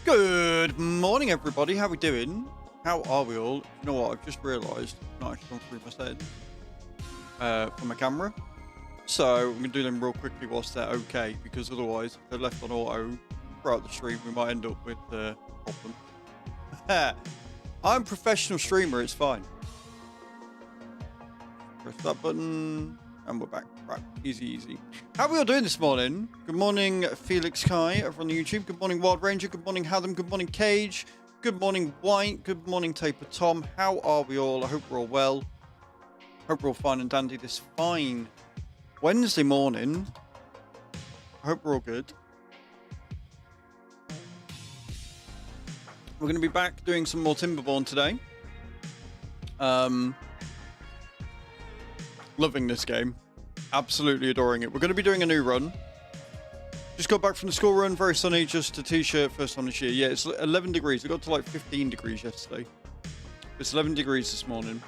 Good morning, everybody. How we doing? How are we all? You know what? I've just realised I've not actually gone through my settings for my camera. So I'm going to do them real quickly whilst they're okay, because otherwise, if they're left on auto throughout the stream, we might end up with a problem. I'm a professional streamer. It's fine. Press that button, and we're back. Right, easy. How are we all doing this morning? Good morning, Felix Kai over on the YouTube. Good morning, Wild Ranger. Good morning, Hadam. Good morning, Cage. Good morning, White. Good morning, Taper Tom. How are we all? I hope we're all well. Hope we're all fine and dandy this fine Wednesday morning. I hope we're all good. We're going to be back doing some more Timberborn today. Loving this game. Absolutely adoring it. We're going to be doing a new run. Just got back from the school run. Very sunny. Just a t-shirt. First time this year. Yeah, it's 11 degrees. It got to like 15 degrees yesterday. It's 11 degrees this morning.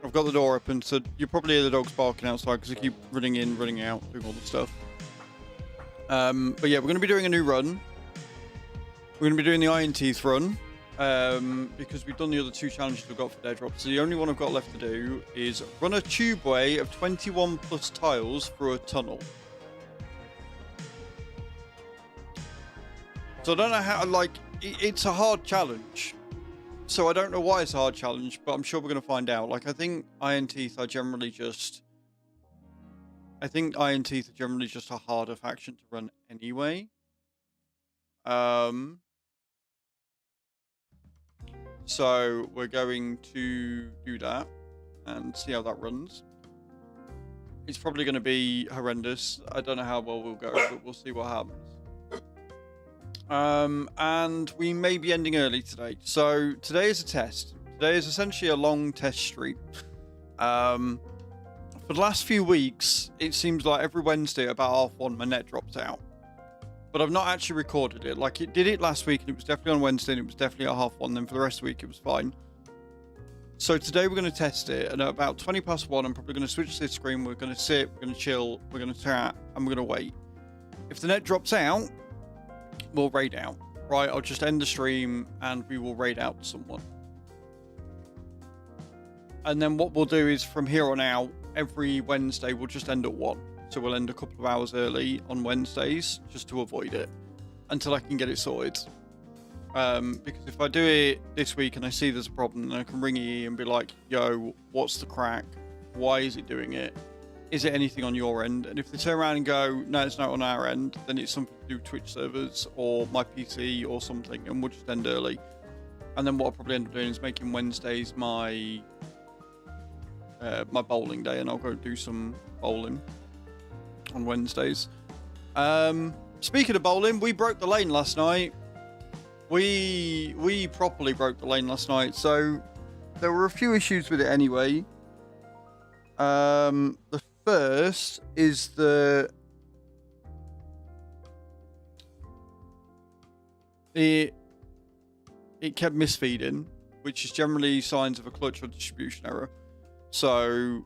I've got the door open, so you probably hear the dogs barking outside because they keep running in, running out, doing all the stuff. But yeah, we're going to be doing a new run. We're going to be doing the Iron Teeth run. Because we've done the other two challenges we've got for dead drops. So the only one I've got left to do is run a tubeway of 21 plus tiles through a tunnel. So I don't know how, like, it's a hard challenge. So I don't know why it's a hard challenge, but I'm sure we're going to find out. Like, I think Iron Teeth are generally just a harder faction to run anyway. So we're going to do that and see how that runs. It's probably going to be horrendous. I don't know how well we'll go, but we'll see what happens. And we may be ending early today. So today is a test. Today is essentially a long test stream. For the last few weeks, it seems like every Wednesday about 1:30 my net drops out. But I've not actually recorded it. Like, it did it last week, and it was definitely on Wednesday, and it was definitely at 1:30. Then for the rest of the week, it was fine. So today we're going to test it, and at about 1:20, I'm probably going to switch to this screen. We're going to sit, we're going to chill, we're going to chat, and we're going to wait. If the net drops out, we'll raid out. Right, I'll just end the stream, and we will raid out someone. And then what we'll do is, from here on out, every Wednesday, we'll just end at 1. So we'll end a couple of hours early on Wednesdays just to avoid it until I can get it sorted. Because if I do it this week and I see there's a problem, then I can ring EE and be like, yo, what's the crack? Why is it doing it? Is it anything on your end? And if they turn around and go, no, it's not on our end, then it's something to do with Twitch servers or my PC or something, and we'll just end early. And then what I'll probably end up doing is making Wednesdays my bowling day, and I'll go do some bowling on Wednesdays. Speaking of bowling, we broke the lane last night. We properly broke the lane last night, so there were a few issues with it anyway. The first is it kept misfeeding, which is generally signs of a clutch or distribution error. So,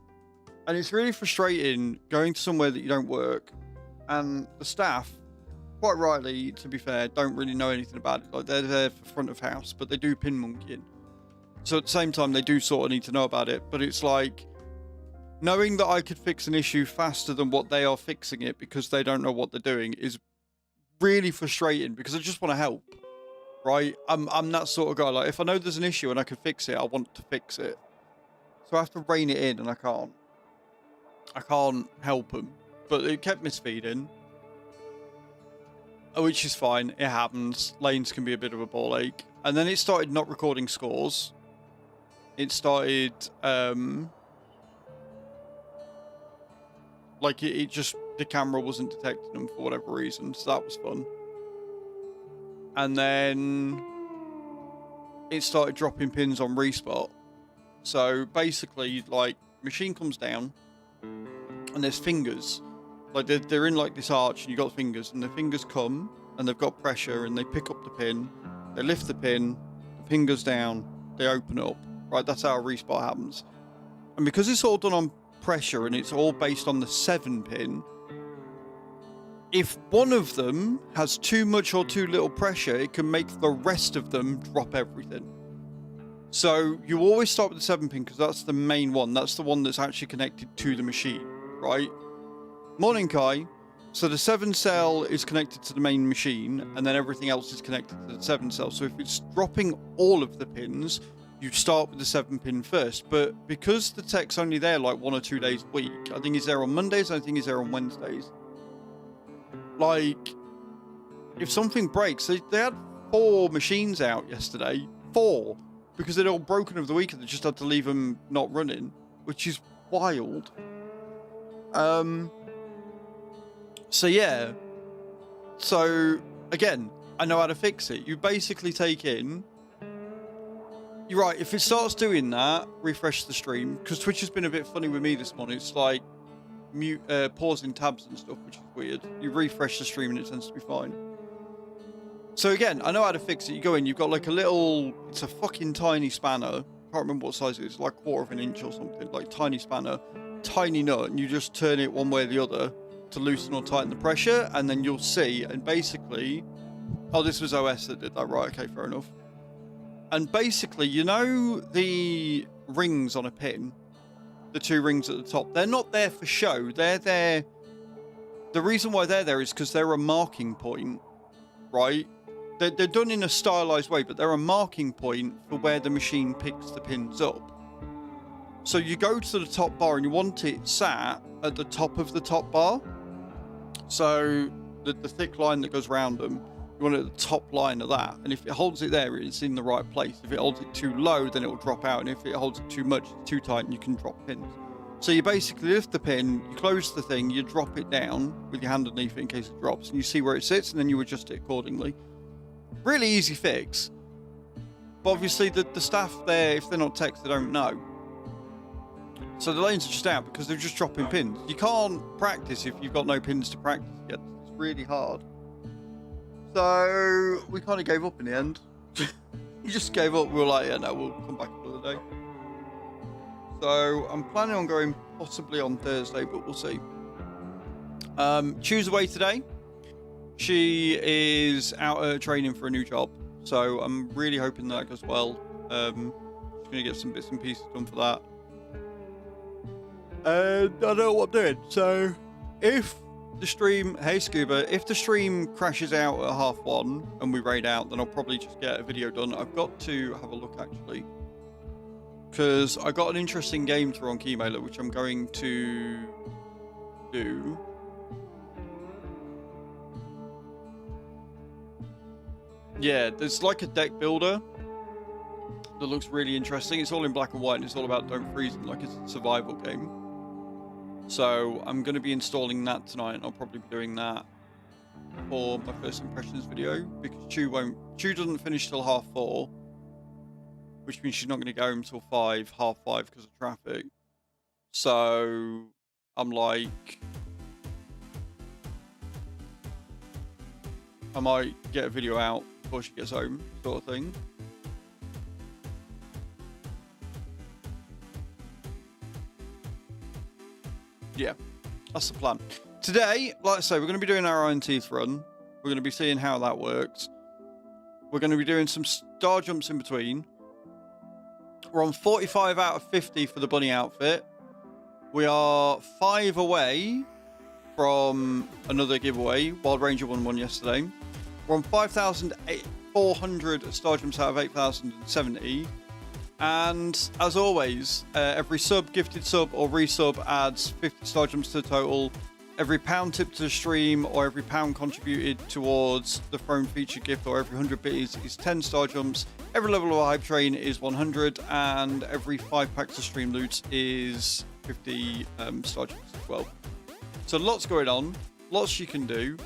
and it's really frustrating going to somewhere that you don't work, and the staff, quite rightly, to be fair, don't really know anything about it. Like, they're there for front of house, but they do pin monkeying. So at the same time, they do sort of need to know about it. But it's like, knowing that I could fix an issue faster than what they are fixing it because they don't know what they're doing is really frustrating, because I just want to help, right? I'm that sort of guy. Like, if I know there's an issue and I can fix it, I want to fix it. So I have to rein it in, and I can't help them. But it kept misfeeding, which is fine. It happens. Lanes can be a bit of a ball ache. And then it started not recording scores. It started, like, it just, the camera wasn't detecting them for whatever reason. So that was fun. And then it started dropping pins on respot. So basically, like, machine comes down, and there's fingers. Like, they're in like this arch, and you got fingers, and the fingers come, and they've got pressure, and they pick up the pin, they lift the pin goes down, they open up. Right, that's how a respot happens. And because it's all done on pressure, and it's all based on the 7 pin, if one of them has too much or too little pressure, it can make the rest of them drop everything. So you always start with the 7-pin because that's the main one. That's the one that's actually connected to the machine, right? Morning, Kai. So the 7-cell is connected to the main machine, and then everything else is connected to the 7-cell. So if it's dropping all of the pins, you start with the 7-pin first. But because the tech's only there like 1 or 2 days a week, I think he's there on Mondays, I think he's there on Wednesdays. Like, if something breaks, they had 4 machines out yesterday. 4. Because they'd all broken over the weekend, they just had to leave them not running, which is wild. So yeah. So again, I know how to fix it. You basically take in. You're right. If it starts doing that, refresh the stream, because Twitch has been a bit funny with me this morning. It's like mute, pausing tabs and stuff, which is weird. You refresh the stream and it tends to be fine. So again, I know how to fix it. You go in, you've got like a little, it's a fucking tiny spanner. Can't remember what size it is, like 1/4 of an inch or something, like tiny spanner, tiny nut, and you just turn it one way or the other to loosen or tighten the pressure, and then you'll see, and basically, oh, this was OS that did that, right? Okay, fair enough. And basically, you know the rings on a pin, the 2 rings at the top, they're not there for show. They're there. The reason why they're there is because they're a marking point, right? They're done in a stylized way, but they're a marking point for where the machine picks the pins up. So you go to the top bar and you want it sat at the top of the top bar. So the thick line that goes around them, you want it at the top line of that. And if it holds it there, it's in the right place. If it holds it too low, then it will drop out. And if it holds it too much, it's too tight, and you can drop pins. So you basically lift the pin, you close the thing, you drop it down with your hand underneath it in case it drops, and you see where it sits, and then you adjust it accordingly. Really easy fix. But obviously the staff there, if they're not techs, they don't know. So the lanes are just out because they're just dropping pins. You can't practice if you've got no pins to practice against. It's really hard. So we kind of gave up in the end. You just gave up. We were like, yeah, no, we'll come back another day. So I'm planning on going possibly on Thursday, but we'll see. Choose away today. She is out training for a new job, so I'm really hoping that goes well. She's going to get some bits and pieces done for that. And I don't know what I'm doing, so if the stream, hey Scuba, if the stream crashes out at 1:30 and we raid out, then I'll probably just get a video done. I've got to have a look actually, because I got an interesting game to run Keymailer, which I'm going to do. Yeah, there's like a deck builder that looks really interesting. It's all in black and white, and it's all about don't freeze them, like it's a survival game. So I'm going to be installing that tonight, and I'll probably be doing that for my first impressions video, because Chu doesn't finish till 4:30, which means she's not going to go home till 5:30 because of traffic. So I'm like, I might get a video out before she gets home, sort of thing. Yeah, that's the plan. Today, like I say, we're going to be doing our Iron Teeth run. We're going to be seeing how that works. We're going to be doing some star jumps in between. We're on 45 out of 50 for the bunny outfit. We are 5 away from another giveaway. Wild Ranger won one yesterday. We're on 5,400 star jumps out of 8,070. And as always, every sub, gifted sub, or resub adds 50 star jumps to the total. Every pound tip to the stream, or every pound contributed towards the Throne featured gift, or every 100 bits is 10 star jumps. Every level of a hype train is 100, and every 5 packs of stream loot is 50 star jumps as well. So lots going on, lots you can do.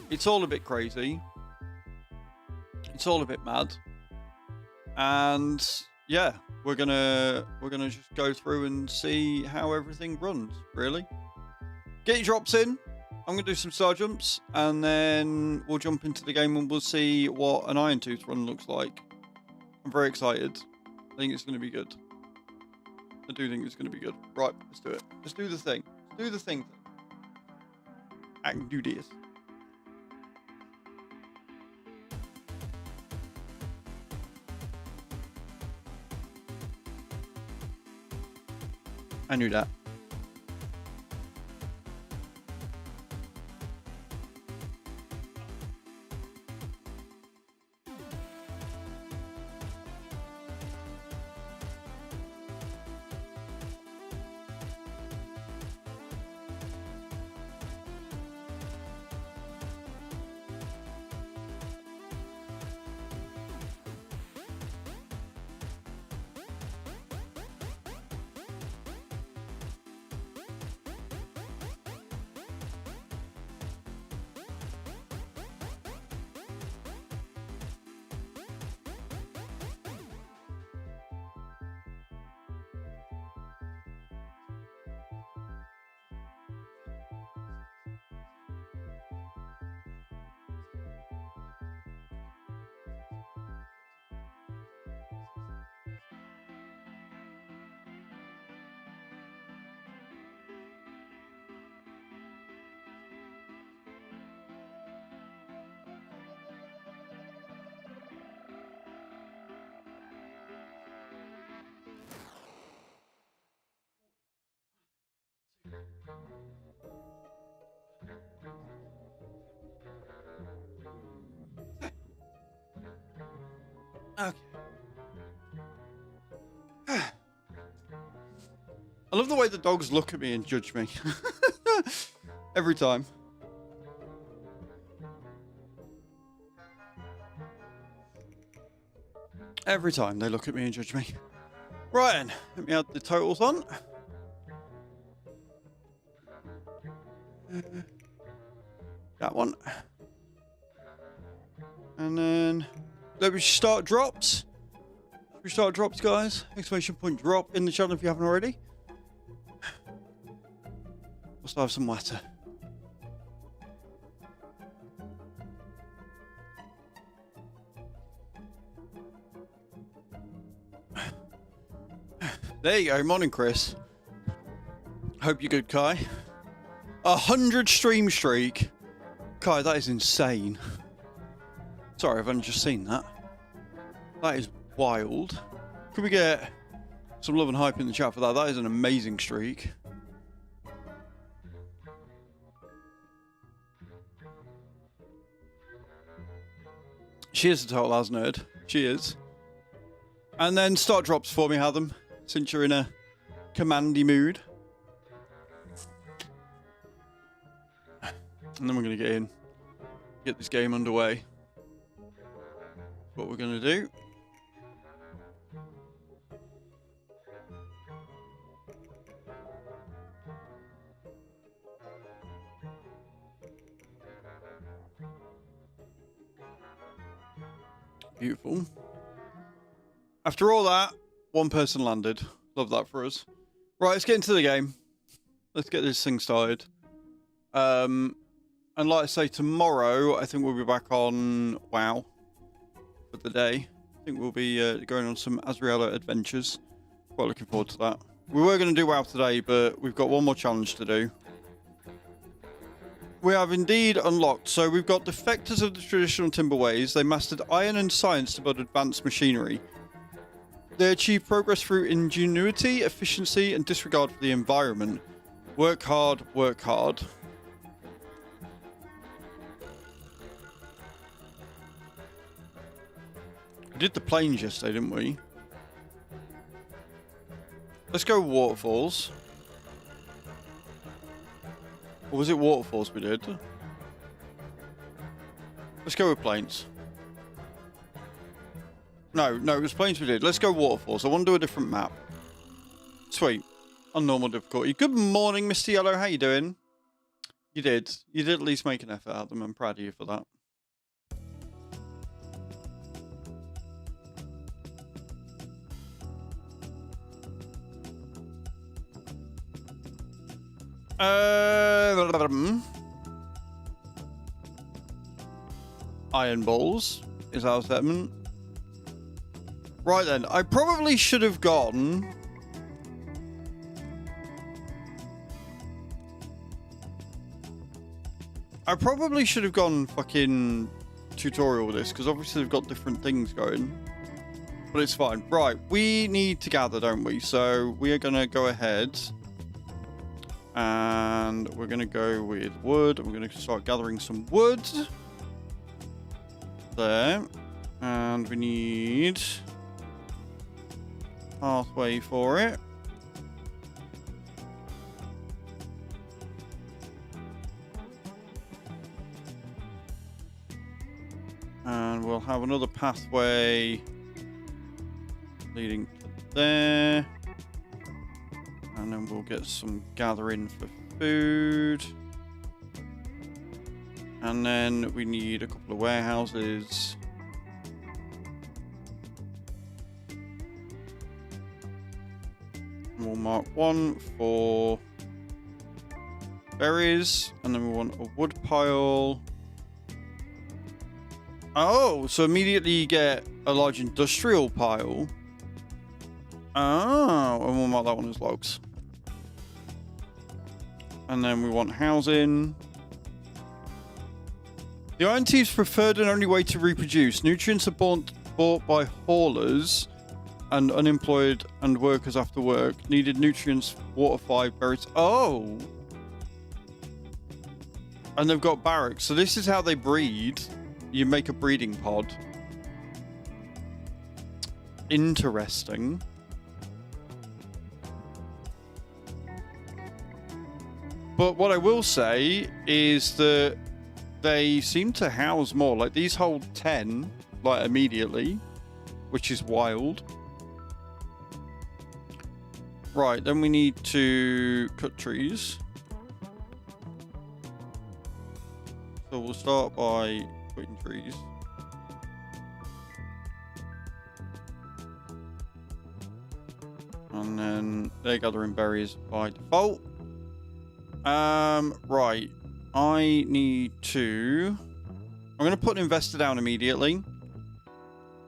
It's all a bit crazy. It's all a bit mad. And yeah, we're gonna just go through and see how everything runs, really. Get your drops in. I'm gonna do some star jumps, and then we'll jump into the game and we'll see what an Iron Tooth run looks like. I'm very excited. I think it's gonna be good. I do think it's gonna be good. Right, let's do it. Let's do the thing. Let's do the thing. I can do this. I knew that. Okay. I love the way the dogs look at me and judge me. Every time. Every time they look at me and judge me. Right then, let me add the totals on. That one. And then let me start drops. Should we start drops, guys? Exclamation point drop in the channel if you haven't already. Must have some water. There you go. Morning, Chris. Hope you're good, Kai. 100 stream streak. Kai, that is insane. Sorry, I've only just seen that. That is wild. Could we get some love and hype in the chat for that? That is an amazing streak. She is a total as nerd. She is. And then start drops for me, Hatham, since you're in a commandy mood. And then we're going to get this game underway. What we're going to do. Beautiful. After all that, one person landed. Love that for us. Right, let's get into the game. Let's get this thing started. And like I say, tomorrow, I think we'll be back on WoW for the day. I think we'll be going on some Azrael adventures. Quite looking forward to that. We were going to do WoW today, but we've got one more challenge to do. We have indeed unlocked. So we've got defectors of the traditional timber ways. They mastered iron and science to build advanced machinery. They achieve progress through ingenuity, efficiency, and disregard for the environment. Work hard, work hard. We did the plains yesterday, didn't we? Let's go waterfalls. Or was it waterfalls we did? Let's go with plains. No, it was plains we did. Let's go waterfalls. I want to do a different map. Sweet. On normal difficulty. Good morning, Mr. Yellow. How you doing? You did. You did at least make an effort out of them. I'm proud of you for that. Iron balls is our statement. Right then, I probably should have gone. I probably should have gone fucking tutorial with this, because obviously they've got different things going. But it's fine. Right, we need to gather, don't we? So we are going to go ahead and we're going to go with wood. We're going to start gathering some wood. There. And we need pathway for it. And we'll have another pathway leading to there. And then we'll get some gathering for food. And then we need a couple of warehouses. And we'll mark one for berries. And then we want a wood pile. Oh, so immediately you get a large industrial pile. Oh, and we'll mark that one as logs. And then we want housing. The iron thieves' preferred and only way to reproduce. Nutrients are bought by haulers and unemployed and workers after work. Needed nutrients, water 5, berries. Oh! And they've got barracks. So this is how they breed. You make a breeding pod. Interesting. But what I will say is that they seem to house more. Like these hold 10, like immediately, which is wild. Right, then we need to cut trees. So we'll start by cutting trees. And then they're gathering berries by default. Right. I need to... I'm going to put an investor down immediately. And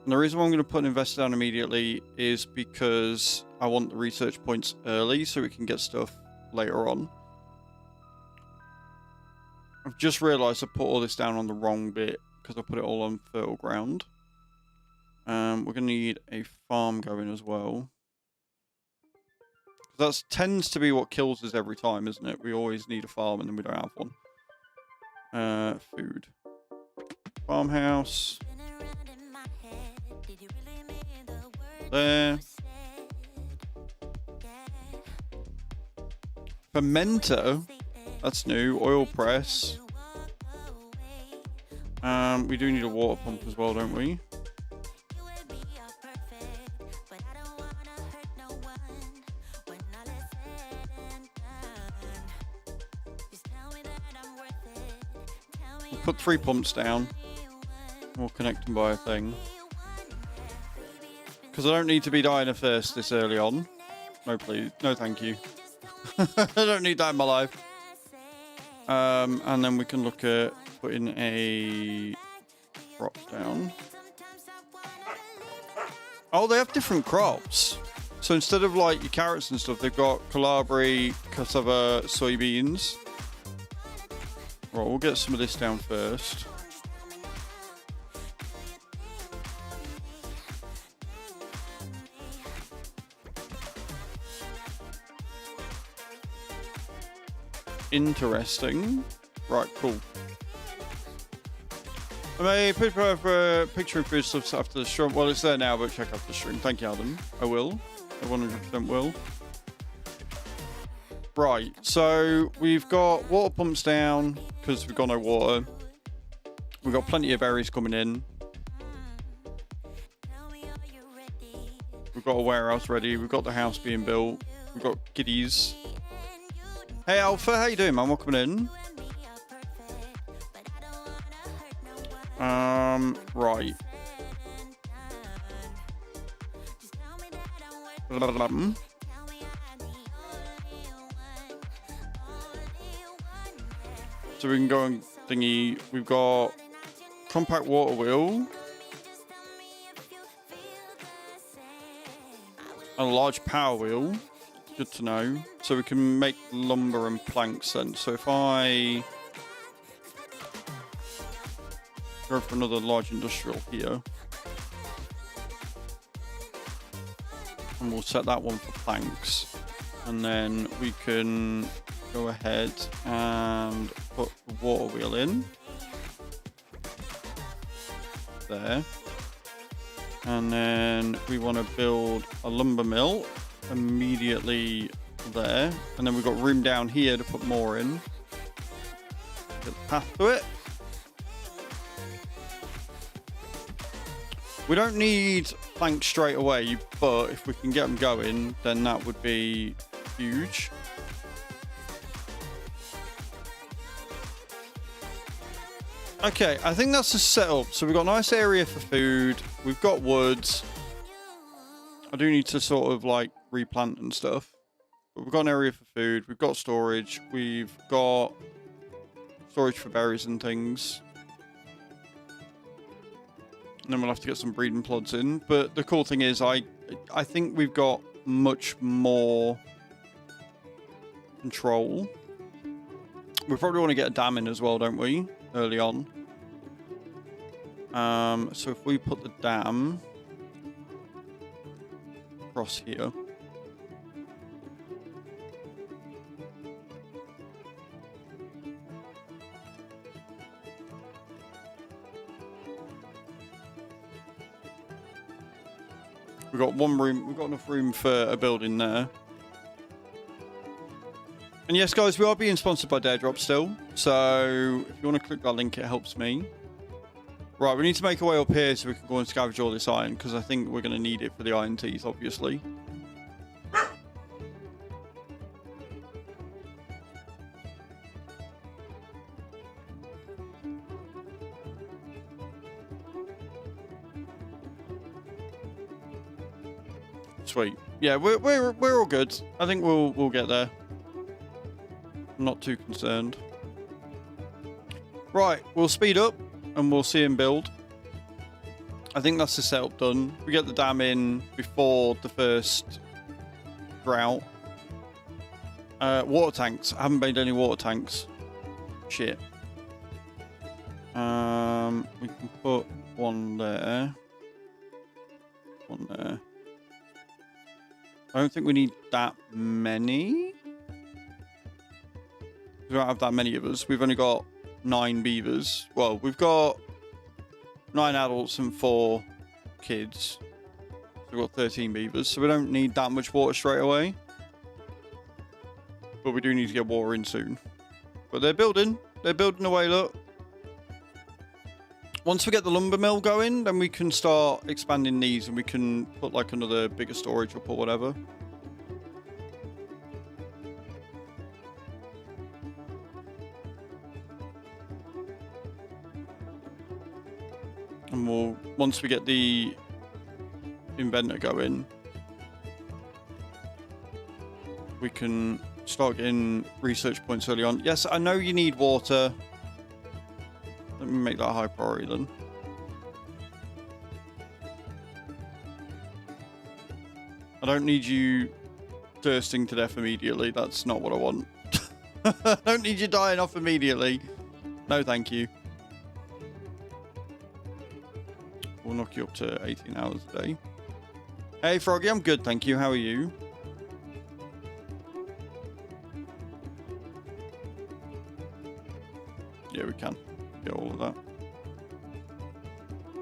the reason why I'm going to put an investor down immediately is because I want the research points early so we can get stuff later on. I've just realised I put all this down on the wrong bit because I put it all on fertile ground. We're going to need a farm going as well. That tends to be what kills us every time, isn't it? We always need a farm and then we don't have one. Food. Farmhouse. There. Fermenter. That's new. Oil press. We do need a water pump as well, don't we? Put 3 pumps down. We'll connect them by a thing. Because I don't need to be dying of thirst this early on. No, please. No, thank you. I don't need that in my life. And then we can look at putting a crop down. Oh, they have different crops. So instead of like your carrots and stuff, they've got Calabria, cassava, soybeans. Right, we'll get some of this down first. Interesting. Right, cool. I may put a picture of food stuff after the stream. Well, it's there now, but check out the stream. Thank you, Adam. I will. I 100% will. Right, so we've got water pumps down because we've got no water. We've got plenty of berries coming in. We've got a warehouse ready. We've got the house being built. We've got kiddies. Hey Alpha, how you doing, man? Welcome in. Right. So we can go and thingy. We've got compact water wheel. And a large power wheel. Good to know. So we can make lumber and planks then. So if I go for another large industrial here. And we'll set that one for planks. And then we can go ahead and put the water wheel in. There. And then we want to build a lumber mill immediately there. And then we've got room down here to put more in. Get the path to it. We don't need planks straight away, but if we can get them going, then that would be huge. Okay, I think that's the setup. So we've got a nice area for food. We've got woods. I do need to sort of like replant and stuff. But we've got an area for food. We've got storage. We've got storage for berries and things. And then we'll have to get some breeding plods in. But the cool thing is I think we've got much more control. We probably want to get a dam in as well, don't we? Early on. So if we put the dam across here. We've got one room, we've got enough room for a building there. And yes, guys, we are being sponsored by Daredrop still. So if you want to click that link, it helps me. Right, we need to make our way up here so we can go and scavenge all this iron, because I think we're going to need it for the iron teeth, obviously. Sweet. Yeah, we're all good. I think we'll get there. I'm not too concerned. Right, we'll speed up and we'll see him build. I think that's the setup done. We get the dam in before the first drought. Water tanks. I haven't made any water tanks. Shit. We can put one there. One there. I don't think we need that many. We don't have that many of us. We've only got 9 beavers. Well, we've got 9 adults and 4 kids. So we've got 13 beavers. So we don't need that much water straight away. But we do need to get water in soon. But they're building. They're building away, look. Once we get the lumber mill going, then we can start expanding these and we can put like another bigger storage up or whatever. And we'll, once we get the inventor going, we can start getting research points early on. Yes, I know you need water. Let me make that a high priority then. I don't need you thirsting to death immediately. That's not what I want. I don't need you dying off immediately. No, thank you. We'll knock you up to 18 hours a day. Hey, Froggy, I'm good, thank you. How are you? Yeah, we can get all of that.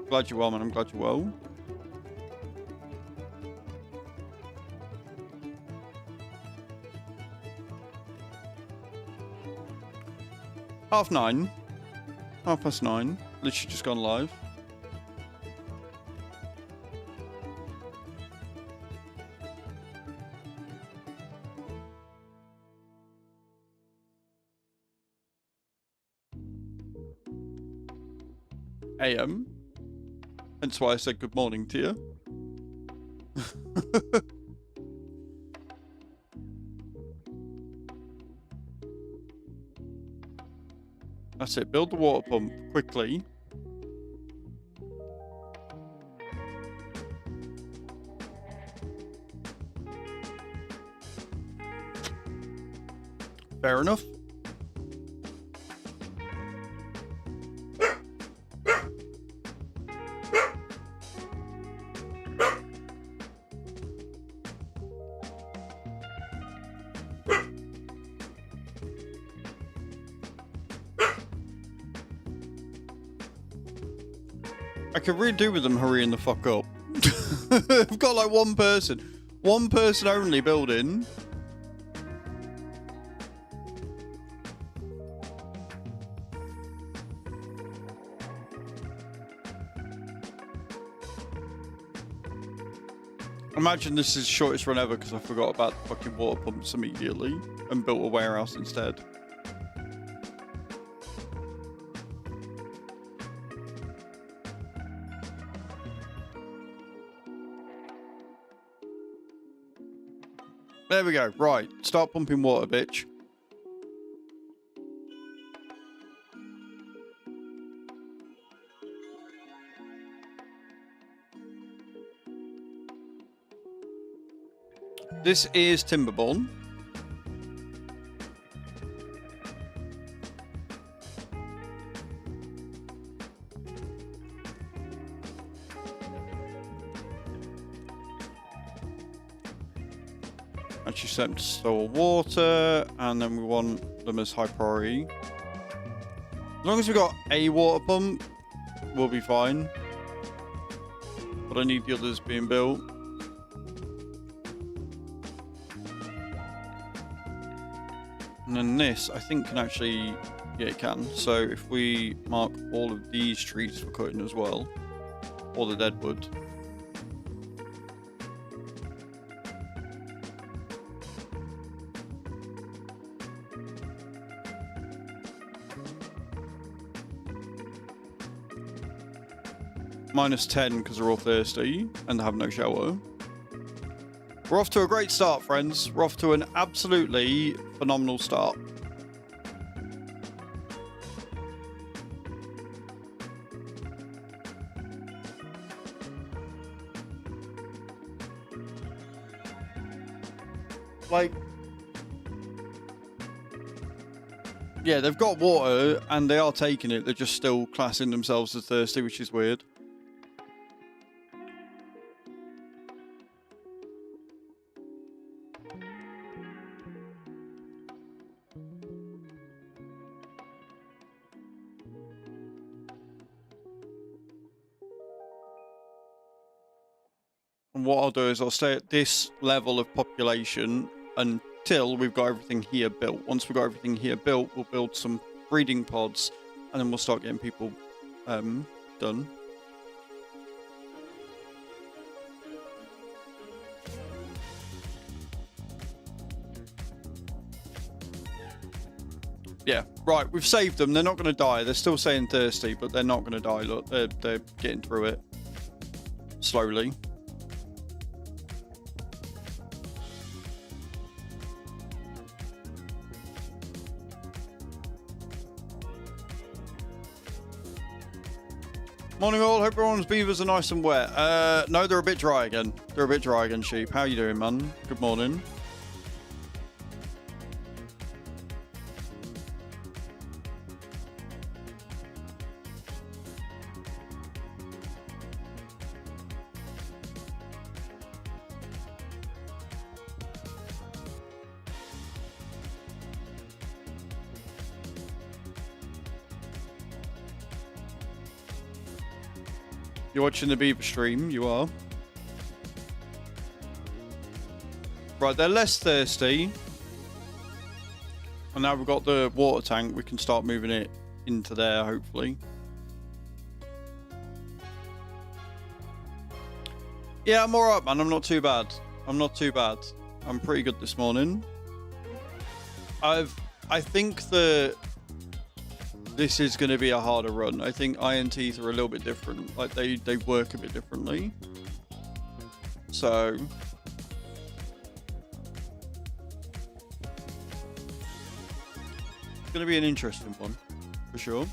Glad you're well, man. I'm glad you're well. Half 9. 9:30. Literally just gone live. AM. Hence why I said good morning to you. That's it. Build the water pump quickly. Fair enough. I could really do with them hurrying the fuck up. I've got like one person only building. Imagine this is the shortest run ever because I forgot about the fucking water pumps immediately and built a warehouse instead. There we go. Right. Start pumping water, bitch. This is timberborn. Actually set them to store water, and then we want them as high priority. As long as we got a water pump, we'll be fine. But I need the others being built. And then this, I think, can actually... Yeah, it can. So if we mark all of these trees for cutting as well, all the dead wood. -10 because they're all thirsty and they have no shower. We're off to a great start, friends. We're off to an absolutely phenomenal start. Like, yeah, they've got water and they are taking it. They're just still classing themselves as thirsty, which is weird. And what I'll do is I'll stay at this level of population until we've got everything here built. Once we've got everything here built, we'll build some breeding pods, and then we'll start getting people done. Yeah, right, we've saved them. They're not going to die. They're still saying thirsty, but they're not going to die. Look, they're getting through it slowly. Morning all, hope everyone's beavers are nice and wet. No, they're a bit dry again. They're a bit dry again, sheep. How you doing, man? Good morning. You're watching the beaver stream, you are. Right, they're less thirsty. And now we've got the water tank, we can start moving it into there, hopefully. Yeah, I'm alright, man. I'm not too bad. I'm not too bad. I'm pretty good this morning. I think that this is going to be a harder run. I think iron teeth are a little bit different. Like, they work a bit differently. So... it's going to be an interesting one, for sure.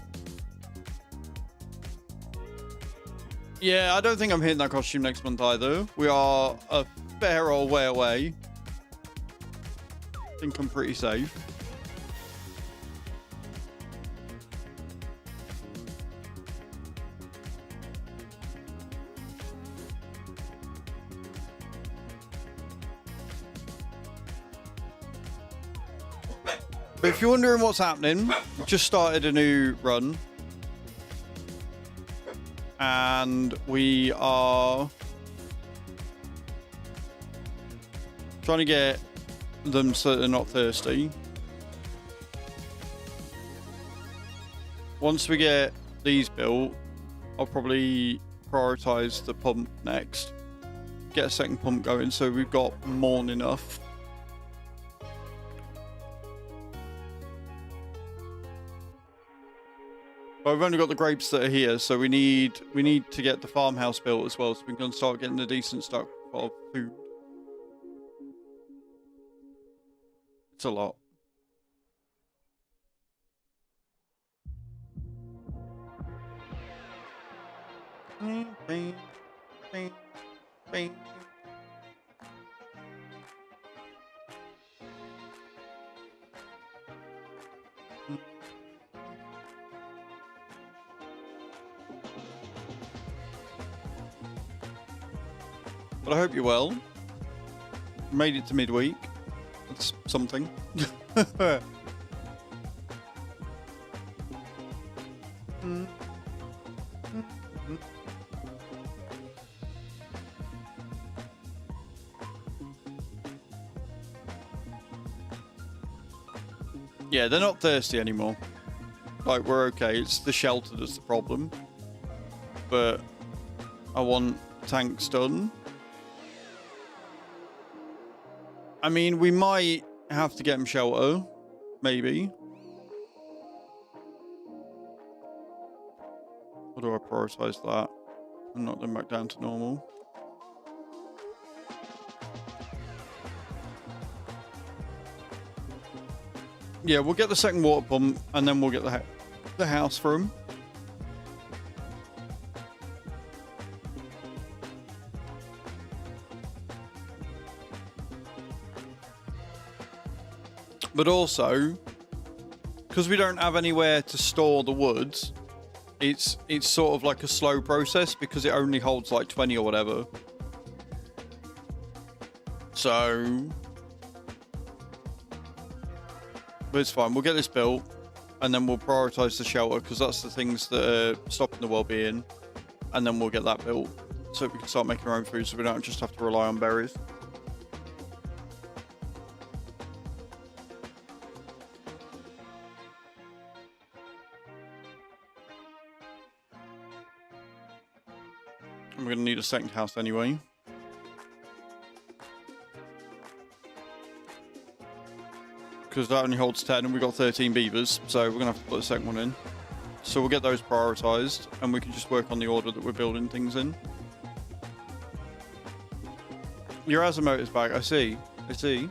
Yeah, I don't think I'm hitting that costume next month either. We are a fair old way away. I think I'm pretty safe. But if you're wondering what's happening, we've just started a new run. and we are trying to get them so they're not thirsty. Once we get these built, I'll probably prioritize the pump next. Get a second pump going so we've got more than enough. But we've only got the grapes that are here, so we need to get the farmhouse built as well, so we can start getting a decent stock of food. It's a lot. But I hope you're well. Made it to midweek. That's something. Yeah, they're not thirsty anymore. Like, we're okay. It's the shelter that's the problem. But I want tanks done. I mean, we might have to get them shelter. Maybe. Or do I prioritize that and knock them back down to normal? Yeah, we'll get the second water pump and then we'll get the house for them. But also, because we don't have anywhere to store the woods, it's sort of like a slow process because it only holds like 20 or whatever. So, but it's fine. We'll get this built and then we'll prioritize the shelter because that's the things that are stopping the well-being. And then we'll get that built so we can start making our own food so we don't just have to rely on berries. We're going to need a second house anyway. Because that only holds 10 and we've got 13 beavers. So we're going to have to put a second one in. So we'll get those prioritized and we can just work on the order that we're building things in. Your Azraels is back. I see. I see.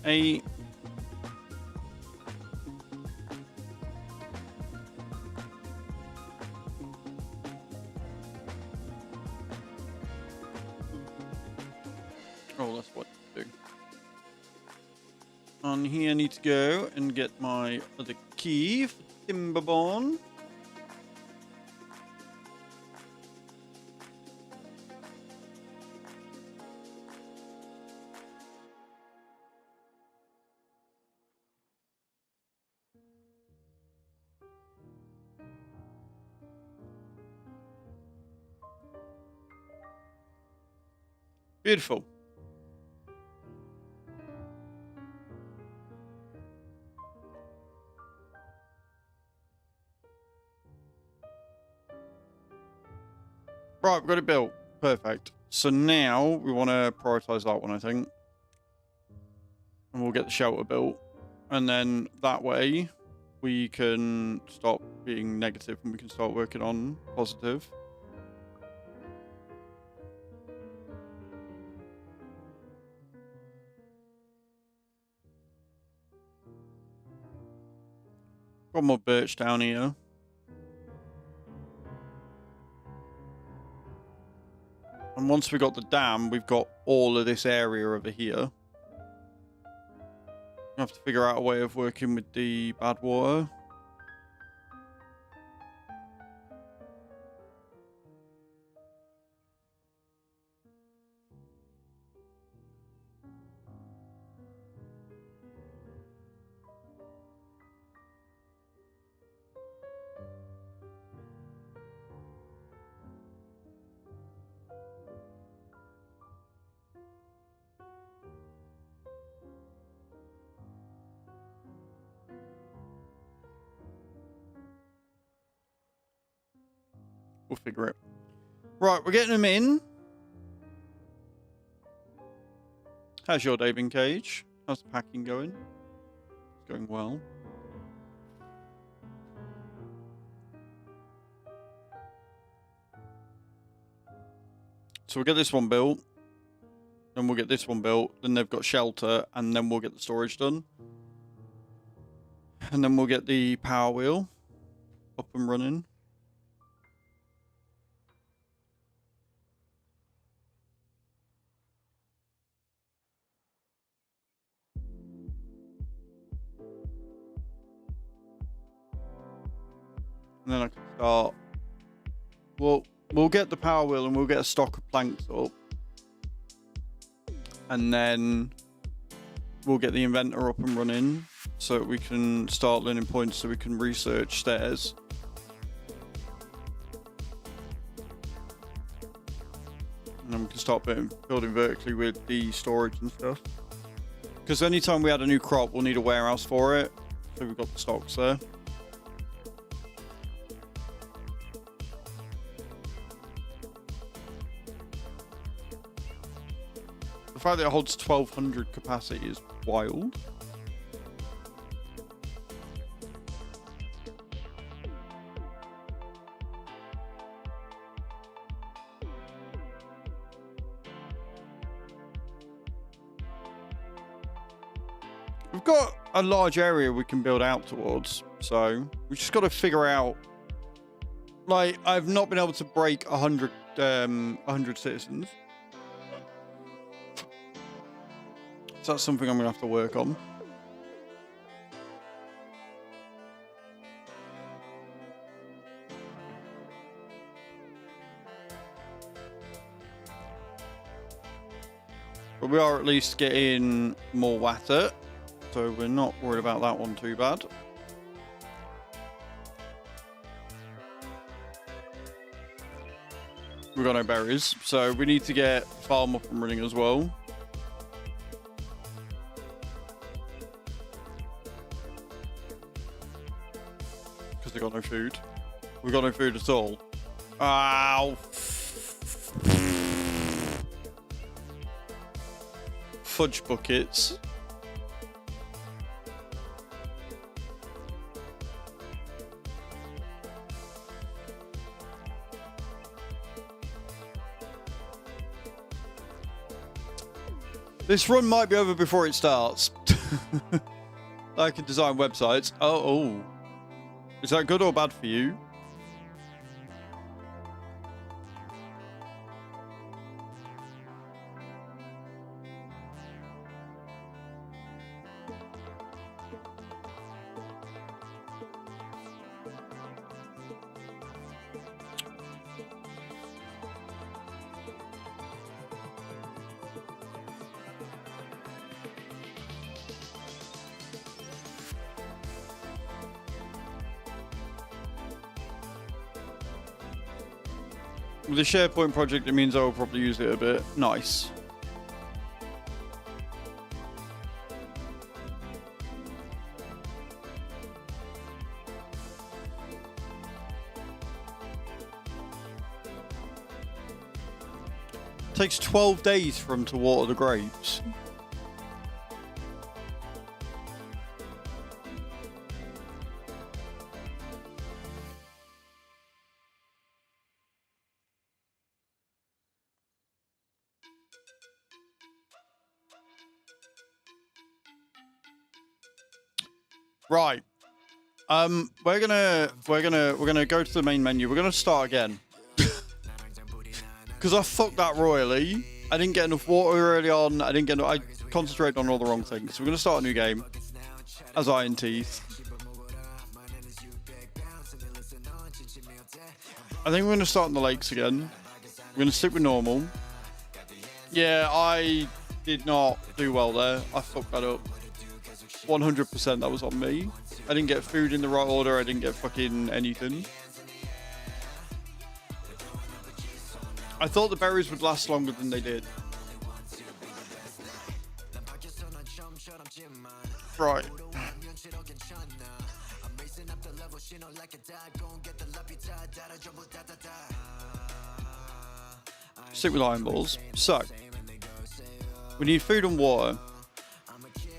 A oh, that's what to do. On here, I need to go and get my other key for timberborn. Beautiful. Right, we've got it built. Perfect. So now we want to prioritize that one, I think. And we'll get the shelter built. And then that way we can stop being negative and we can start working on positive. Got more birch down here. And once we got the dam, we've got all of this area over here. We have to figure out a way of working with the bad water. We'll figure it. Right, we're getting them in. How's your day been, Cage? How's the packing going? It's going well. So we'll get this one built. Then we'll get this one built. Then they've got shelter. And then we'll get the storage done. And then we'll get the power wheel up and running. And then I can start. We'll get the power wheel and we'll get a stock of planks up. And then we'll get the inventor up and running so that we can start learning points so we can research stairs. And then we can start building vertically with the storage and stuff. Because anytime we add a new crop, we'll need a warehouse for it. So we've got the stocks there. The fact that it holds 1200 capacity is wild. We've got a large area we can build out towards, so we just got to figure out. Like, I've not been able to break 100 citizens. So that's something I'm going to have to work on. But we are at least getting more water, so we're not worried about that one too bad. We've got no berries, so we need to get farm up and running as well. They got no food. We got no food at all. Ow. Fudge buckets. This run might be over before it starts. I can design websites. Oh. Is that good or bad for you? With the SharePoint project, it means I will probably use it a bit. Nice. Takes 12 days for them to water the grapes. Right. We're gonna go to the main menu. We're gonna start again. Because I fucked that royally. I didn't get enough water early on. I concentrated on all the wrong things. So we're gonna start a new game as Iron Teeth. I think we're gonna start in the lakes again. We're gonna stick with normal. Yeah, I did not do well there. I fucked that up. 100% that was on me. I didn't get food in the right order. I didn't get fucking anything. I thought the berries would last longer than they did. Right. Stick with iron balls. So, we need food and water.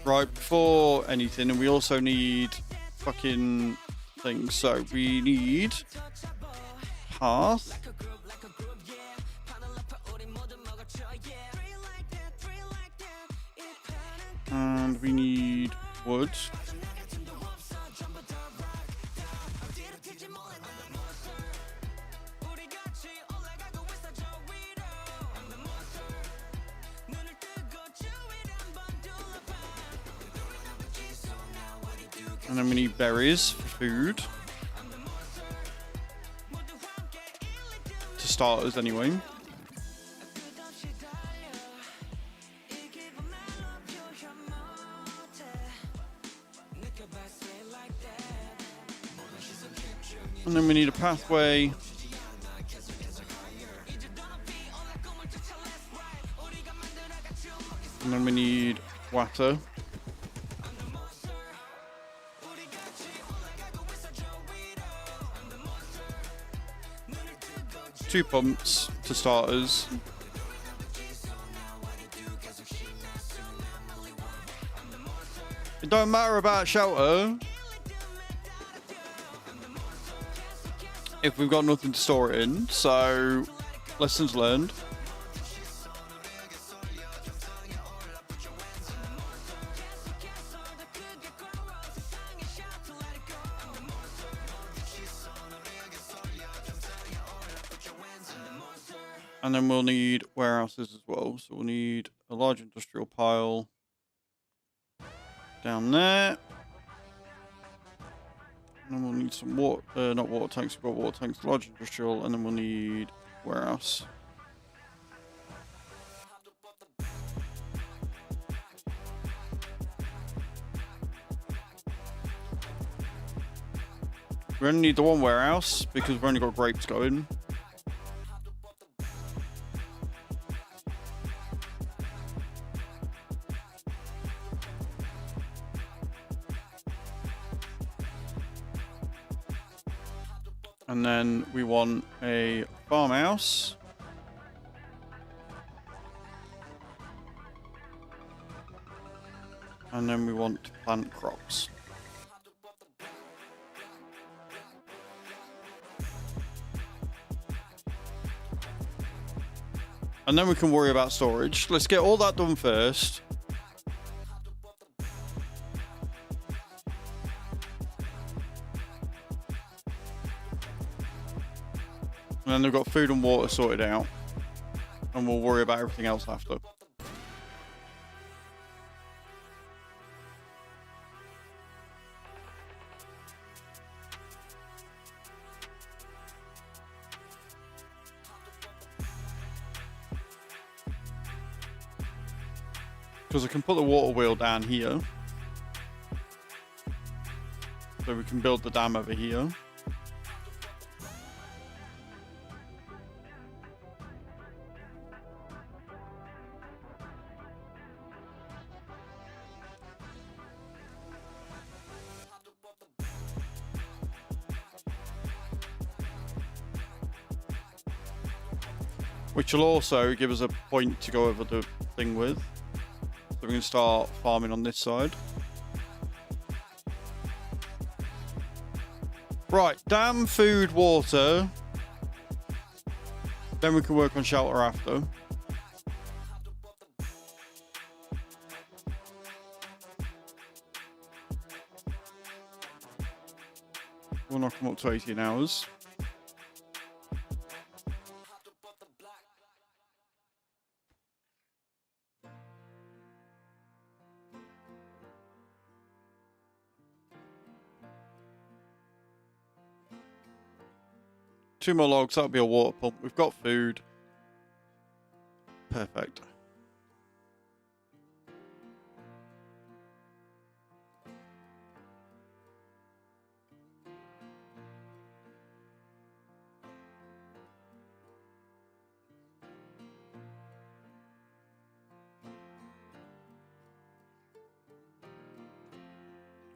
Right, before anything, and we also need fucking things. So, we need path. And we need wood. And then we need berries for food. To starters, anyway. And then we need a pathway. And then we need water. Two pumps to starters. It don't matter about shelter if we've got nothing to store it in, so lessons learned. And then we'll need warehouses as well. So we'll need a large industrial pile down there. And then we'll need some water, not water tanks, we've got water tanks, large industrial, and then we'll need warehouse. We only need the one warehouse because we've only got grapes going. And then we want a farmhouse. And then we want to plant crops. And then we can worry about storage. Let's get all that done first. And then they've got food and water sorted out. And we'll worry about everything else after. Because I can put the water wheel down here. So we can build the dam over here. Which will also give us a point to go over the thing with. So we can start farming on this side. Right, dam, food, water. Then we can work on shelter after. We'll knock them up to 18 hours. Two more logs, that'll be a water pump. We've got food. Perfect.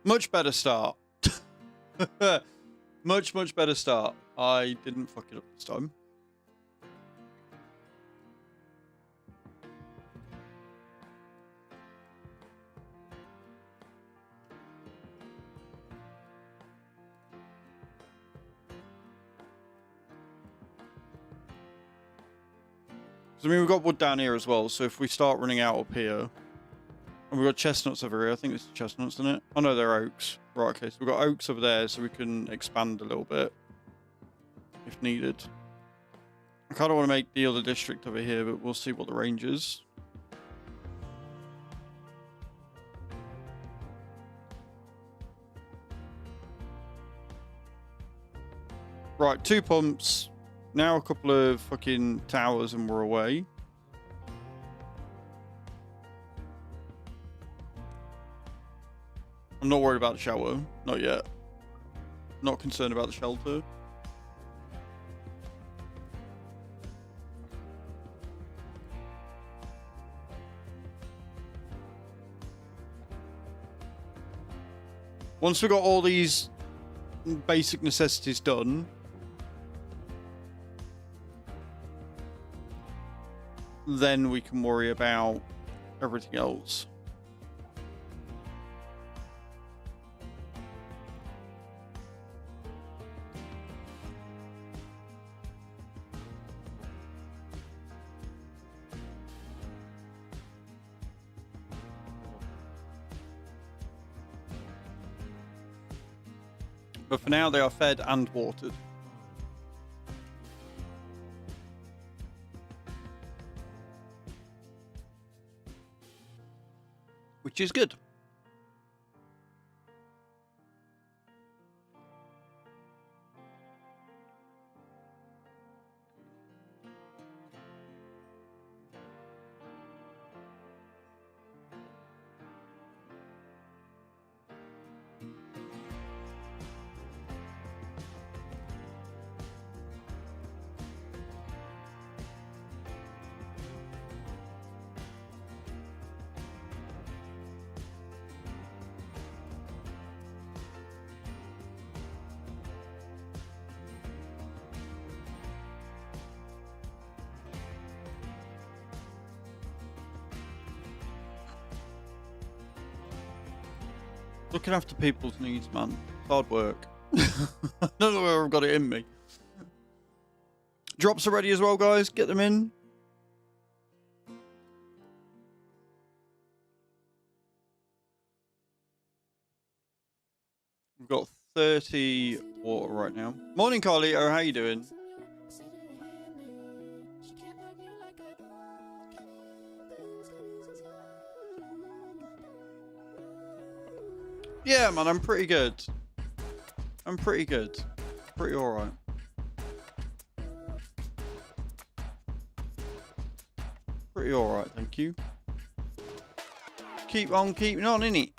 Much better start. Much, much better start. I didn't fuck it up this time. I mean, we've got wood down here as well, so if we start running out up here... And we've got chestnuts over here. I think it's chestnuts, isn't it? Oh no, they're oaks. Right, okay, so we've got oaks over there, so we can expand a little bit. If needed. I kind of want to make the other district over here, but we'll see what the range is. Right, 2 pumps. Now a couple of fucking towers and we're away. I'm not worried about the shower. Not yet. Not concerned about the shelter. Once we've got all these basic necessities done, then we can worry about everything else. But for now, they are fed and watered. Which is good. Looking after people's needs, man. It's hard work. I don't know where I've got it in me. Drops are ready as well, guys. Get them in. We've got 30 water right now. Morning, Carlito. How you doing? Yeah, man, I'm pretty good. I'm pretty good. Pretty alright. Pretty alright, thank you. Keep on keeping on, innit?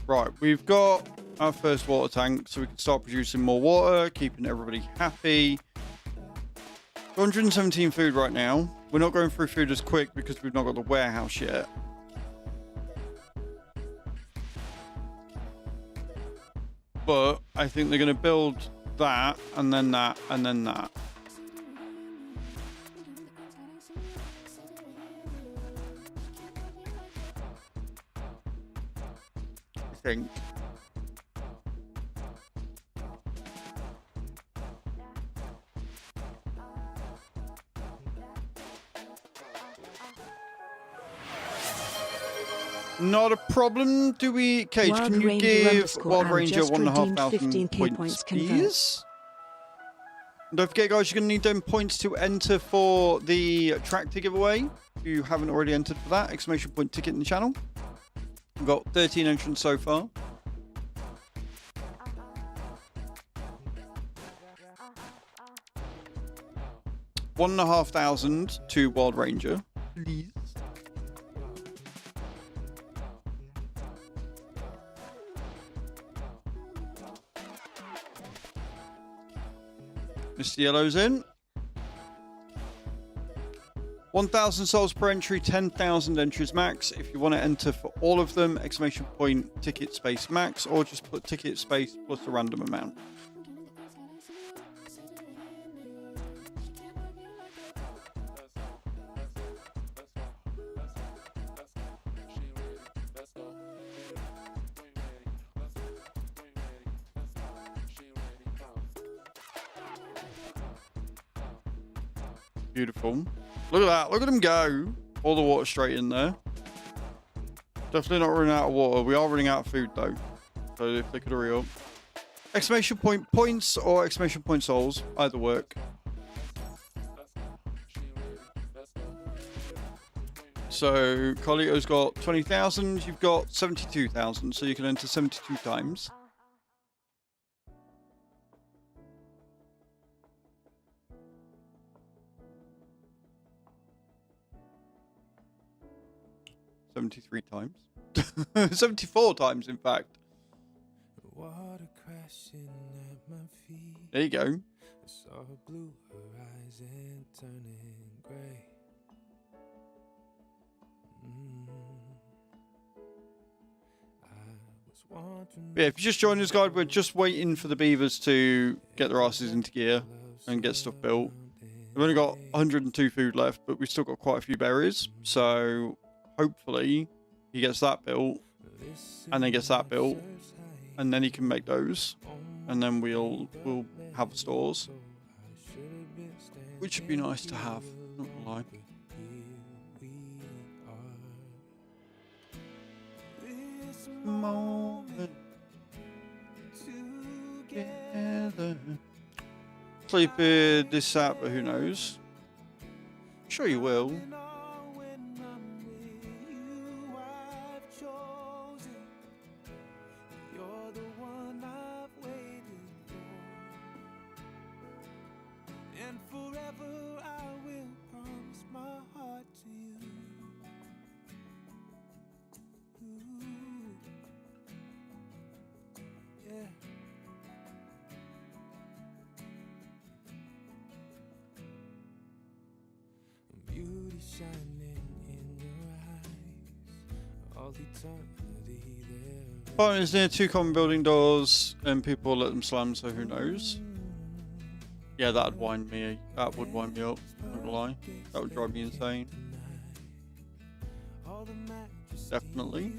Right, we've got our first water tank, so we can start producing more water, keeping everybody happy. 117 food right now. We're not going through food as quick because we've not got the warehouse yet. But I think they're going to build that, and then that, and then that. I think. Not a problem. Do we... Cage, Wild can you Ranger give Wild _Am Ranger just 1,500 redeemed 15k points, convert. please? And don't forget, guys, you're going to need them points to enter for the tractor giveaway. If you haven't already entered for that, exclamation point ticket in the channel. We've got 13 entrants so far. $1,500 to Wild Ranger, please. Mr. Yellow's in. 1,000 souls per entry, 10,000 entries max. If you want to enter for all of them, exclamation point ticket space max, or just put ticket space plus a random amount. Beautiful. Look at that. Look at them go. All the water straight in there. Definitely not running out of water. We are running out of food, though. So if they could hurry up. Exclamation point points or exclamation point souls. Either work. So Carlito's got 20,000. You've got 72,000. So you can enter 72 times. $73 times. 74 times, in fact. There you go. Yeah, if you just joined us, guys, we're just waiting for the beavers to get their asses into gear and get stuff built. We've only got 102 food left, but we've still got quite a few berries. So hopefully he gets that built and then gets that built and then he can make those and then we'll have stores, which would be nice to have, not gonna lie. Moment together. Sleep this out, but who knows? I'm sure you will. Apartment is near 2 common building doors, and people let them slam, so who knows? Yeah, that'd wind me. That would wind me up. Not gonna lie, that would drive me insane. Definitely.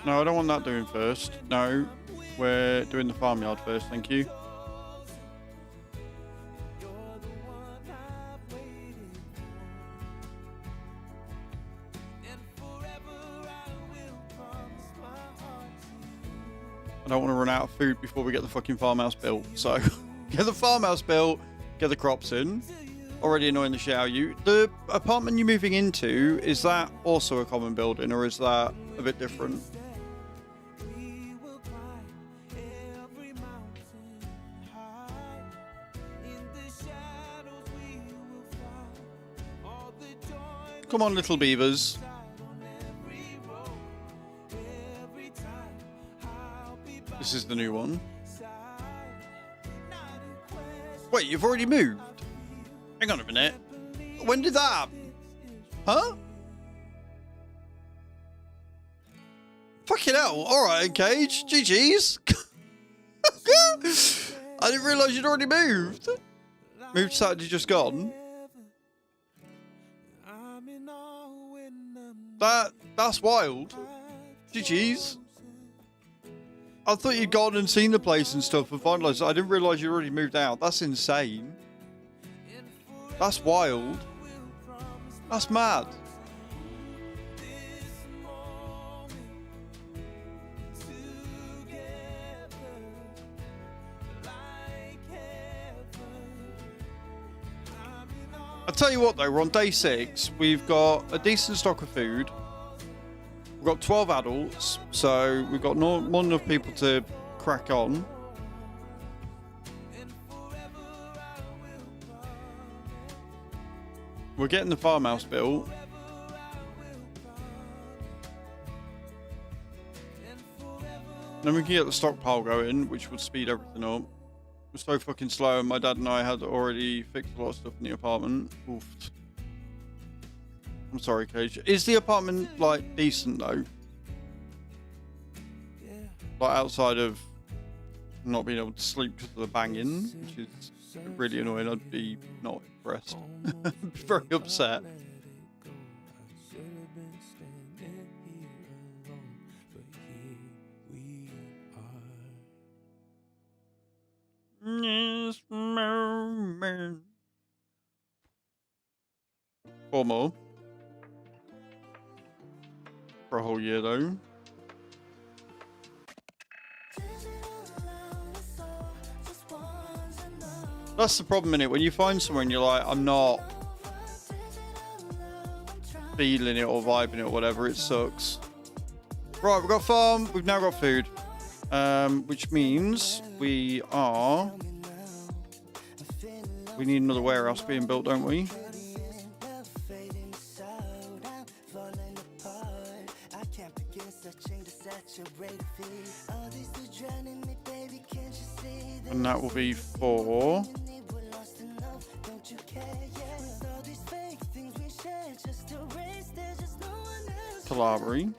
No, I don't want that doing first. No, we're doing the farmyard first, thank you. I don't want to run out of food before we get the fucking farmhouse built. So, get the farmhouse built, get the crops in. Already annoying the shit out of you. The apartment you're moving into, is that also a common building or is that a bit different? Come on, little beavers. This is the new one. Wait, you've already moved? Hang on a minute. When did that happen? Huh? Fucking hell. Alright, Cage. GG's. I didn't realise you'd already moved. Moved Saturday, just gone. That's wild. GG's. I thought you'd gone and seen the place and stuff and finalised. I didn't realise you'd already moved out. That's insane. That's wild. That's mad. I'll tell you what though, we're on day 6. We've got a decent stock of food. We've got 12 adults, so we've got more than enough people to crack on. we're getting the farmhouse built. Then we can get the stockpile going, which would speed everything up. We're so fucking slow, and my dad and I had already fixed a lot of stuff in the apartment. Oof. I'm sorry, Cage. Is the apartment, like, decent, though? Like, outside of not being able to sleep because of the banging, which is really annoying. I'd be not impressed. I'd be very upset. Yes, man. 4 more. For a whole year, though. That's the problem, innit? When you find somewhere and you're like, I'm not feeling it or vibing it or whatever, it sucks. Right, we've got farm, we've now got food. Which means we need another warehouse being built, don't we? And that will be for Calabri.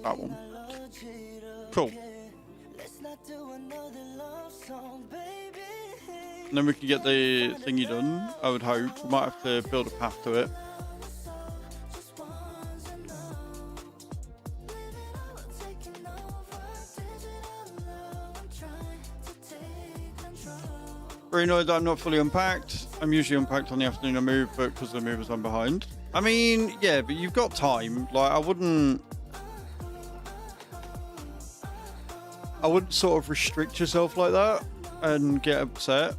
That one. Cool. And then we can get the thingy done, I would hope. We might have to build a path to it. Very annoyed that I'm not fully unpacked. I'm usually unpacked on the afternoon I move, but because of the movers I'm behind. I mean, yeah, but you've got time. Like, I wouldn't sort of restrict yourself like that and get upset.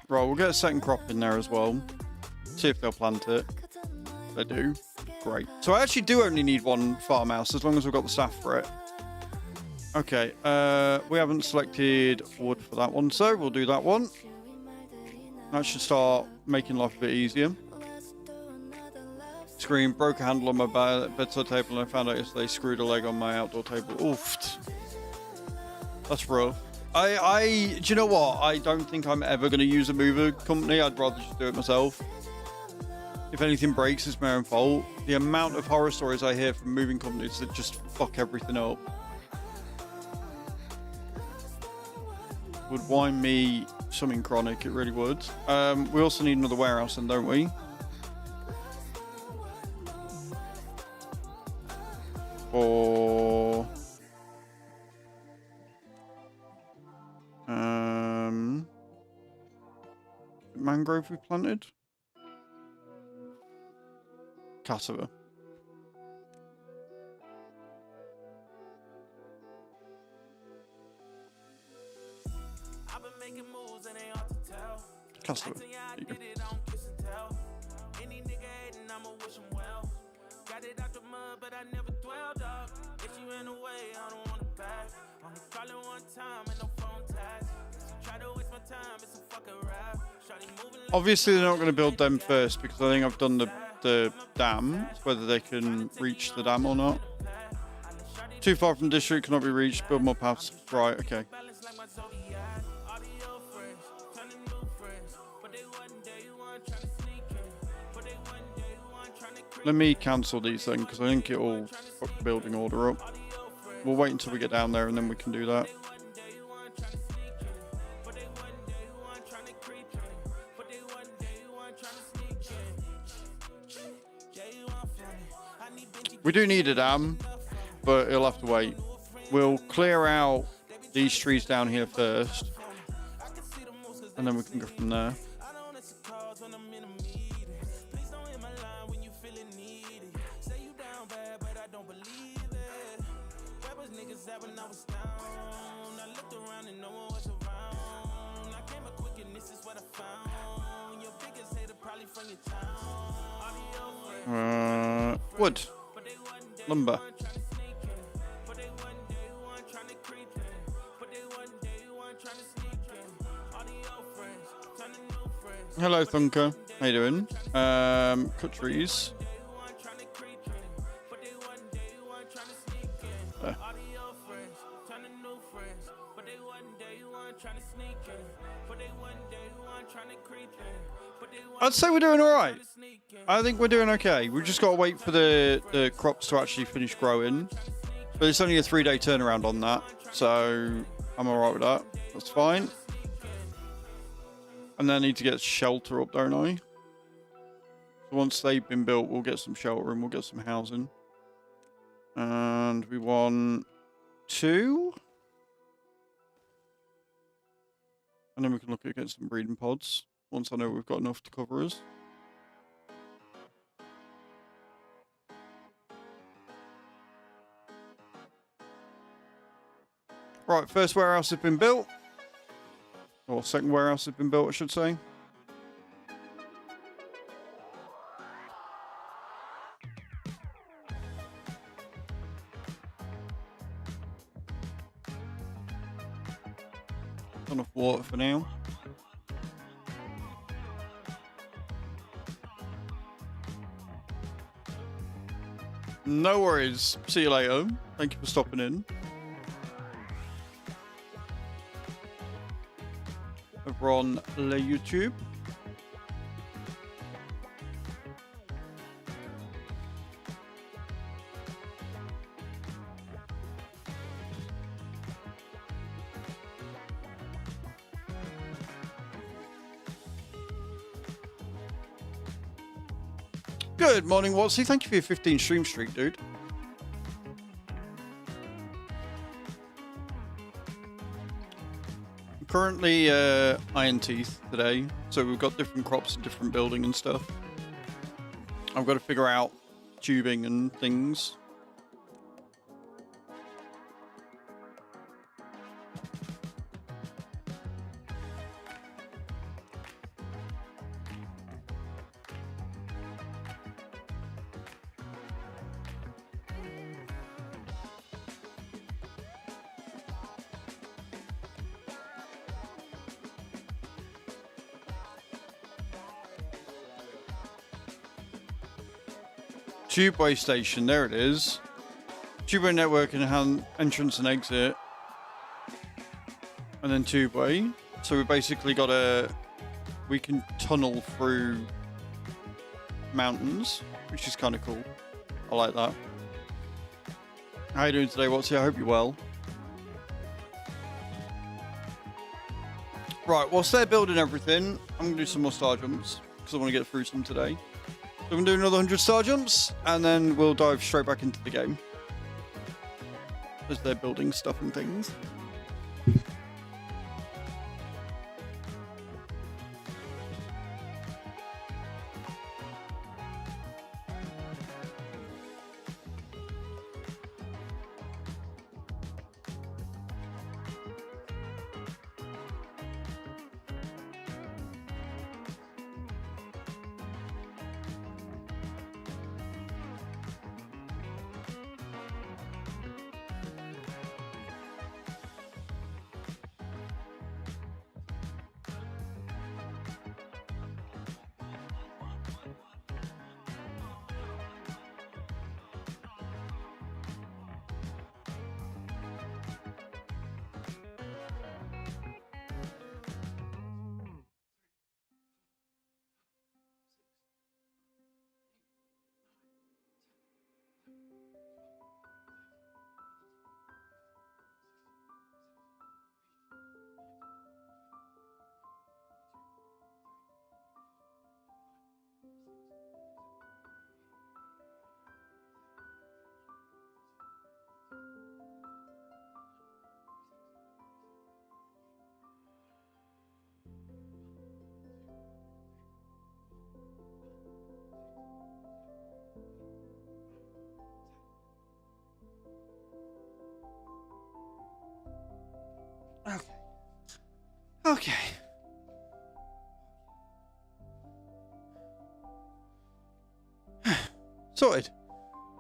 Right, we'll get a second crop in there as well. See if they'll plant it. They do. Great. So I actually do only need one farmhouse as long as we've got the staff for it. Okay, we haven't selected wood for that one, so we'll do that one. That should start making life a bit easier. Screen, broke a handle on my bedside table and I found out yesterday screwed a leg on my outdoor table. Oof. That's rough. Do you know what? I don't think I'm ever going to use a mover company. I'd rather just do it myself. If anything breaks, it's my own fault. The amount of horror stories I hear from moving companies that just fuck everything up would wind me something chronic. It really would. We also need another warehouse then, don't we? Or... mangrove we planted? Cassava. Cassava. There you go. Obviously, they're not going to build them first because I think I've done the dam. Whether they can reach the dam or not. Too far from district, cannot be reached. Build more paths. Right, okay. Let me cancel these then because I think it will fuck the building order up. We'll wait until we get down there and then we can do that. We do need a dam, but it'll have to wait. We'll clear out these trees down here first, and then we can go from there. don't believe it. Where was niggas at when I was down? I looked around and no one was around. I came up quick and this is what I found. Your biggest hater probably from your town. Wood. Lumber. Hello, Thunker. How you doing? Cut trees. There. I'd say we're doing all right. I think we're doing okay. We've just got to wait for the crops to actually finish growing. But it's only a 3-day turnaround on that, so I'm all right with that. That's fine. And then I need to get shelter up, don't I? So once they've been built, we'll get some shelter and we'll get some housing. And we want 2. And then we can look at getting some breeding pods once I know we've got enough to cover us. Right, first warehouse has been built. Or second warehouse has been built, I should say. Enough water for now. No worries. See you later. Thank you for stopping in. Over on the YouTube. Good morning, Watsy. Thank you for your 15 stream streak, dude. I'm currently iron teeth today, so we've got different crops and different building and stuff. I've got to figure out tubing and things. Tubeway station, there it is. Tubeway network and entrance and exit. And then tubeway. So we basically got we can tunnel through mountains, which is kind of cool. I like that. How you doing today, Watsy? I hope you're well. Right, whilst they're building everything, I'm going to do some more star jumps, because I want to get through some today. So I'm going to do another 100 star jumps, and then we'll dive straight back into the game. As they're building stuff and things. Okay. Sorted.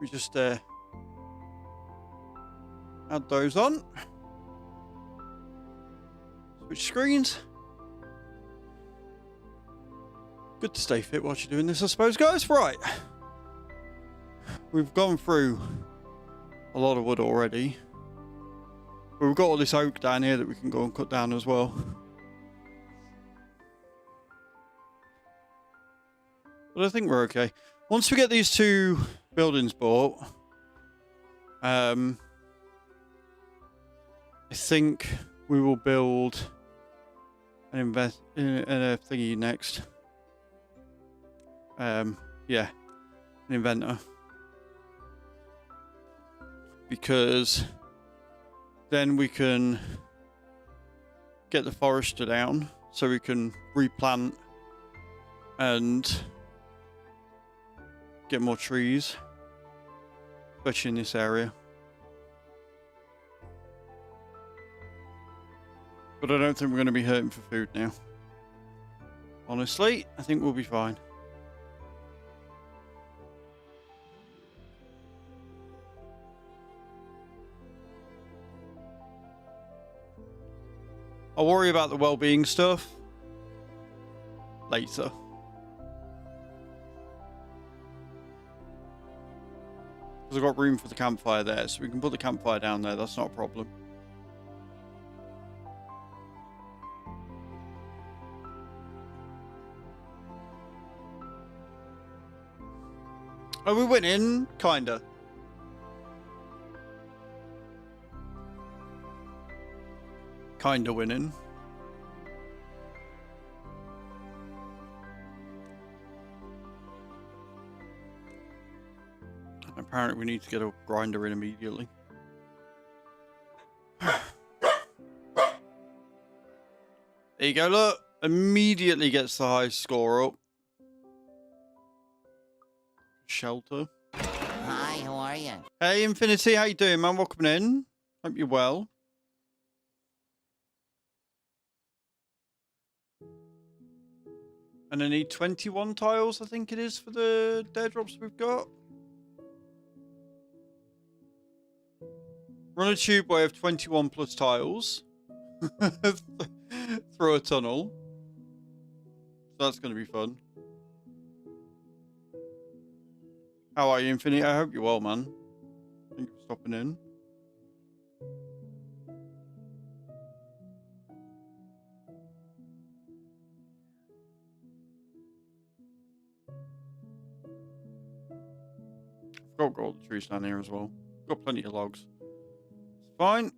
We just add those on. Switch screens. Good to stay fit whilst you're doing this, I suppose, guys. Right. We've gone through a lot of wood already. But we've got all this oak down here that we can go and cut down as well. But I think we're okay. Once we get these 2 buildings bought, I think we will build and invest in a thingy next. Yeah, an inventor. Because then we can get the forester down so we can replant and get more trees, especially in this area. But I don't think we're going to be hurting for food now. Honestly, I think we'll be fine. I'll worry about the well-being stuff later. Because I've got room for the campfire there, so we can put the campfire down there. That's not a problem. Are we winning? Kinda. Kinda winning. And apparently we need to get a grinder in immediately. There you go, look. Immediately gets the highest score up. Shelter. Hi, how are you? Hey, Infinity, how you doing, man? Welcome in. Hope you're well. And I need 21 tiles, I think it is, for the dare drops we've got. Run a tubeway of 21 plus tiles through a tunnel. So that's going to be fun. How are you, Infinity? I hope you're well, man. Thank you for stopping in. I've got all the trees down here as well. Got plenty of logs. It's fine.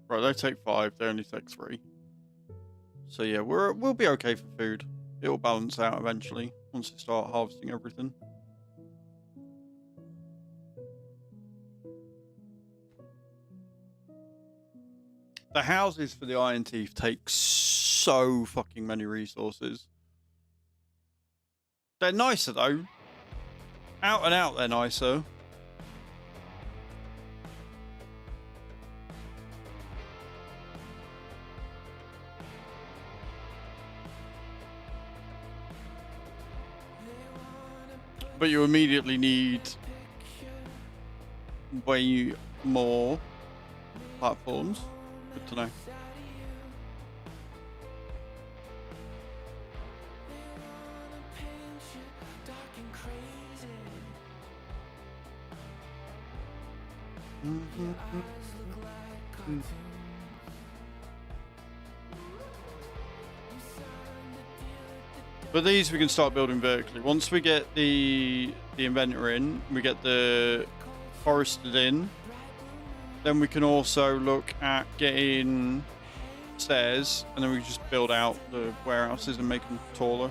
Right, they take 5, they only take 3. So yeah, we'll be okay for food. It'll balance out eventually once they start harvesting everything. The houses for the Iron Teeth take so fucking many resources. They're nicer though. Out and out they're nicer. But you immediately need way more platforms. Good to know. But these we can start building vertically. Once we get the the inventor in, we get the forested in, then we can also look at getting stairs, and then we can just build out the warehouses and make them taller.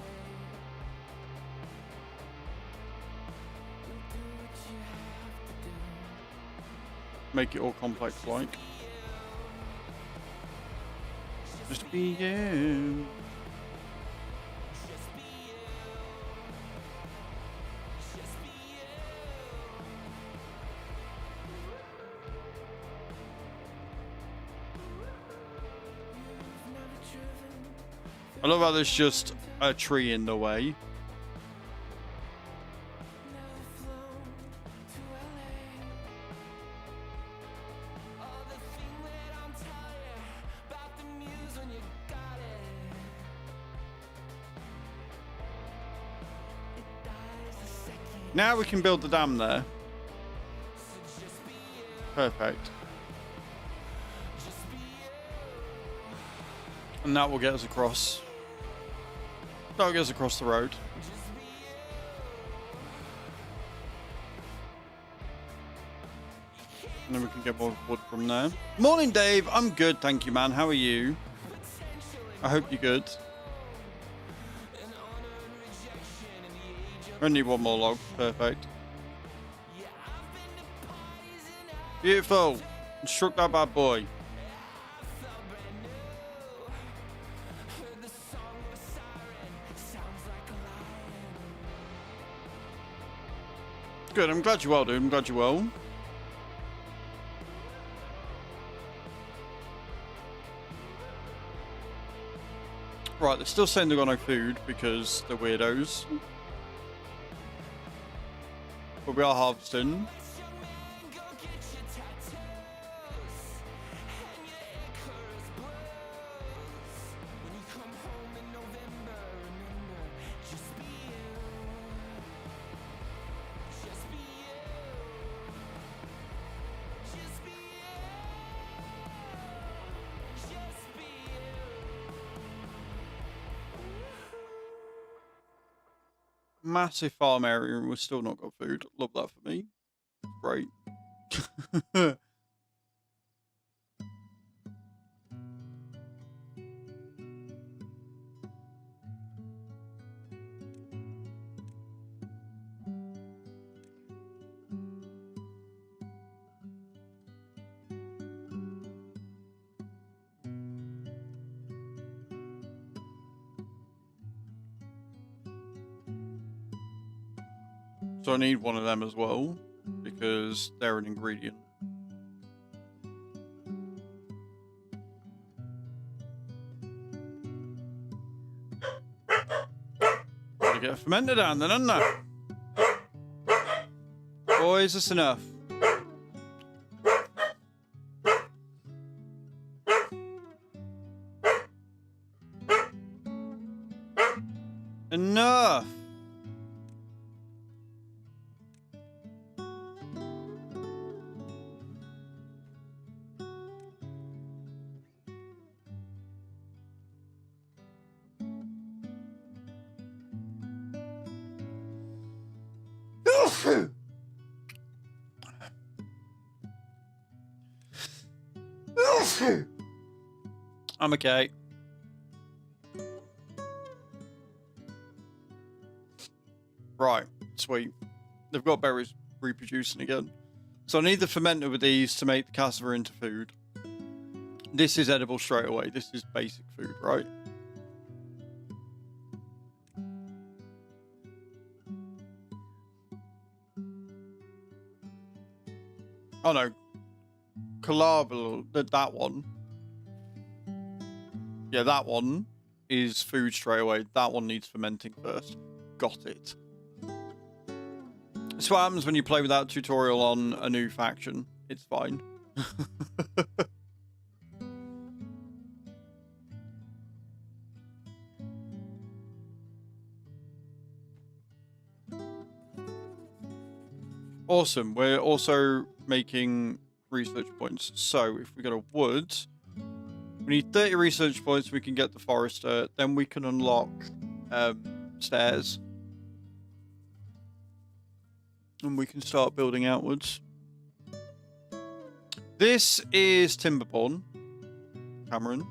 Make it all complex like. Just be you. I love how there's just a tree in the way. Now we can build the dam there. Perfect. And that will get us across. That will get us across the road. And then we can get more wood from there. Morning, Dave. I'm good, thank you, man. How are you? I hope you're good. I need one more log. Perfect. Beautiful. Struck that bad boy. Good. I'm glad you're well, dude. I'm glad you're well. Right, they're still saying they've got no food because they're weirdos. But we are harvesting. Massive farm area and we've still not got food. Love that for me. Great. So I need one of them as well, because they're an ingredient. Gotta get a fermenter down then, isn't there? Boys, that's enough. Enough! I'm okay. Right, sweet. They've got berries reproducing again. So I need the fermenter with these to make the cassava into food. This is edible straight away. This is basic food, right? Oh no. Calabal, that one. Yeah, that one is food straight away. That one needs fermenting first. Got it. It's what happens when you play without tutorial on a new faction. It's fine. Awesome. We're also making research points. So if we go to wood, we need 30 research points. We can get the forester. Then we can unlock stairs. And we can start building outwards. This is timberborn, Cameron.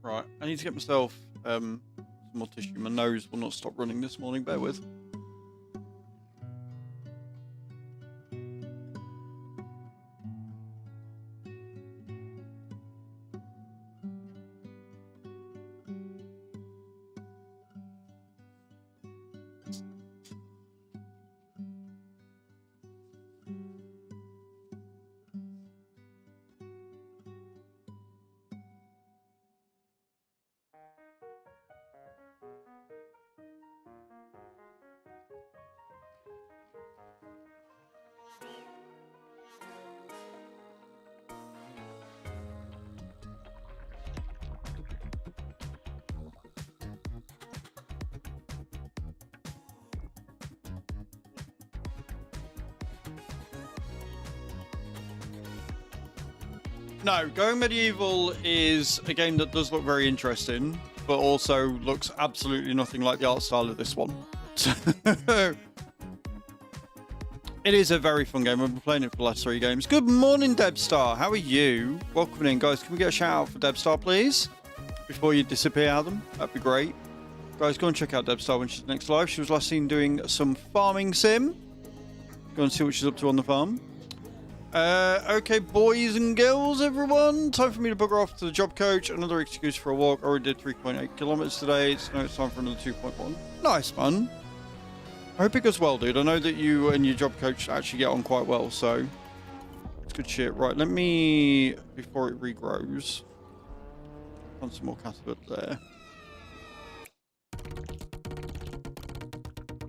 Right, I need to get myself some more tissue. My nose will not stop running this morning, bear with. No, Going Medieval is a game that does look very interesting, but also looks absolutely nothing like the art style of this one. It is a very fun game. I've been playing it for the last 3 games. Good morning, Debstar. How are you? Welcome in, guys. Can we get a shout out for Debstar, please? Before you disappear, Adam. That'd be great. Guys, go and check out Debstar when she's next live. She was last seen doing some farming sim. Go and see what she's up to on the farm. Okay, boys and girls, everyone. Time for me to bugger off to the job coach. Another excuse for a walk. I already did 3.8 kilometers today. So now it's time for another 2.1. Nice, man. I hope it goes well, dude. I know that you and your job coach actually get on quite well, so it's good shit. Right, let me, before it regrows, plant some more cattle there.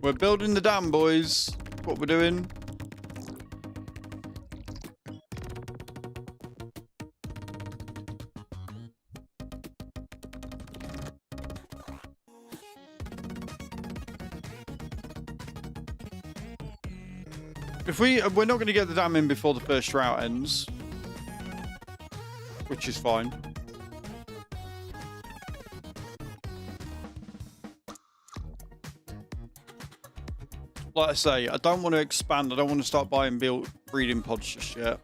We're building the dam, boys. That's what we're doing. If we're not going to get the dam in before the first drought ends, which is fine. Like I say, I don't want to expand. I don't want to start buying breeding pods just yet.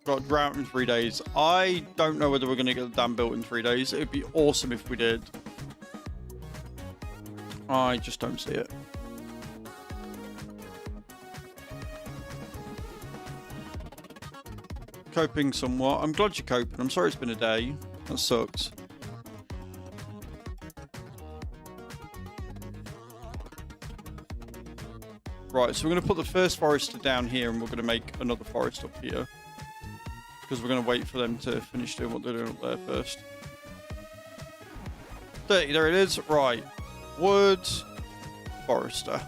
Got drought in 3 days. I don't know whether we're going to get the dam built in 3 days. It'd be awesome if we did. I just don't see it. Coping somewhat. I'm glad you're coping. I'm sorry it's been a day. That sucks. Right, so we're going to put the first forester down here and we're going to make another forest up here. Because we're going to wait for them to finish doing what they're doing up there first. 30, there it is. Right. Wood. Forester.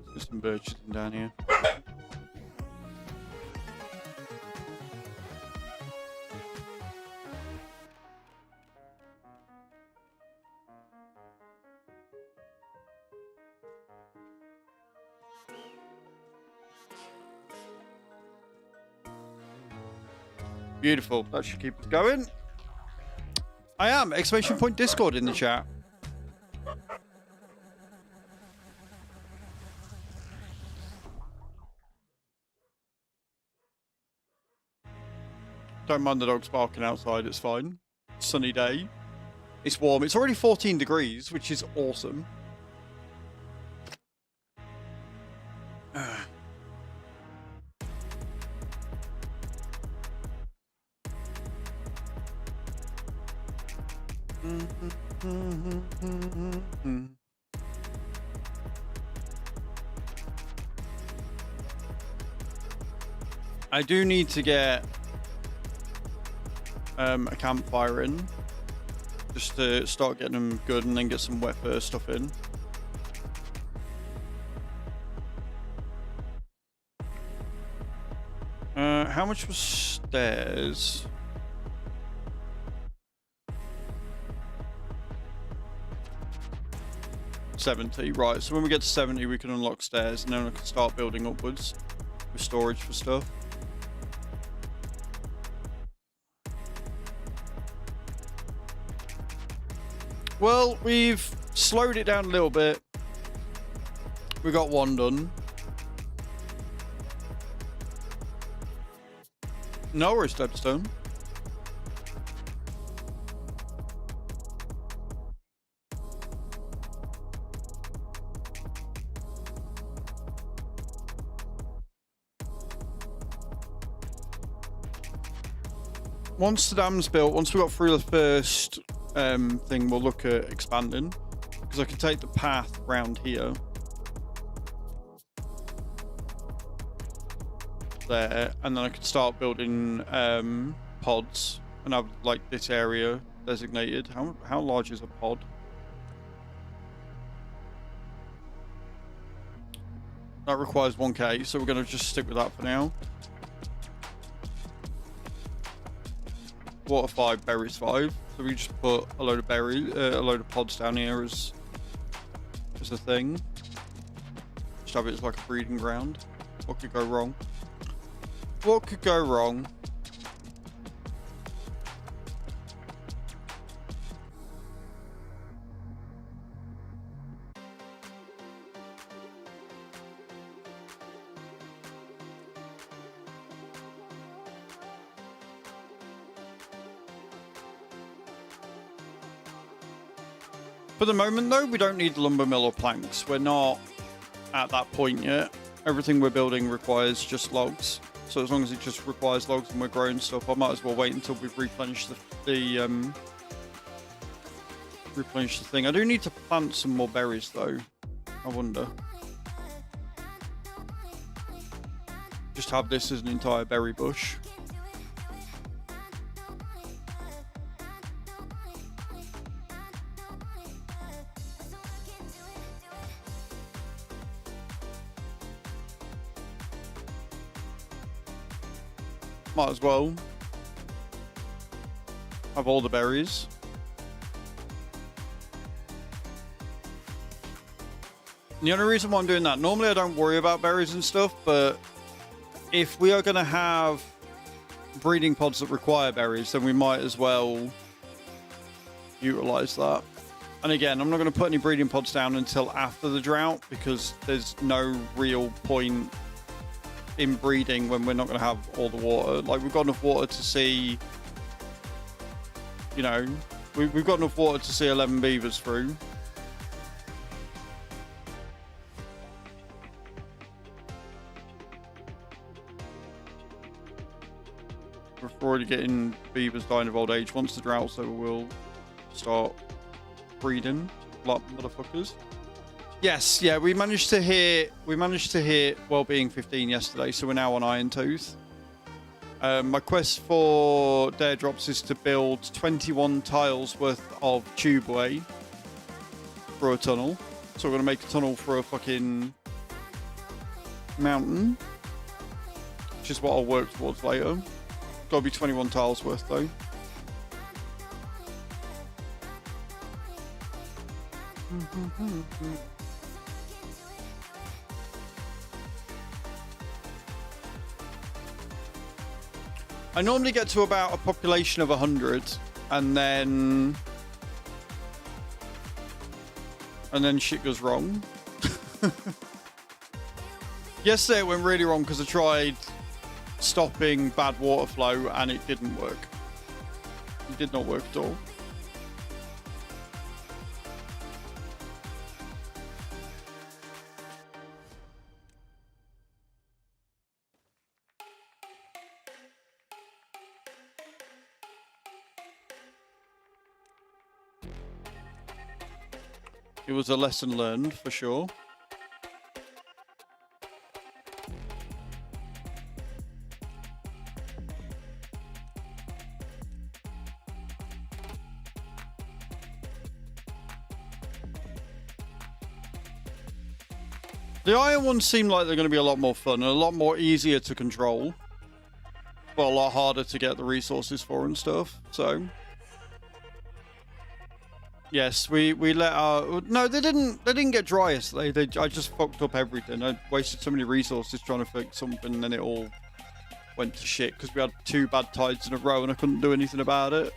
There's some birches down here. Beautiful. That should keep us going. I am. Exclamation point Discord in the chat. Don't mind the dogs barking outside. It's fine. Sunny day. It's warm. It's already 14 degrees, which is awesome. I do need to get a campfire in just to start getting them good and then get some wet fur stuff in. how much was stairs? $70, right. So when we get to 70, we can unlock stairs, and then we can start building upwards with storage for stuff. Well, we've slowed it down a little bit. We got one done. No worries, Stepstone. Once the dam's built, once we got through the first thing, we'll look at expanding, because I can take the path around here. There, and then I can start building pods and have like this area designated. How large is a pod? That requires 1k, so we're going to just stick with that for now. Water 5, berries 5. So we just put a load of berries, a load of pods down here as a thing. Just have it as like a breeding ground. What could go wrong? What could go wrong? For the moment, though, we don't need the lumber mill or planks. We're not at that point yet. Everything we're building requires just logs. So as long as it just requires logs and we're growing stuff, I might as well wait until we've replenished the thing. I do need to plant some more berries, though. I wonder. Just have this as an entire berry bush. Might as well have all the berries. And the only reason why I'm doing that, normally I don't worry about berries and stuff, but if we are going to have breeding pods that require berries, then we might as well utilize that. And again, I'm not going to put any breeding pods down until after the drought, because there's no real point in breeding when we're not going to have all the water. Like, we've got enough water to see, you know, we've got enough water to see 11 beavers through. We're already getting beavers dying of old age. Once the drought's over, we'll start breeding like motherfuckers. Yes, yeah, we managed to hit well-being 15 yesterday, so we're now on Iron Tooth. My quest for dare drops is to build 21 tiles worth of tubeway for a tunnel. So we're gonna make a tunnel for a fucking mountain, which is what I'll work towards later. Gotta be 21 tiles worth though. I normally get to about a population of 100 and then shit goes wrong. Yesterday it went really wrong because I tried stopping bad water flow and it didn't work. It did not work at all. It was a lesson learned, for sure. The iron ones seem like they're going to be a lot more fun and a lot more easier to control. well, a lot harder to get the resources for and stuff. So yes, we let our no, they didn't get dry yesterday. I just fucked up everything. I wasted so many resources trying to fix something, and then it all went to shit because we had 2 bad tides in a row, and I couldn't do anything about it.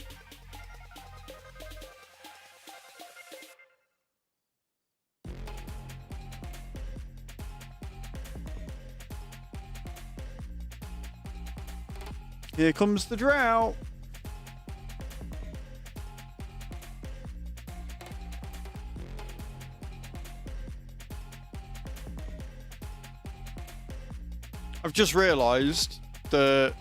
Here comes the drought. I've just realised that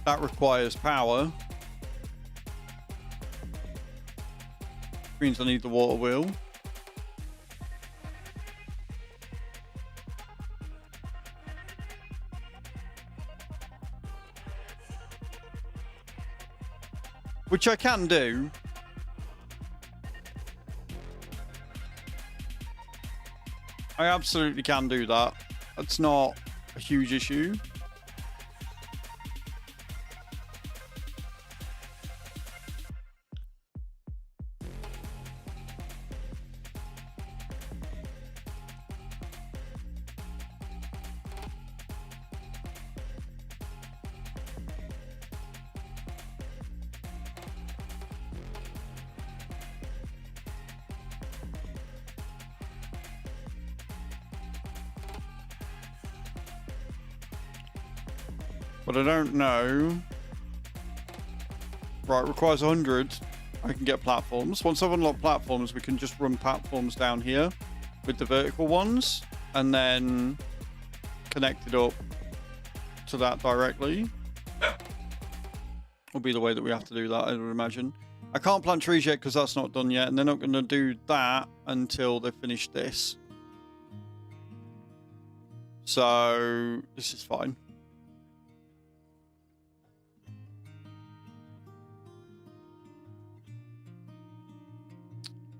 that requires power. Means I need the water wheel. Which I can do. I absolutely can do that. That's not a huge issue. But I don't know. Right, requires 100. I can get platforms. Once I've unlocked platforms, we can just run platforms down here with the vertical ones and then connect it up to that directly. Will be the way that we have to do that, I would imagine. I can't plant trees yet because that's not done yet, and they're not going to do that until they finish this. So this is fine.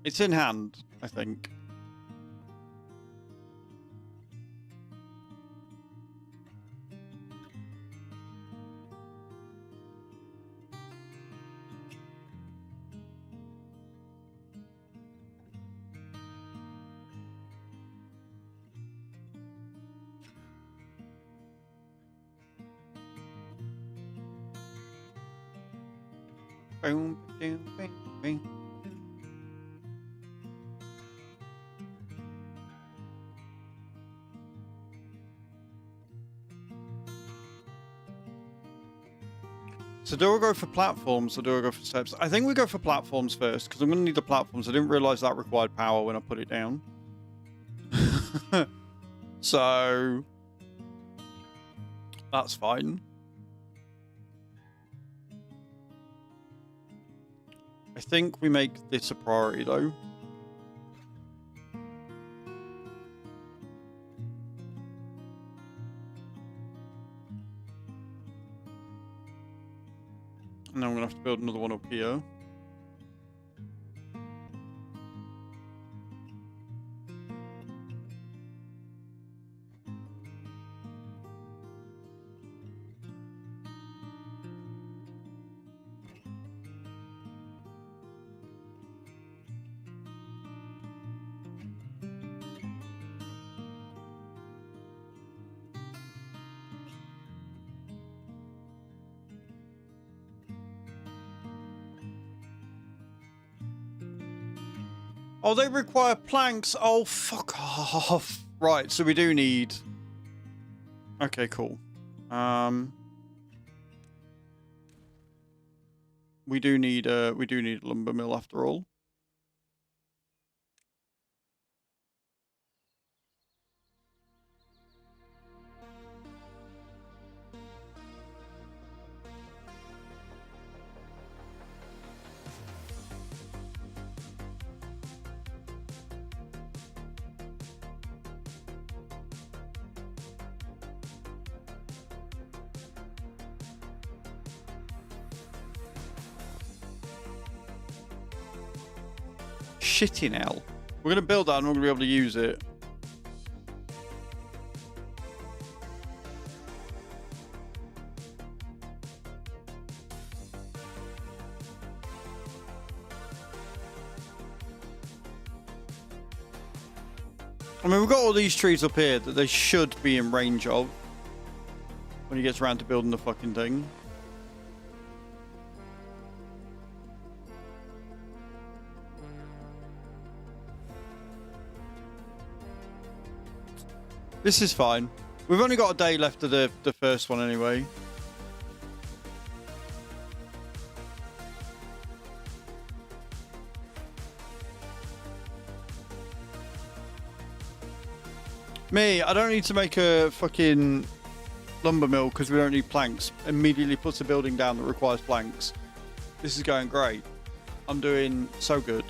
It's in hand, I think. Boom, boom, boom, boom. So do I go for platforms or do I go for steps? I think we go for platforms first because I'm going to need the platforms. I didn't realize that required power when I put it down. So that's fine. I think we make this a priority though. And then I'm going to have to build another one up here. Oh, they require planks. Oh, fuck off. Right, so we do need... Okay, cool. We do need a lumber mill after all. Shitting hell. We're going to build that and we're going to be able to use it. I mean, we've got all these trees up here that they should be in range of when he gets around to building the fucking thing. This is fine. We've only got a day left of the first one anyway. Me, I don't need to make a fucking lumber mill because we don't need planks. Immediately puts a building down that requires planks. This is going great. I'm doing so good.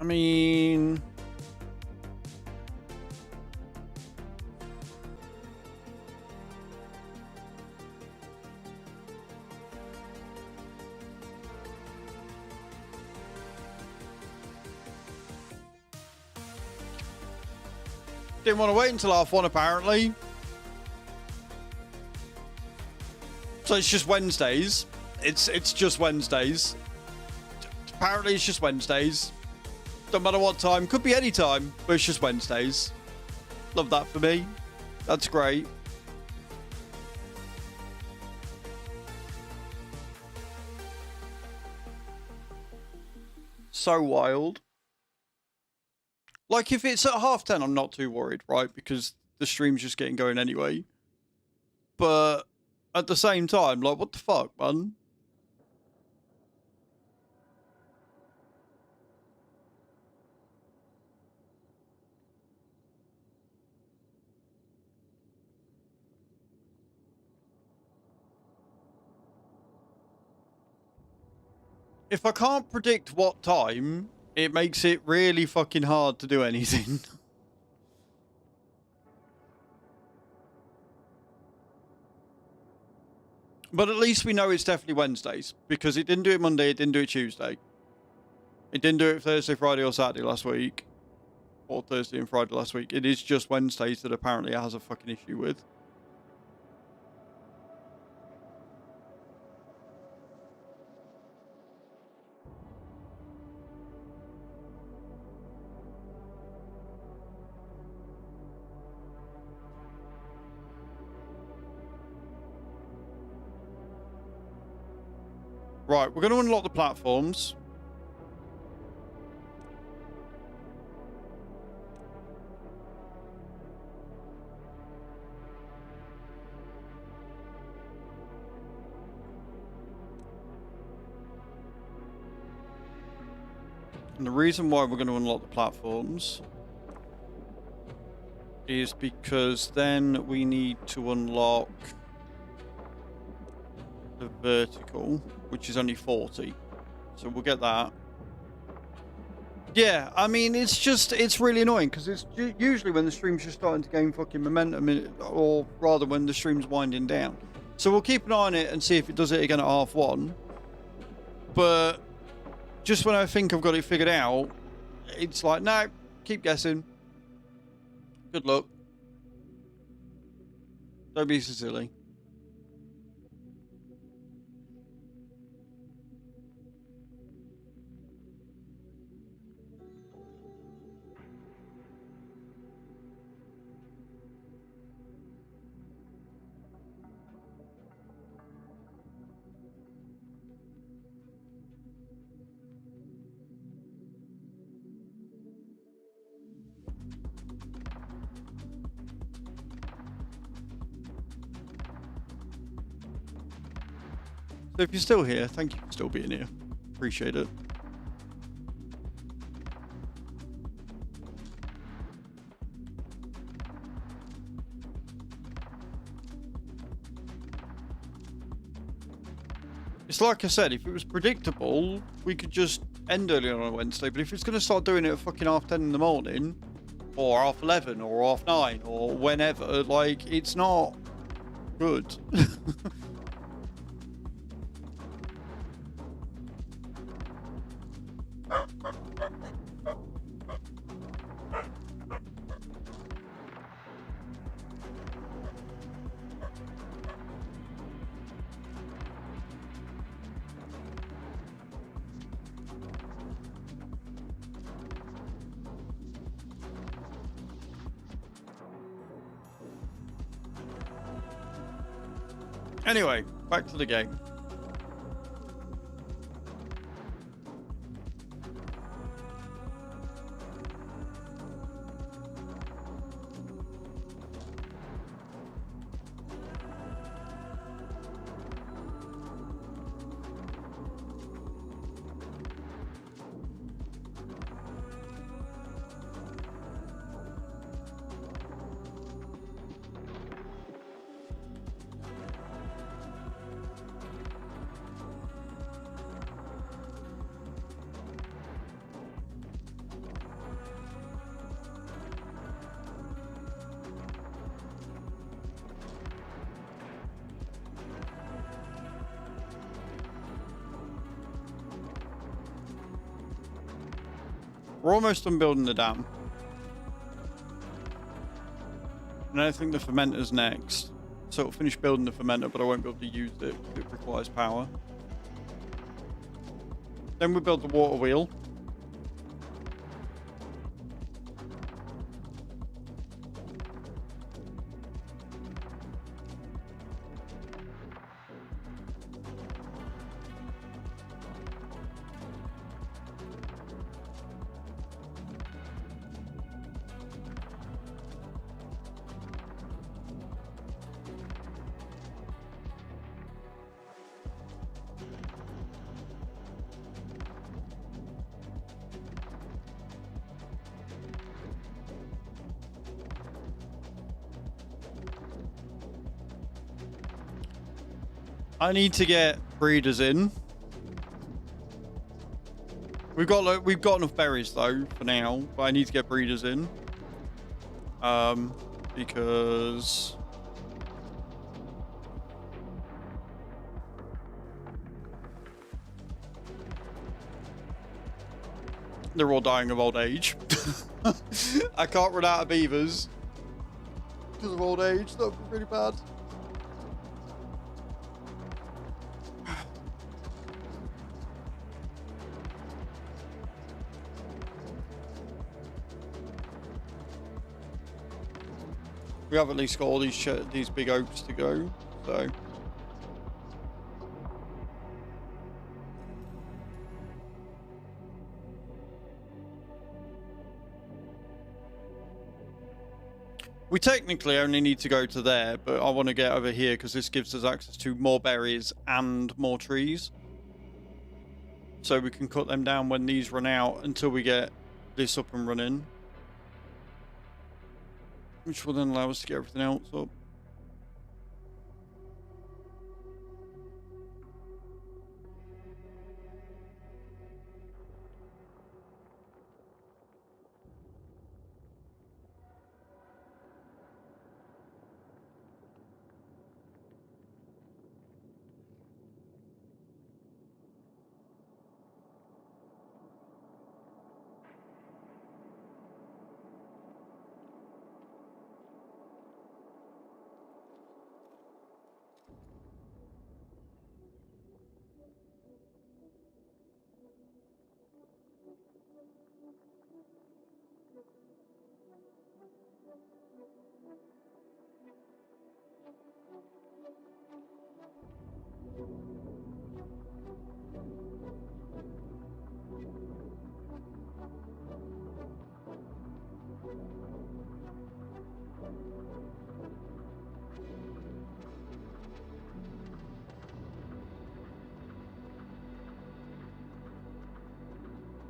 I mean... Didn't want to wait until half 1 apparently. So it's just Wednesdays. It's just Wednesdays. Apparently it's just Wednesdays. Don't matter what time. Could be any time, but it's just Wednesdays. Love that for me. That's great. So wild. Like, if it's at 10:30, I'm not too worried, right? Because the stream's just getting going anyway. But at the same time, like, what the fuck, man? If I can't predict what time, it makes it really fucking hard to do anything. But at least we know it's definitely Wednesdays, because it didn't do it Monday, it didn't do it Tuesday. It didn't do it Thursday, Friday, or Saturday last week. Or Thursday and Friday last week. It is just Wednesdays that apparently it has a fucking issue with. Right, we're going to unlock the platforms. And the reason why we're going to unlock the platforms is because then we need to unlock the vertical, which is only 40. So we'll get that. Yeah, I mean, it's really annoying because it's usually when the stream's just starting to gain fucking momentum, or rather when the stream's winding down. So we'll keep an eye on it and see if it does it again at 1:30. But just when I think I've got it figured out, it's like, no, keep guessing. Good luck. Don't be so silly. So if you're still here, thank you for still being here. Appreciate it. It's like I said, if it was predictable, we could just end early on a Wednesday. But if it's going to start doing it at fucking 10:30 in the morning, or 11:30 or 9:30 or whenever. Like, it's not good. Anyway, back to the game. We're almost done building the dam. And I think the fermenter's next. So I'll finish building the fermenter, but I won't be able to use it because it requires power. Then we build the water wheel. I need to get breeders in. We've got enough berries though for now, but I need to get breeders in. Because they're all dying of old age. I can't run out of beavers because of old age. That would be really bad. We have at least got all these big oaks to go, so. We technically only need to go to there, but I want to get over here because this gives us access to more berries and more trees. So we can cut them down when these run out until we get this up and running. Which will then allow us to get everything else up.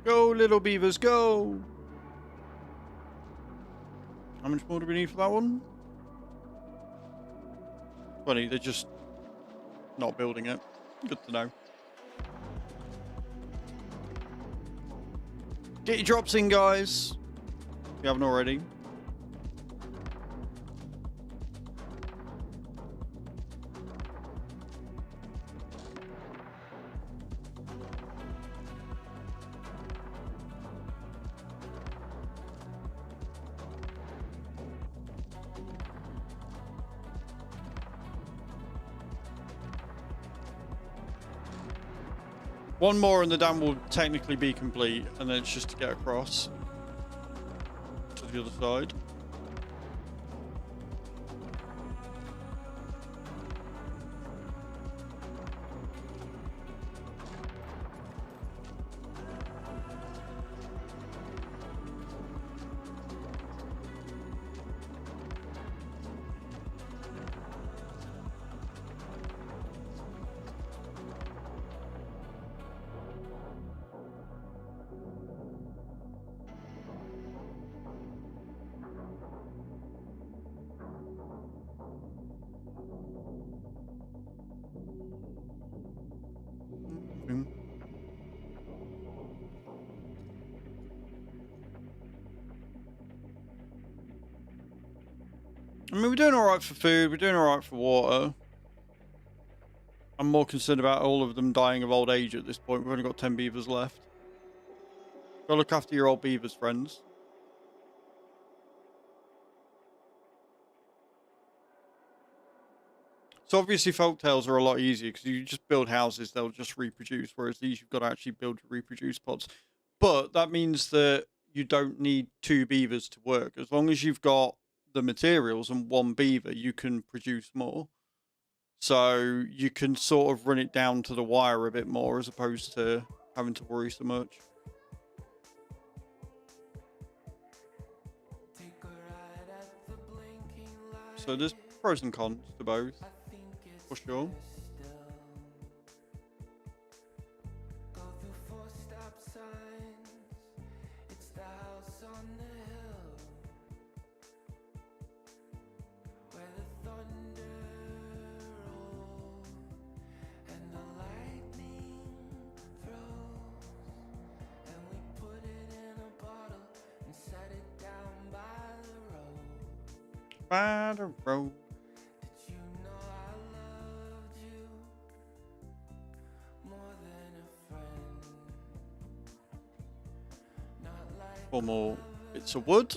Go, little beavers, go! How much more do we need for that one? 20, they're just not building it. Good to know. Get your drops in, guys. If you haven't already. One more and the dam will technically be complete, and then it's just to get across to the other side. I mean, we're doing all right for food. We're doing all right for water. I'm more concerned about all of them dying of old age at this point. We've only got 10 beavers left. Go look after your old beavers, friends. So obviously folktales are a lot easier because you just build houses, they'll just reproduce, whereas these you've got to actually build reproduce pods. But that means that you don't need 2 beavers to work. As long as you've got the materials and 1 beaver, you can produce more. So you can sort of run it down to the wire a bit more as opposed to having to worry so much. So there's pros and cons to both, for sure. By the road. Four more bits of wood.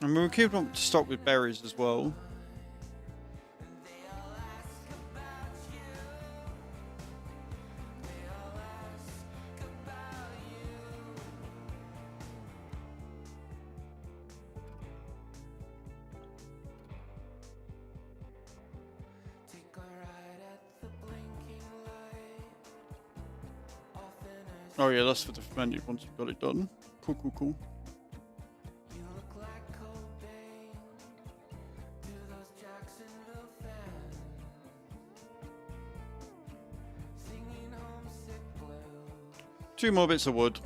And we'll keep up to stock with berries as well. Oh yeah, that's for the fermented once we've got it done. Cool, cool, cool. Two more bits of wood.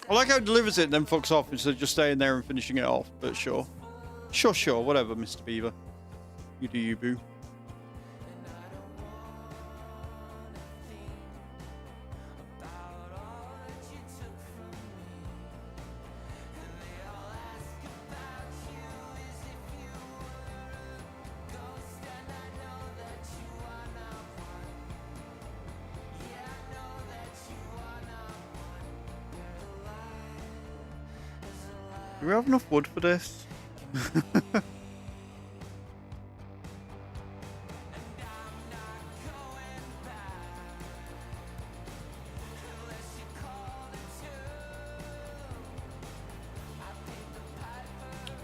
I like how it delivers it and then fucks off instead of just staying there and finishing it off, but sure. Sure, whatever, Mr. Beaver. You do you, boo. Do we have enough wood for this?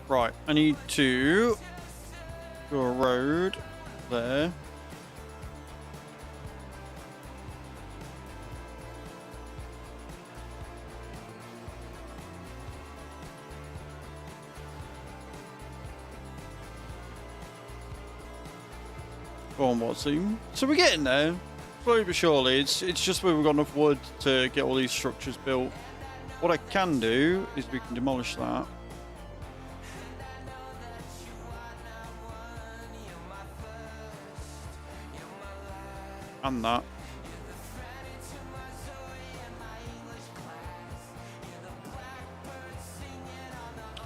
Right, I need to do a road there. Go on, Watsy. So we're getting there, slowly but surely. It's just where we've got enough wood to get all these structures built. What I can do is we can demolish that. And that.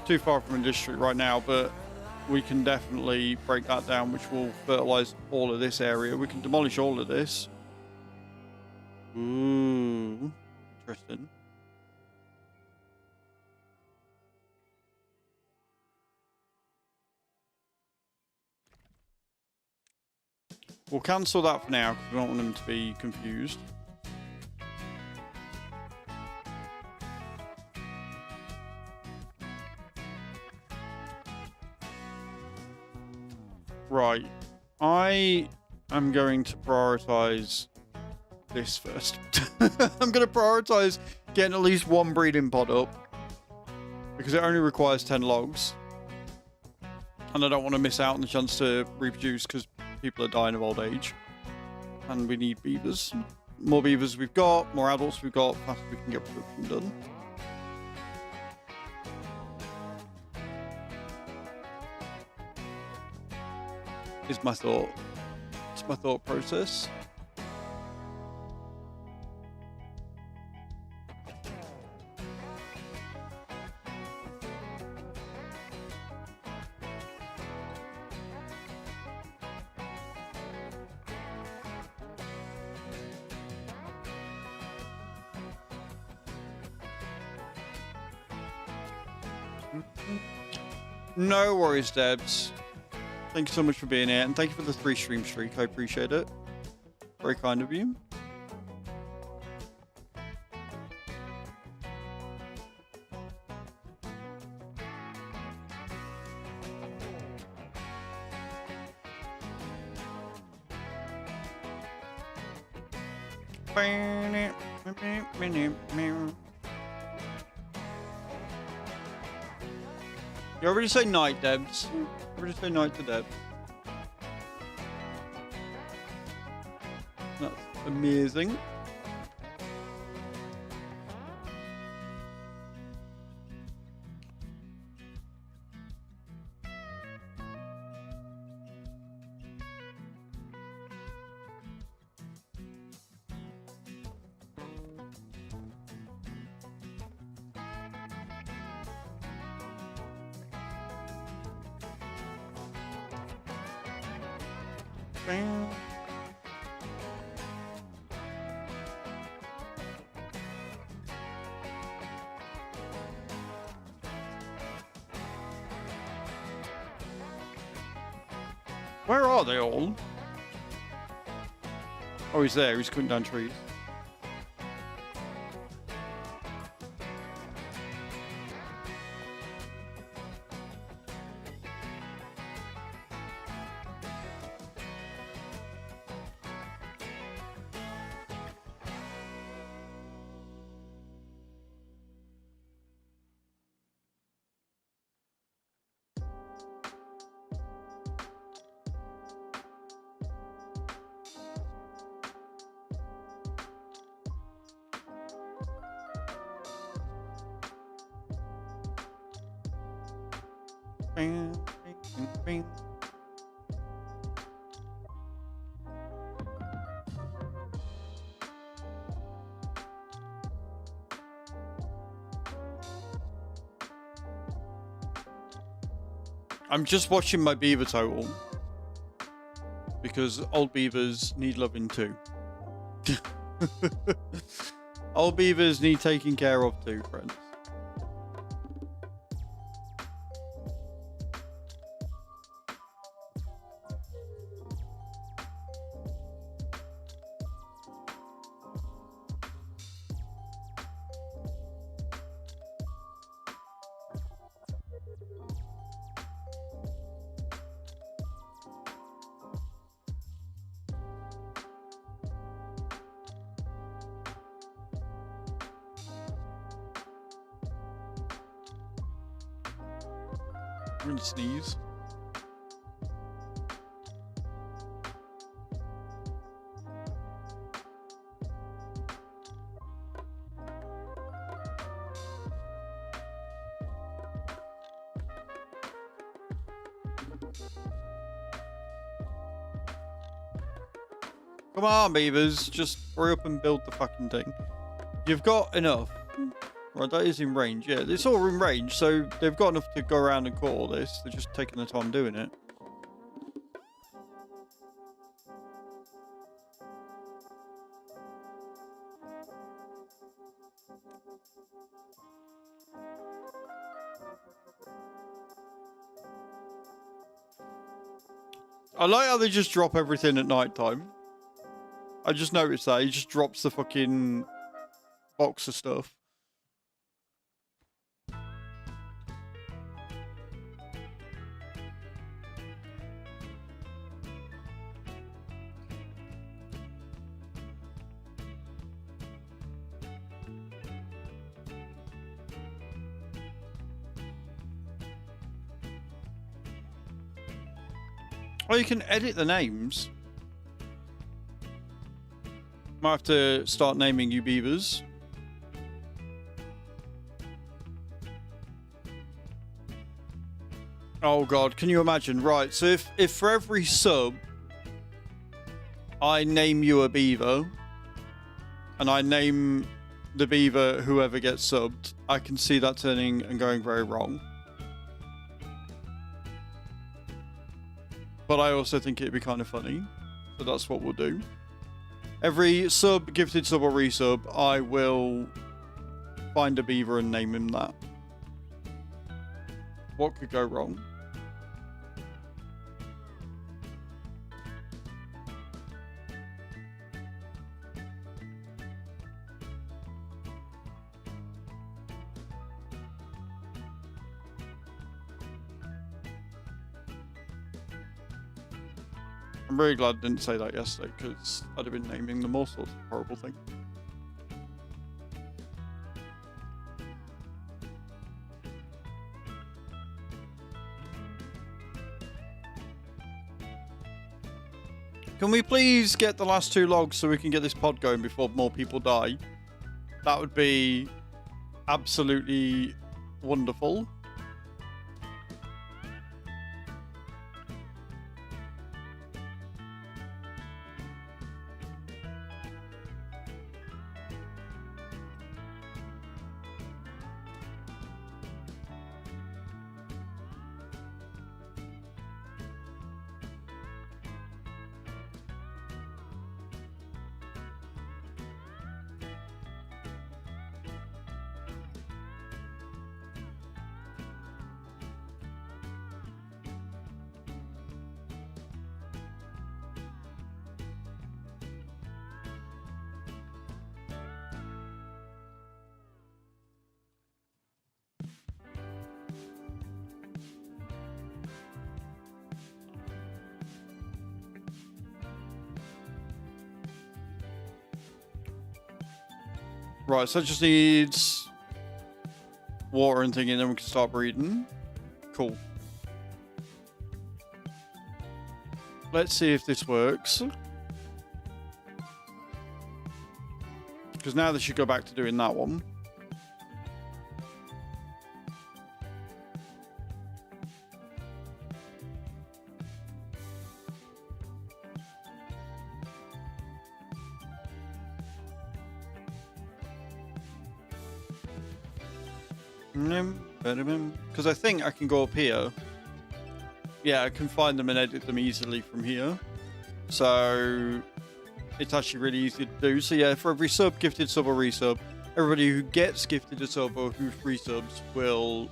Too far from a district right now, but we can definitely break that down, which will fertilize all of this area. We can demolish all of this. Ooh. interesting. We'll cancel that for now because we don't want them to be confused. Right. I am going to prioritize this first. I'm going to prioritize getting at least one breeding pod up because it only requires 10 logs. And I don't want to miss out on the chance to reproduce because people are dying of old age. And we need beavers. More beavers we've got, more adults we've got, faster we can get production done. Is my thought. It's my thought process. No worries, Debs. Thank you so much for being here, and thank you for the 3 stream streak. I appreciate it. Very kind of you. You already say night, Debs. You already say night to Debs. That's amazing. Where are they all? Oh, he's there. He's cutting down trees. I'm just watching my beaver total because old beavers need loving too. Old beavers need taking care of too, friends. I'm gonna sneeze. Come on, beavers, just hurry up and build the fucking thing. You've got enough. Right, that is in range. Yeah, it's all in range, so they've got enough to go around and cut all this. They're just taking the time doing it. I like how they just drop everything at night time. I just noticed that. He just drops the fucking box of stuff. Oh, you can edit the names. Might have to start naming you beavers. Oh god, can you imagine? Right, so if for every sub I name you a beaver and I name the beaver whoever gets subbed, I can see that turning and going very wrong. But I also think it'd be kind of funny. So that's what we'll do. Every sub, gifted sub or resub, I will find a beaver and name him that. What could go wrong? I'm really glad I didn't say that yesterday, because I'd have been naming them all sorts of horrible things. Can we please get the last 2 logs so we can get this pod going before more people die? That would be absolutely wonderful. Right, so it just needs water and thingy, and then we can start breeding. Cool. Let's see if this works. Because now they should go back to doing that one. Because I think I can go up here. Yeah, I can find them and edit them easily from here. So it's actually really easy to do. So yeah, for every sub, gifted sub or resub, everybody who gets gifted a sub or who resubs will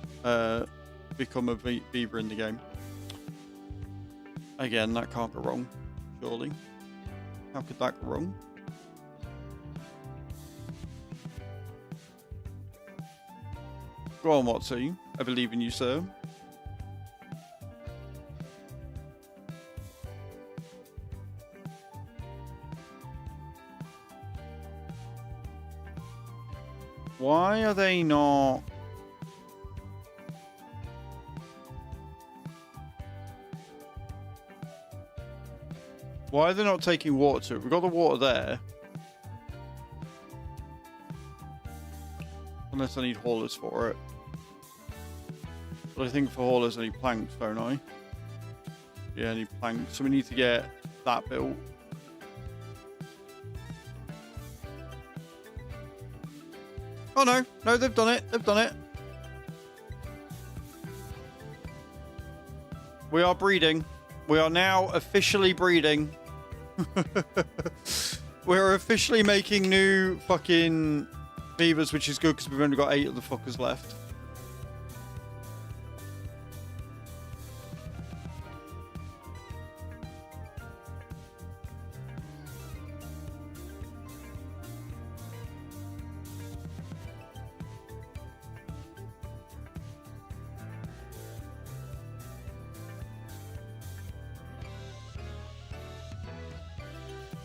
become a beaver in the game. Again, that can't go wrong, surely. How could that go wrong? Go on, Watsy. I believe in you, sir. Why are they not... Why are they not taking water to it? We've got the water there. Unless I need haulers for it. But I think for haulers I need planks, don't I? Yeah, I need planks. So we need to get that built. Oh no, no, they've done it. They've done it. We are breeding. We are now officially breeding. We're officially making new fucking beavers, which is good because we've only got 8 of the fuckers left.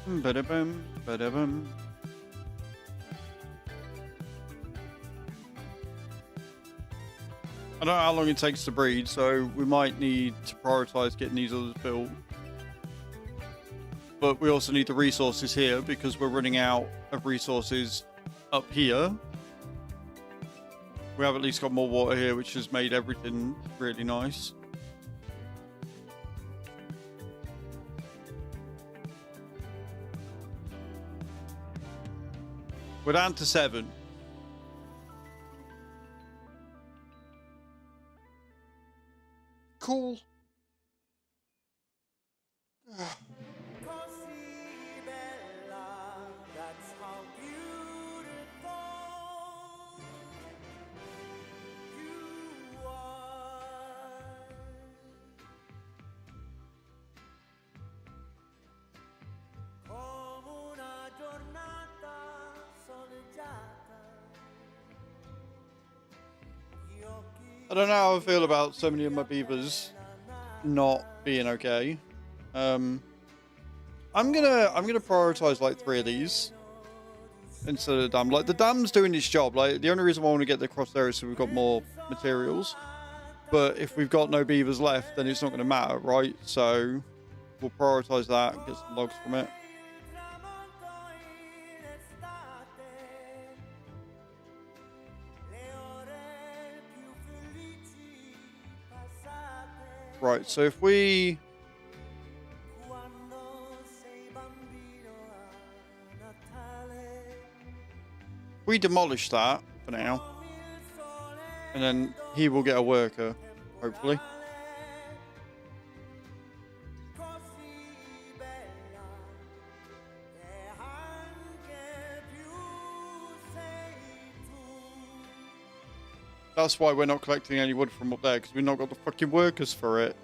Ba-da-bum, ba-da-bum. I don't know how long it takes to breed, so we might need to prioritize getting these others built. But we also need the resources here because we're running out of resources up here. We have at least got more water here, which has made everything really nice. We're down to 7. Cool. Così bella, that's how beautiful you are. Come una giornata soleggiata. Gli occhi I don't know how I feel about so many of my beavers not being okay. I'm gonna prioritize like 3 of these instead of the dam. Like the dam's doing its job. Like the only reason why I want to get the cross there is so we've got more materials. But if we've got no beavers left, then it's not going to matter, right? So we'll prioritize that and get some logs from it. tramonto in estate, le ore più felici passate. Right. So if we Quando sei bambino a Natale, demolish that for now, and then he will get a worker, hopefully. così bella, e anche più sei tu. That's why we're not collecting any wood from up there, because we've not got the fucking workers for it.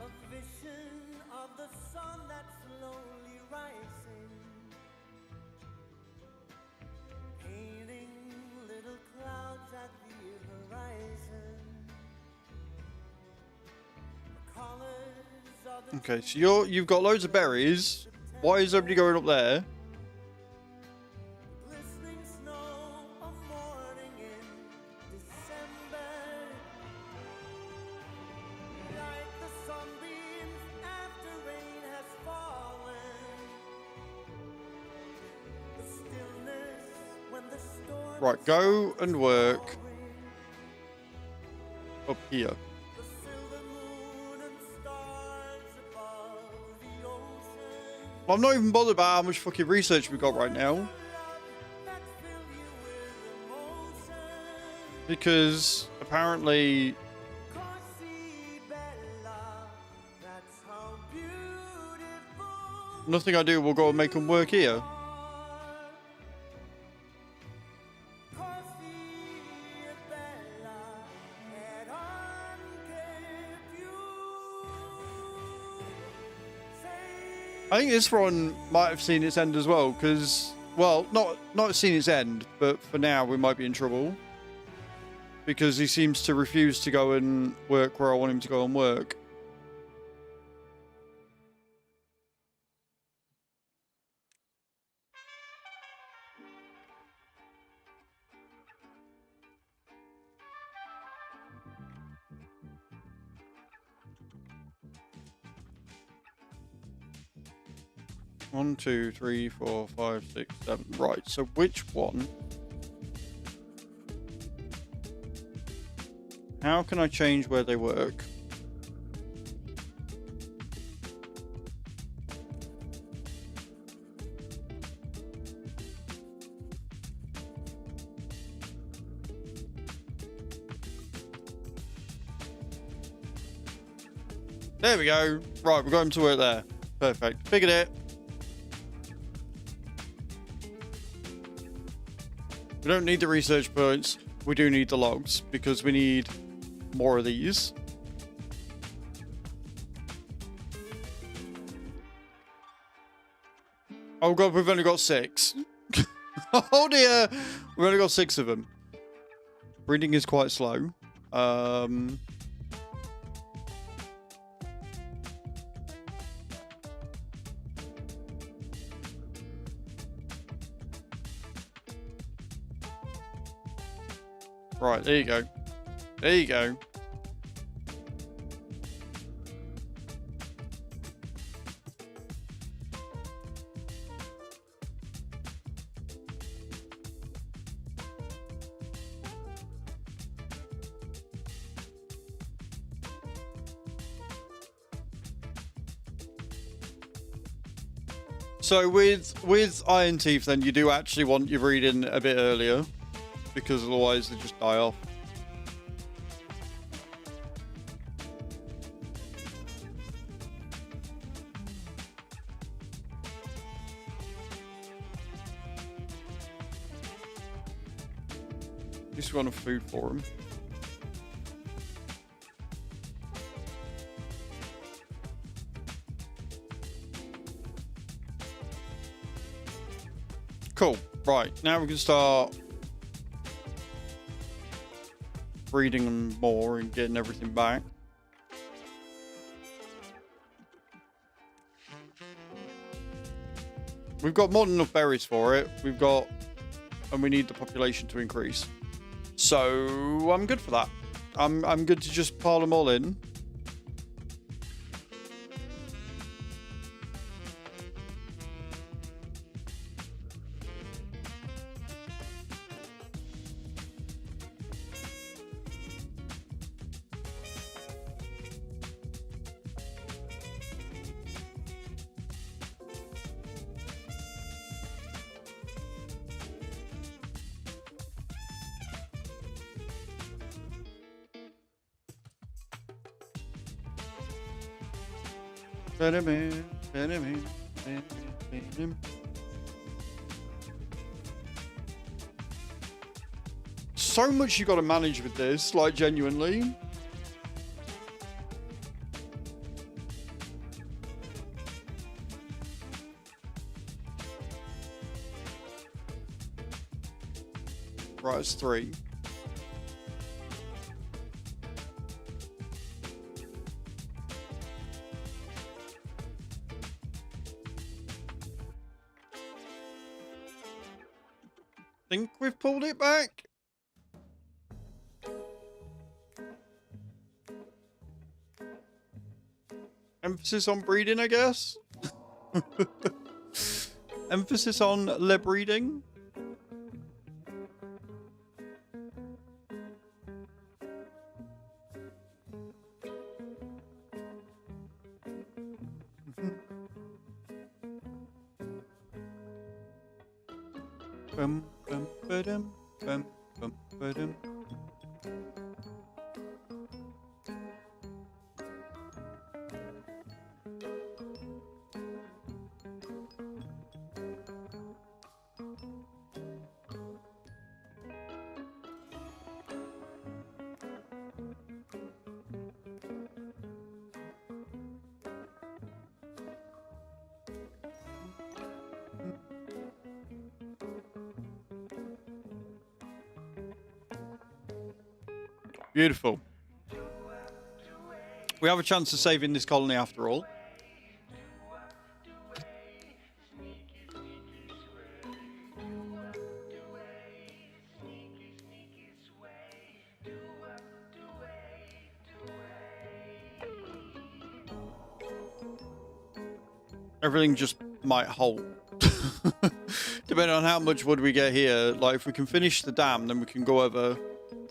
A vision of the sun that's slowly rising, painting little clouds at the horizon. The colors of the Okay, so you've got loads of berries. Why is everybody going up there? glistening snow, a morning in December. Like the sunbeams after rain has fallen. The stillness when the storm Right, go and work up here. the silver moon and stars above the ocean. I'm not even bothered about how much fucking research we've got right now, Love that fill you with emotion. because apparently Così bella, that's how beautiful nothing I do will go and make them work here. you are. Così bella, ed anche più sei I think this one might have seen its end as well, because, well, not seen its end, but for now we might be in trouble. Because he seems to refuse to go and work where I want him to go and work. One, two, three, 4, 5, 6, 7. Right, so which one? How can I change where they work? There we go. Right, we're going to work there. Perfect. Figured it. We don't need the research points. We do need the logs because we need more of these. Oh god, we've only got 6. Oh dear. We've only got 6 of them. Breeding is quite slow. Right, there you go. There you go. So with Iron Teeth, then you do actually want your breeding a bit earlier, because otherwise they just die off. At least we got enough food for them. Cool. Right, now we can start breeding them more and getting everything back. We've got more than enough berries for it. And we need the population to increase. So I'm good for that. I'm good to just pile them all in. So much you got to manage with this, like genuinely. Right, it's 3. Think we've pulled it back. Emphasis on breeding, I guess. Emphasis on le breeding. Bum, bum, ba-dum, bum, bum, ba-dum. Beautiful. We have a chance of saving this colony after all. Everything just might halt. Depending on how much wood we get here. Like, if we can finish the dam, then we can go over...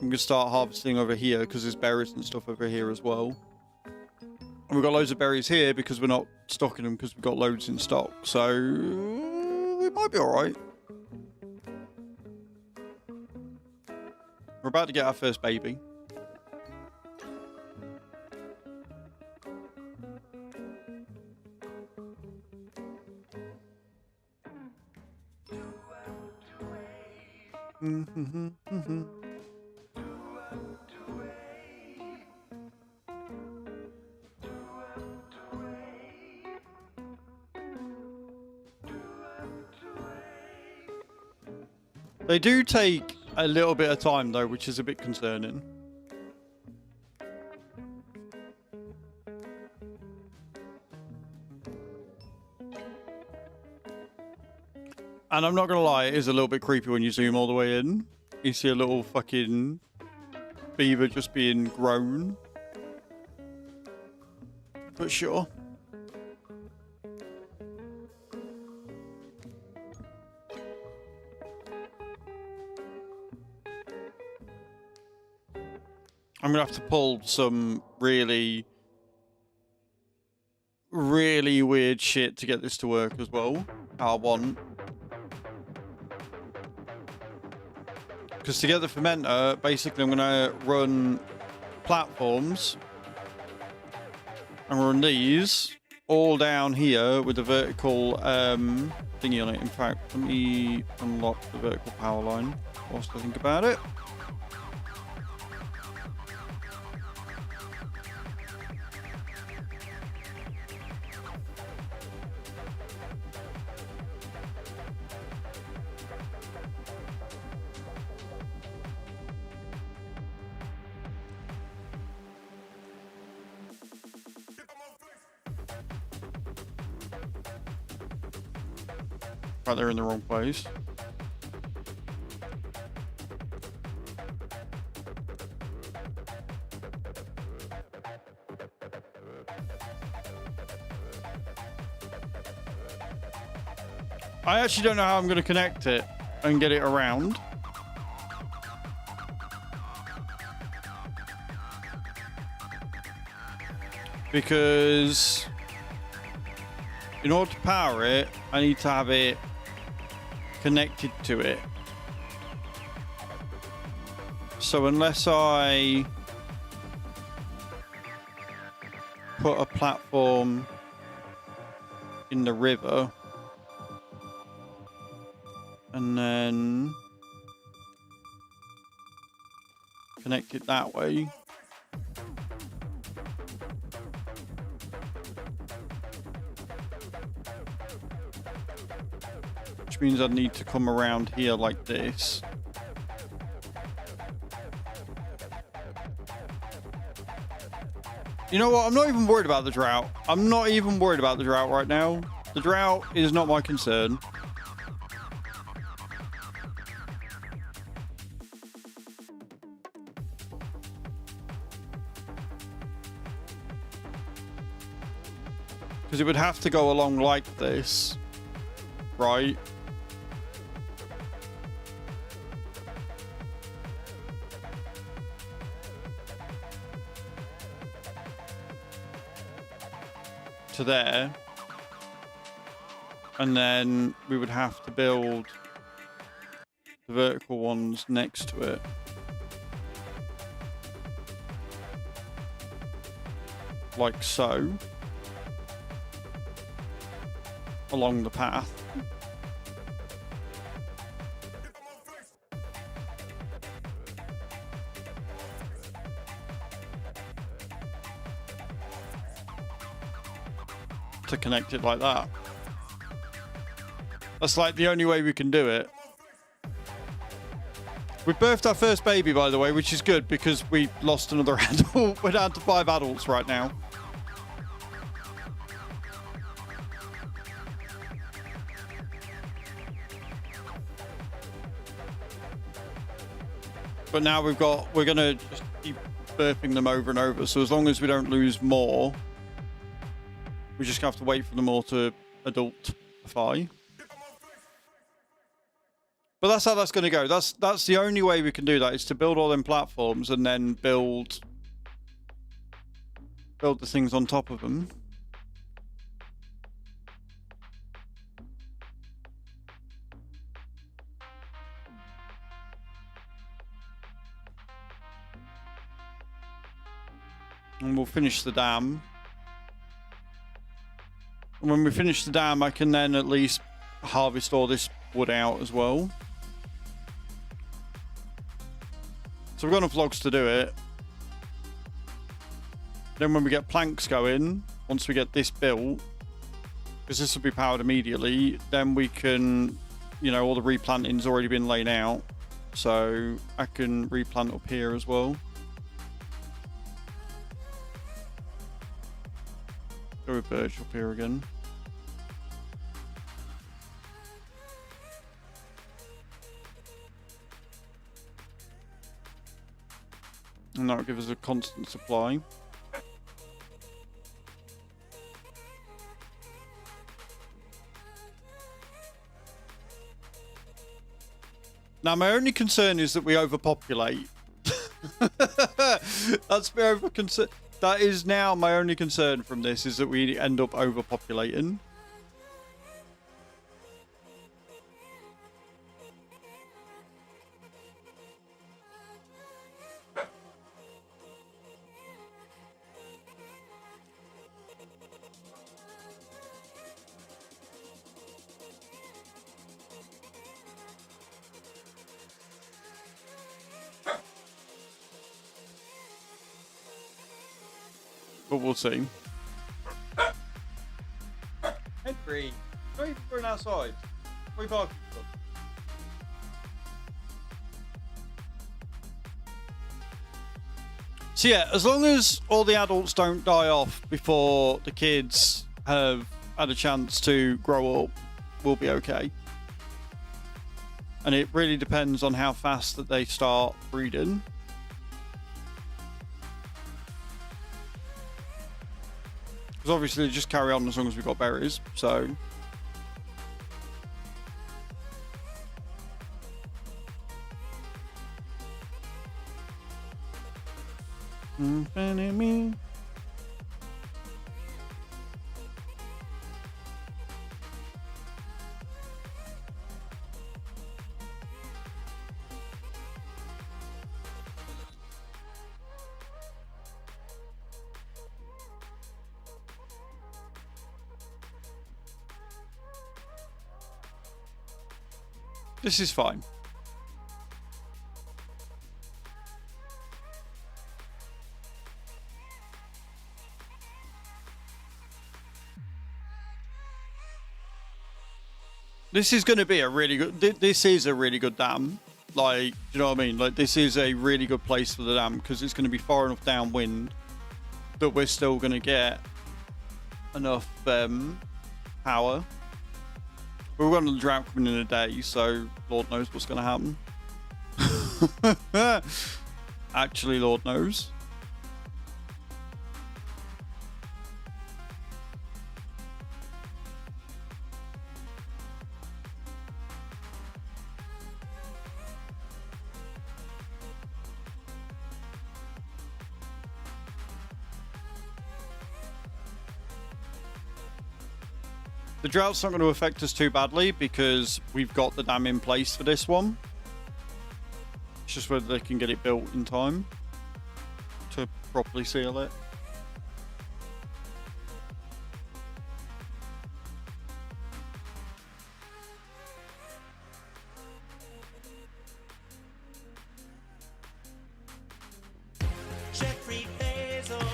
We can start harvesting over here, because there's berries and stuff over here as well. And we've got loads of berries here, because we're not stocking them, because we've got loads in stock. So, it might be alright. We're about to get our first baby. They do take a little bit of time though, which is a bit concerning. And I'm not gonna lie, it is a little bit creepy when you zoom all the way in. You see a little fucking beaver just being grown. But sure. I'm gonna have to pull some really weird shit to get this to work as well. I want. Because to get the fermenter, basically I'm gonna run platforms and run these all down here with a vertical thingy on it. In fact, let me unlock the vertical power line whilst I think about it. Right, they're in the wrong place. I actually don't know how I'm going to connect it and get it around. Because in order to power it, I need to have it connected to it. So unless I put a platform in the river and then connect it that way, which means I'd need to come around here like this. You know what? I'm not even worried about the drought. I'm not even worried about the drought right now. The drought is not my concern. Because it would have to go along like this, right? To there. And then we would have to build the vertical ones next to it. Like so. Along the path. To connect it like that. That's like the only way we can do it. We birthed our first baby, by the way, which is good because we lost another adult. We're down to 5 adults right now. But now we're gonna just keep birthing them over and over. So as long as we don't lose more, we just have to wait for them all to adultify. But that's how that's gonna go. That's the only way we can do that, is to build all them platforms and then build the things on top of them. And we'll finish the dam. And when we finish the dam, I can then at least harvest all this wood out as well. So we've got enough logs to do it. Then when we get planks going, once we get this built, because this will be powered immediately, then we can, you know, all the replanting's already been laid out. So I can replant up here as well. Go with birch up here again. And that'll give us a constant supply. Now, my only concern is that we overpopulate. That's my only concern. That is now my only concern from this, is that we end up overpopulating. But we'll see. Henry, why are you going outside? Where are you parking from? So yeah, as long as all the adults don't die off before the kids have had a chance to grow up, we'll be okay. And it really depends on how fast that they start breeding. Because obviously they just carry on as long as we've got berries, so... This is fine. This is going to be a really good... This is a really good dam. Like, you know what I mean? Like, this is a really good place for the dam because it's going to be far enough downwind that we're still going to get enough power. We're going to the drought coming in a day, so Lord knows what's going to happen. Actually, Lord knows. The drought's not going to affect us too badly because we've got the dam in place for this one. It's just whether they can get it built in time to properly seal it.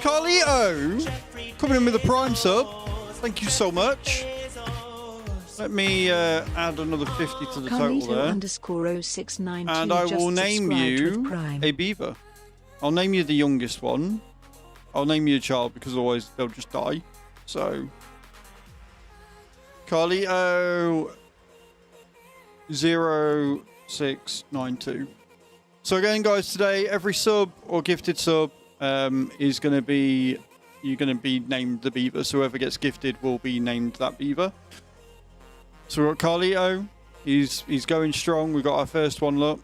Carlito coming in with a prime sub. Thank you so much. Let me add another 50 to the total there. _0692 and I will name you a beaver. I'll name you the youngest one. I'll name you a child because otherwise they'll just die. So, Carlito 0692. So again, guys, today every sub or gifted sub is going to be... You're going to be named the beaver. So whoever gets gifted will be named that beaver. So we've got Carlito. He's going strong. We've got our first one, look.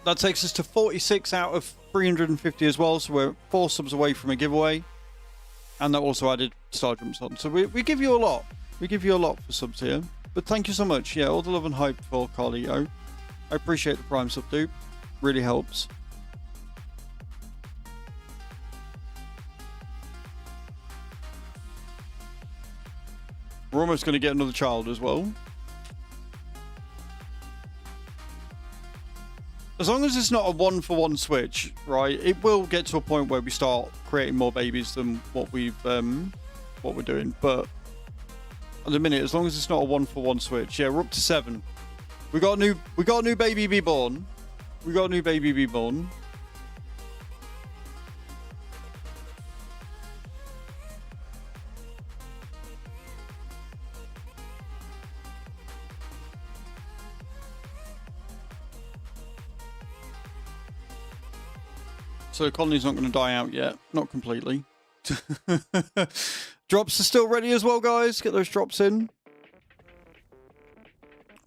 That takes us to 46 out of 350 as well. So we're 4 subs away from a giveaway. And that also added Star Jumps on. So we give you a lot. We give you a lot for subs here. But thank you so much. Yeah, all the love and hype for Carlito. I appreciate the prime sub, dude. Really helps. We're almost going to get another child as well. As long as it's not a one-for-one switch, right? It will get to a point where we start creating more babies than what we're doing. But at the minute, as long as it's not a one-for-one switch, yeah, we're up to 7. We got a new baby be born. We got a new baby be born. So the colony's not going to die out yet. Not completely. Drops are still ready as well, guys. Get those drops in.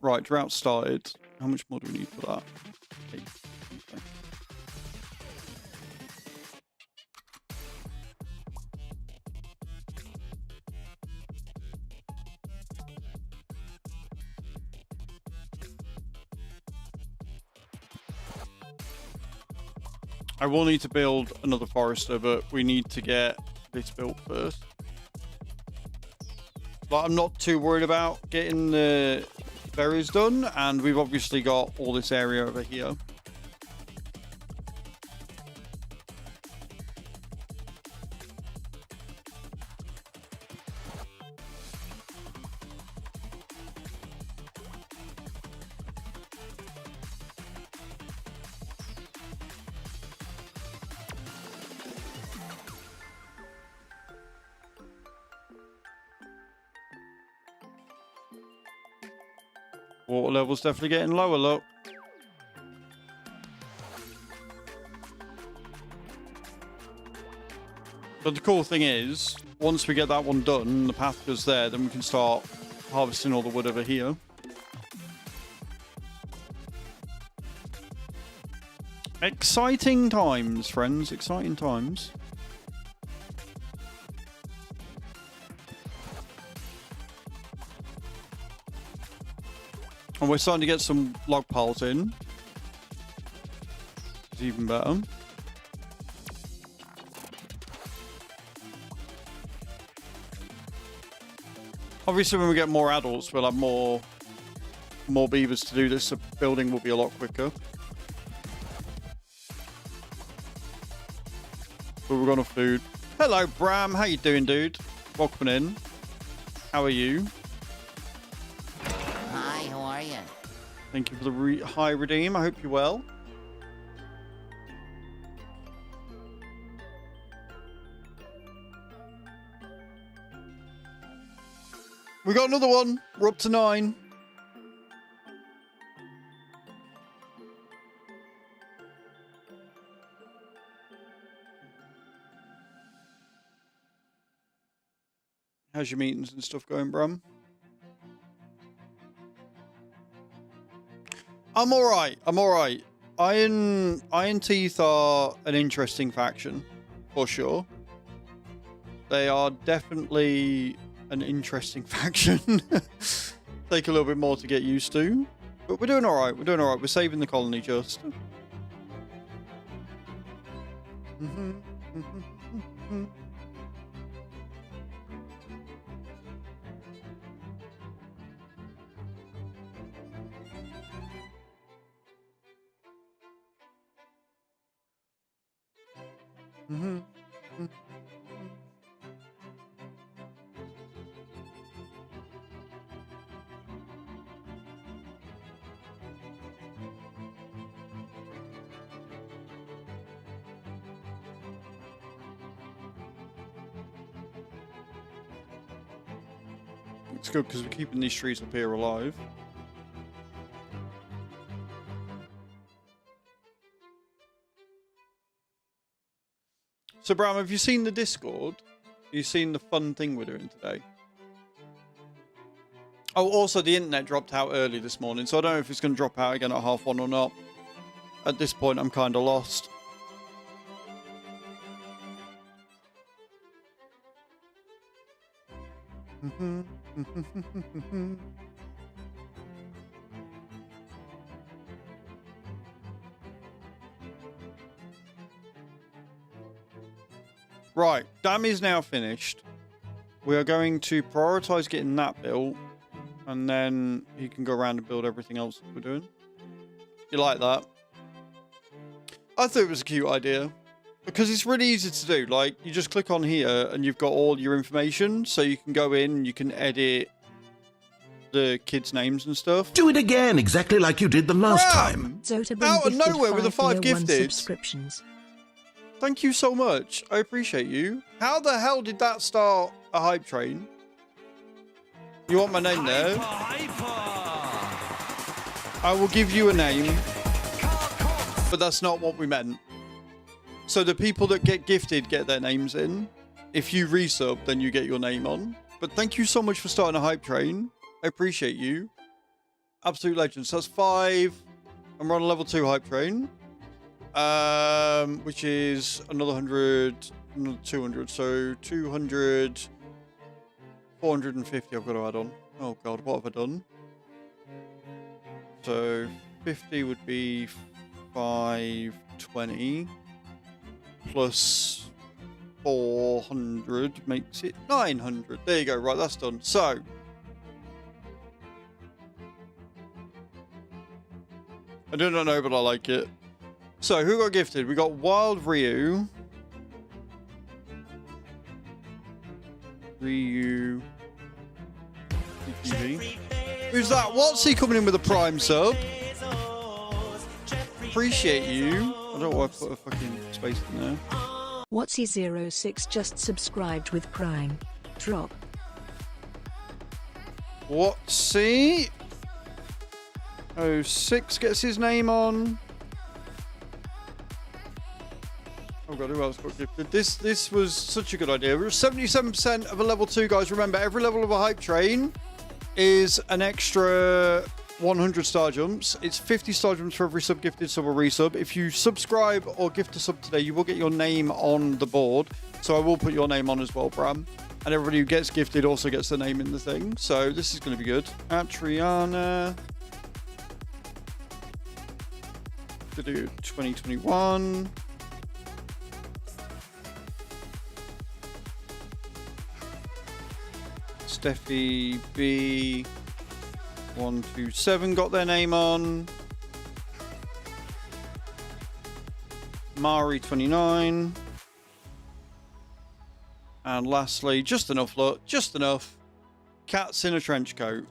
Right, drought started. How much more do we need for that? 8. Okay. I will need to build another forester, but we need to get this built first. But I'm not too worried about getting the berries done, and we've obviously got all this area over here. Water level's definitely getting lower, look. But the cool thing is, once we get that one done, the path goes there, then we can start harvesting all the wood over here. Exciting times, friends. Exciting times. And we're starting to get some log piles in. It's even better. Obviously, when we get more adults, we'll have more beavers to do this, so building will be a lot quicker. But we've got enough food. Hello, Bram. How you doing, dude? Welcome in. How are you? Hi, how are you? Thank you for the hi, Redeem. I hope you're well. We got another one. We're up to 9. How's your meetings and stuff going, Bram? I'm all right. I'm all right. Iron Teeth are an interesting faction, for sure. They are definitely an interesting faction. Take a little bit more to get used to, but we're doing all right. We're doing all right. We're saving the colony just. It's good because we're keeping these trees up here alive. So, Bram, have you seen the Discord? Have you seen the fun thing we're doing today? Oh, also, the internet dropped out early this morning, so I don't know if it's going to drop out again at 1:30 or not. At this point, I'm kind of lost. Right, dam is now finished. We are going to prioritize getting that built, and then he can go around and build everything else that we're doing. You like that? I thought it was a cute idea because it's really easy to do. Like, you just click on here and you've got all your information, so you can go in and you can edit the kids' names and stuff. Do it again, exactly like you did the last time. Out of nowhere with the 5 gifted subscriptions. Thank you so much. I appreciate you. How the hell did that start a hype train? You want my name there? I will give you a name, but that's not what we meant. So the people that get gifted get their names in. If you resub, then you get your name on. But thank you so much for starting a hype train. I appreciate you. Absolute legends. So that's 5. And we're on a level 2 hype train. Which is another 100, another 200. So 200, 450 I've got to add on. Oh God, what have I done? So 50 would be 520 plus 400 makes it 900. There you go. Right, that's done. So I do not know, but I like it. So who got gifted? We got Wild Ryu. Who's that? What's he coming in with a Prime sub? Appreciate you. I don't know why I put a fucking space in there. Watsy06 just subscribed with Prime. Drop. Watsy 06 gets his name on. Oh God, who else got gifted? This was such a good idea. We're 77% of a level 2, guys. Remember, every level of a hype train is an extra 100 star jumps. It's 50 star jumps for every sub gifted, sub or resub. If you subscribe or gift a sub today, you will get your name on the board. So I will put your name on as well, Bram. And everybody who gets gifted also gets the name in the thing. So this is going to be good. Atriana. To do 2021. Steffi B 127 got their name on. Mari 29. And lastly, just enough luck, just enough. Cats in a trench coat.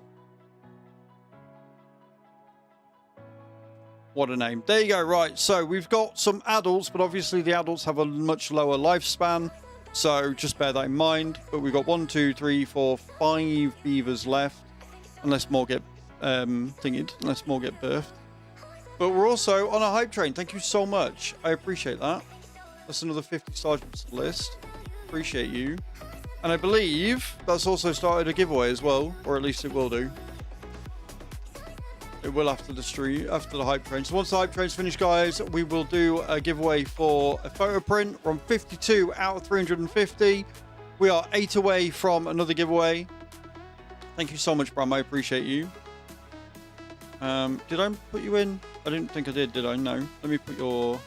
What a name. There you go. Right. So we've got some adults, but obviously the adults have a much lower lifespan. So just bear that in mind. But we've got 1, 2, 3, 4, 5 beavers left. Unless more get unless more get birthed. But we're also on a hype train. Thank you so much. I appreciate that. That's another 50 sergeants to the list. Appreciate you. And I believe that's also started a giveaway as well. Or at least it will do. It will after the stream, after the hype train. So once the hype train's finished, guys, we will do a giveaway for a photo print. We're on 52 out of 350. We are 8 away from another giveaway. Thank you so much, Bram. I appreciate you. Did I put you in? I didn't think I did I? No. Let me put your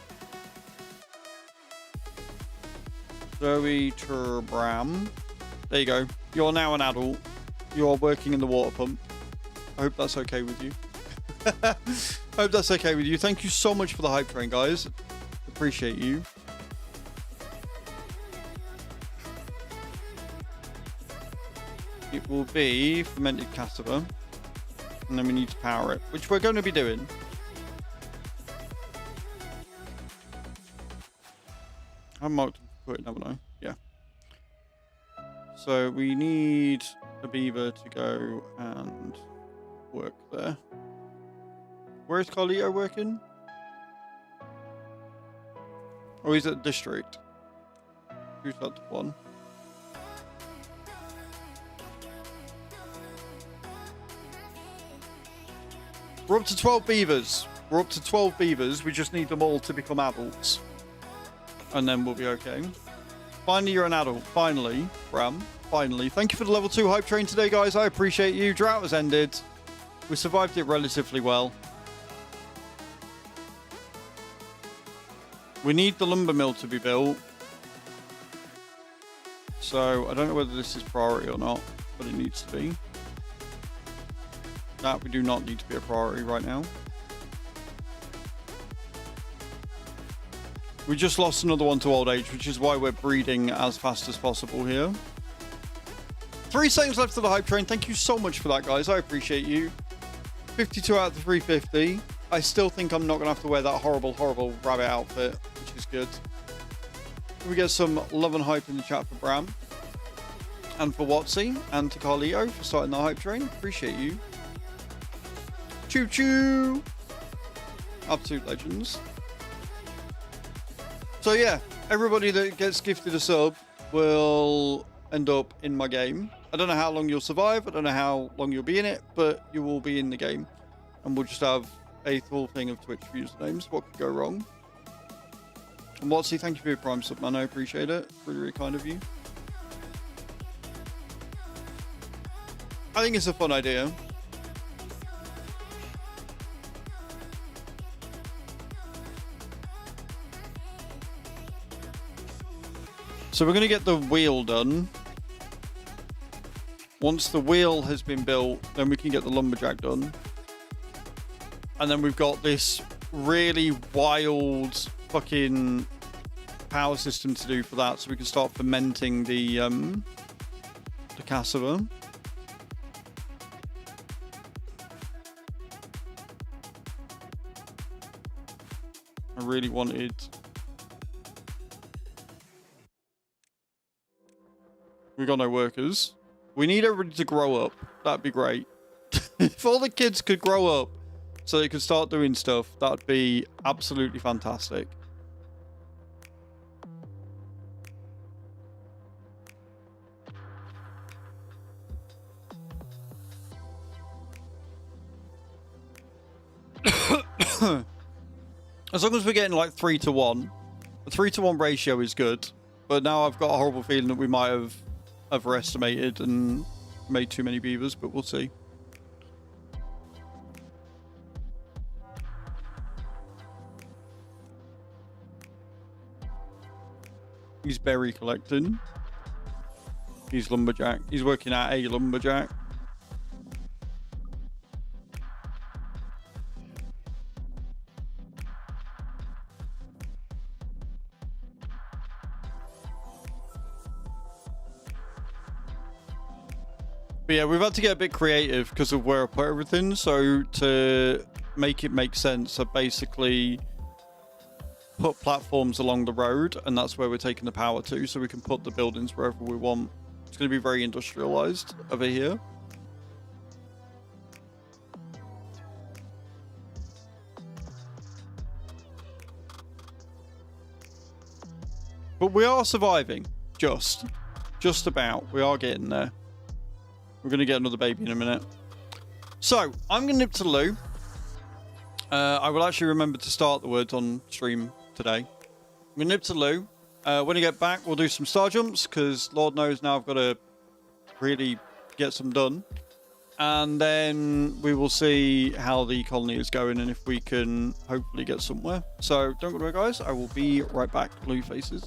Zoe Turbram. There you go. You're now an adult. You're working in the water pump. I hope that's okay with you. Hope that's okay with you. Thank you so much for the hype train, guys. Appreciate you. It will be fermented cassava. And then we need to power it, which we're going to be doing. I'm marked to put it, haven't I? Yeah. So we need a beaver to go and work there. Where's Carlito working? Oh, he's at district. Who's that one? We're up to 12 beavers. We're up to 12 beavers. We just need them all to become adults. And then we'll be okay. Finally, you're an adult. Finally, Bram. Finally. Thank you for the level 2 hype train today, guys. I appreciate you. Drought has ended. We survived it relatively well. We need the lumber mill to be built. So, I don't know whether this is priority or not, but it needs to be. That we do not need to be a priority right now. We just lost another one to old age, which is why we're breeding as fast as possible here. 3 seconds left of the hype train. Thank you so much for that, guys. I appreciate you. 52 out of the 350. I still think I'm not going to have to wear that horrible, horrible rabbit outfit, which is good. We get some love and hype in the chat for Bram. And for Watsy. And to Carlito for starting the hype train. Appreciate you. Choo choo! Absolute legends. So yeah, everybody that gets gifted a sub will end up in my game. I don't know how long you'll survive. I don't know how long you'll be in it, but you will be in the game. And we'll just have a full thing of Twitch usernames. What could go wrong? And Watsy, thank you for your Prime sub, man. I appreciate it. Really, really kind of you. I think it's a fun idea. So we're going to get the wheel done. Once the wheel has been built, then we can get the lumberjack done. And then we've got this really wild fucking power system to do for that, so we can start fermenting the cassava. I really wanted... We got no workers. We need everybody to grow up. That'd be great. If all the kids could grow up so they could start doing stuff, that'd be absolutely fantastic. As long as we're getting like 3 to 1. A 3 to 1 ratio is good. But now I've got a horrible feeling that we might have overestimated and made too many beavers, but we'll see. He's berry collecting. He's lumberjack. He's working at a lumberjack. But yeah, we've had to get a bit creative because of where I put everything. So to make it make sense, I basically put platforms along the road, and that's where we're taking the power to, so we can put the buildings wherever we want. It's going to be very industrialized over here. But we are surviving. Just about. We are getting there. We're going to get another baby in a minute. So, I'm going to nip to the loo. I will actually remember to start the words on stream today. I'm going to nip to the loo. When I get back, we'll do some star jumps, because Lord knows now I've got to really get some done. And then we will see how the colony is going and if we can hopefully get somewhere. So, don't go away, guys. I will be right back. Blue faces.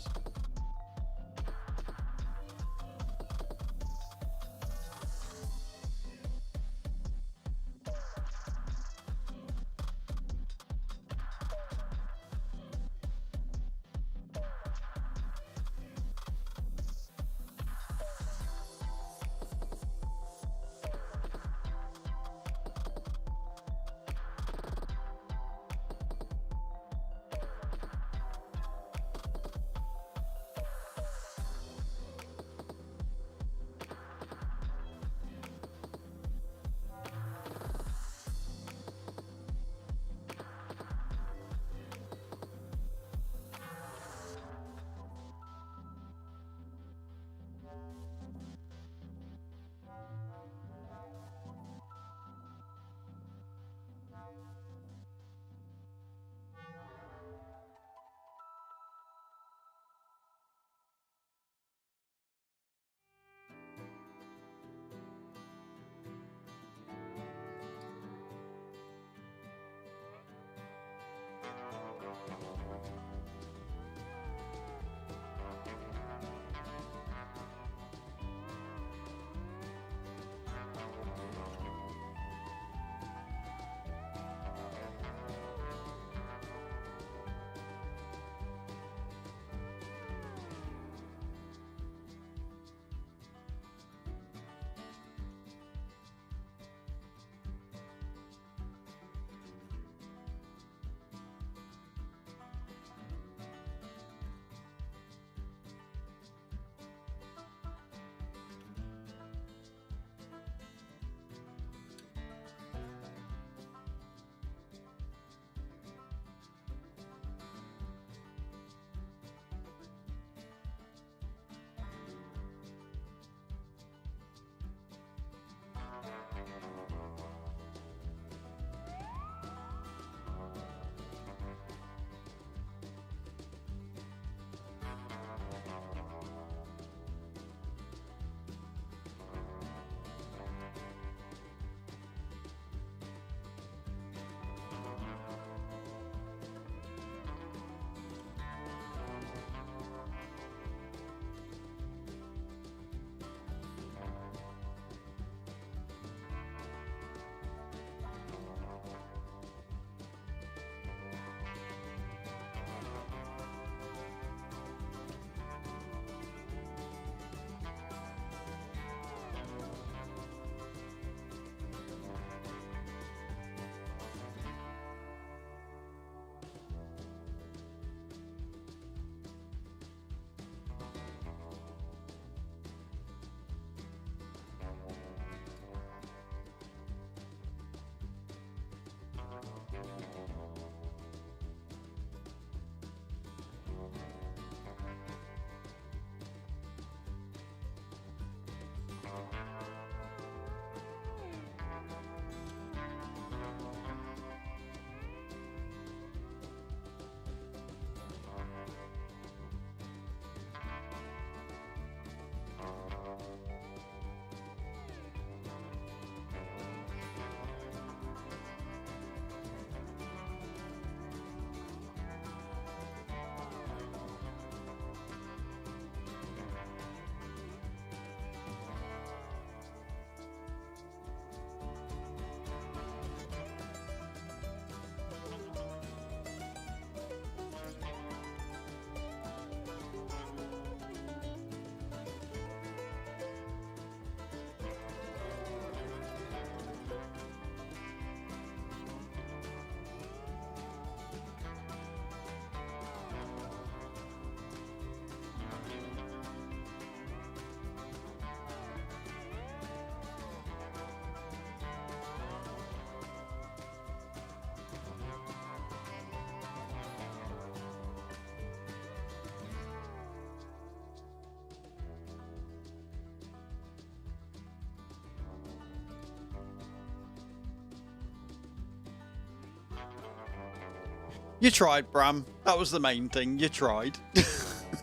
You tried, Bram. That was the main thing. You tried.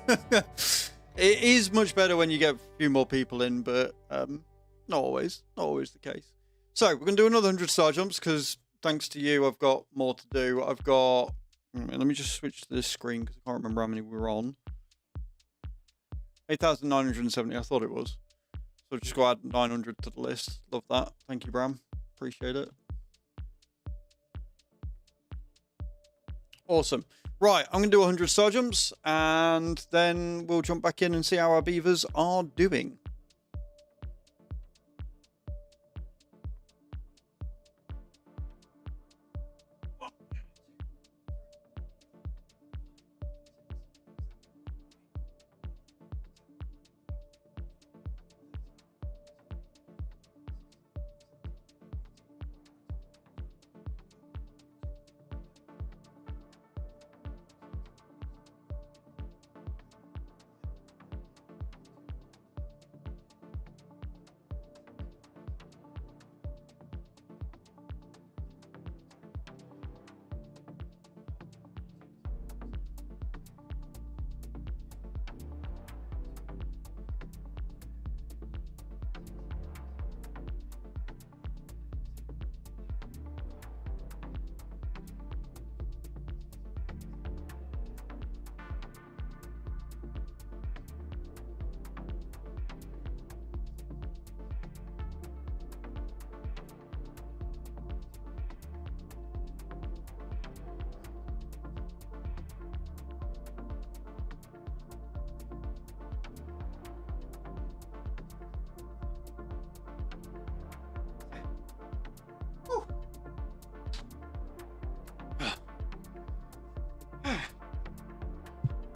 It is much better when you get a few more people in, but not always. Not always the case. So we're going to do another 100 star jumps because thanks to you, I've got more to do. I've got... Let me just switch to this screen because I can't remember how many we were on. 8,970, I thought it was. So just go add 900 to the list. Love that. Thank you, Bram. Appreciate it. Awesome. Right, I'm going to do 100 star jumps and then we'll jump back in and see how our beavers are doing.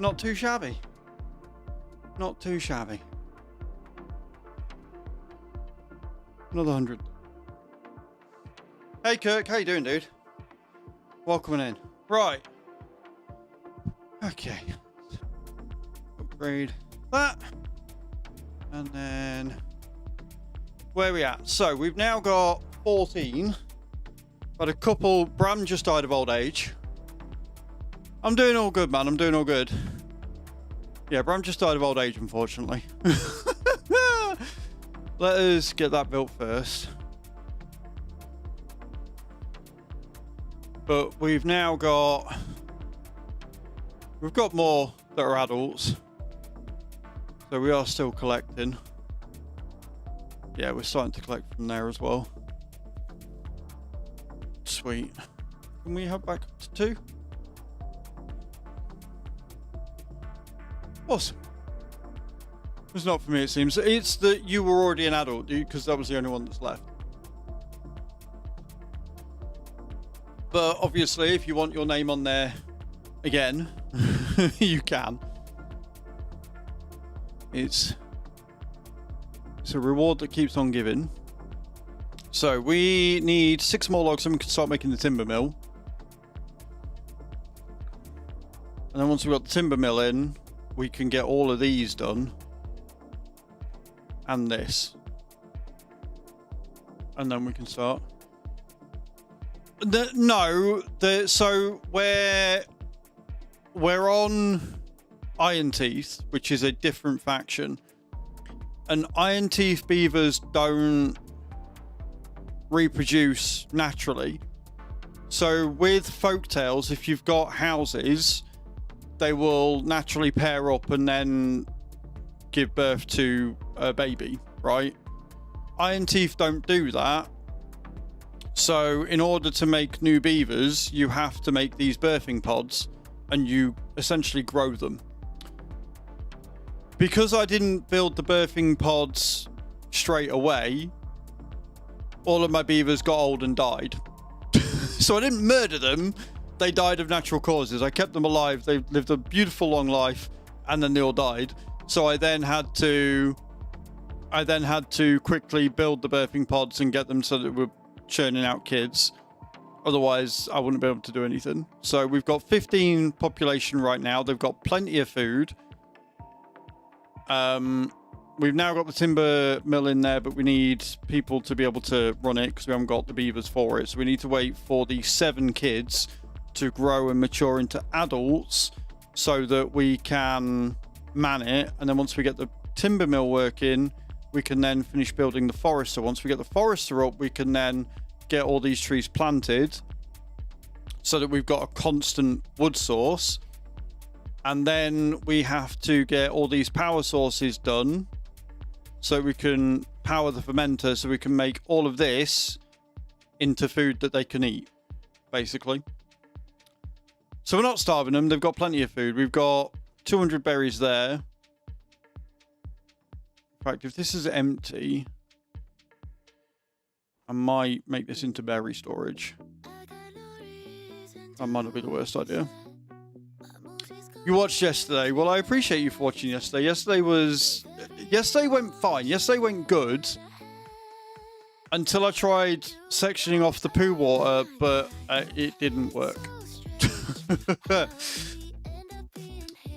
Not too shabby. Not too shabby. Another 100. Hey Kirk, how you doing, dude? Welcome in. Right. Okay. Upgrade that. And then where are we at? So we've now got 14. But a couple. Bram just died of old age. I'm doing all good, man. I'm doing all good. Yeah, Bram just died of old age, unfortunately. Let us get that built first. But we've now got... We've got more that are adults. So we are still collecting. Yeah, we're starting to collect from there as well. Sweet. Can we head back up to 2? Awesome. It's not for me, it seems. It's that you were already an adult, dude, because that was the only one that's left. But obviously, if you want your name on there again, you can. It's a reward that keeps on giving. So we need 6 more logs and we can start making the timber mill. And then once we've got the timber mill in, we can get all of these done. And this. And then we can start. So we're on Iron Teeth, which is a different faction. And Iron Teeth beavers don't reproduce naturally. So with folktales, if you've got houses, they will naturally pair up and then give birth to a baby, right? Iron Teeth don't do that. So in order to make new beavers, you have to make these birthing pods and you essentially grow them. Because I didn't build the birthing pods straight away, all of my beavers got old and died. So I didn't murder them. They died of natural causes. I kept them alive. They lived a beautiful long life and then they all died. So I then had to quickly build the birthing pods and get them so that we're churning out kids. Otherwise, I wouldn't be able to do anything. So we've got 15 population right now. They've got plenty of food. We've now got the timber mill in there, but we need people to be able to run it because we haven't got the beavers for it. So we need to wait for the 7 kids to grow and mature into adults so that we can man it. And then once we get the timber mill working, we can then finish building the forester. Once we get the forester up, we can then get all these trees planted so that we've got a constant wood source. And then we have to get all these power sources done so we can power the fermenter, so we can make all of this into food that they can eat, basically. So we're not starving them. They've got plenty of food. We've got 200 berries there. In fact, if this is empty, I might make this into berry storage. That might not be the worst idea. You watched yesterday. Well, I appreciate you for watching yesterday. Yesterday went fine. Yesterday went good. Until I tried sectioning off the poo water, but it didn't work.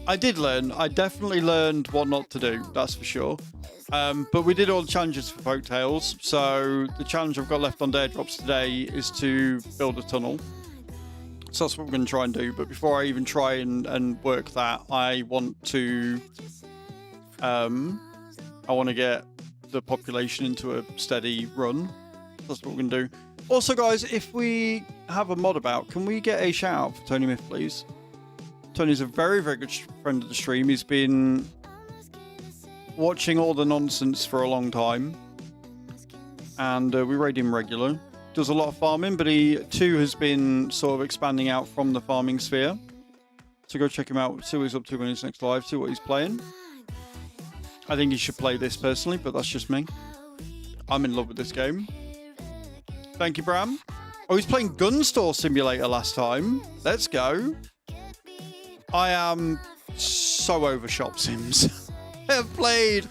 I did learn. I definitely learned what not to do. That's for sure. But we did all the challenges for Folktales. So the challenge I've got left on Dare Drops today is to build a tunnel. So that's what we're going to try and do. But before I even try and work that, I want to get the population into a steady run. That's what we're going to do. Also, guys, if we have a mod about, can we get a shout out for Tony Myth, please? Tony's a very, very good friend of the stream. He's been watching all the nonsense for a long time. And we raid him regular. Does a lot of farming, but he too has been sort of expanding out from the farming sphere. So go check him out, see what he's up to when he's next live, see what he's playing. I think he should play this personally, but that's just me. I'm in love with this game. Thank you, Bram. Oh, he's playing Gun Store Simulator last time. Let's go. I am so over shop sims. I have played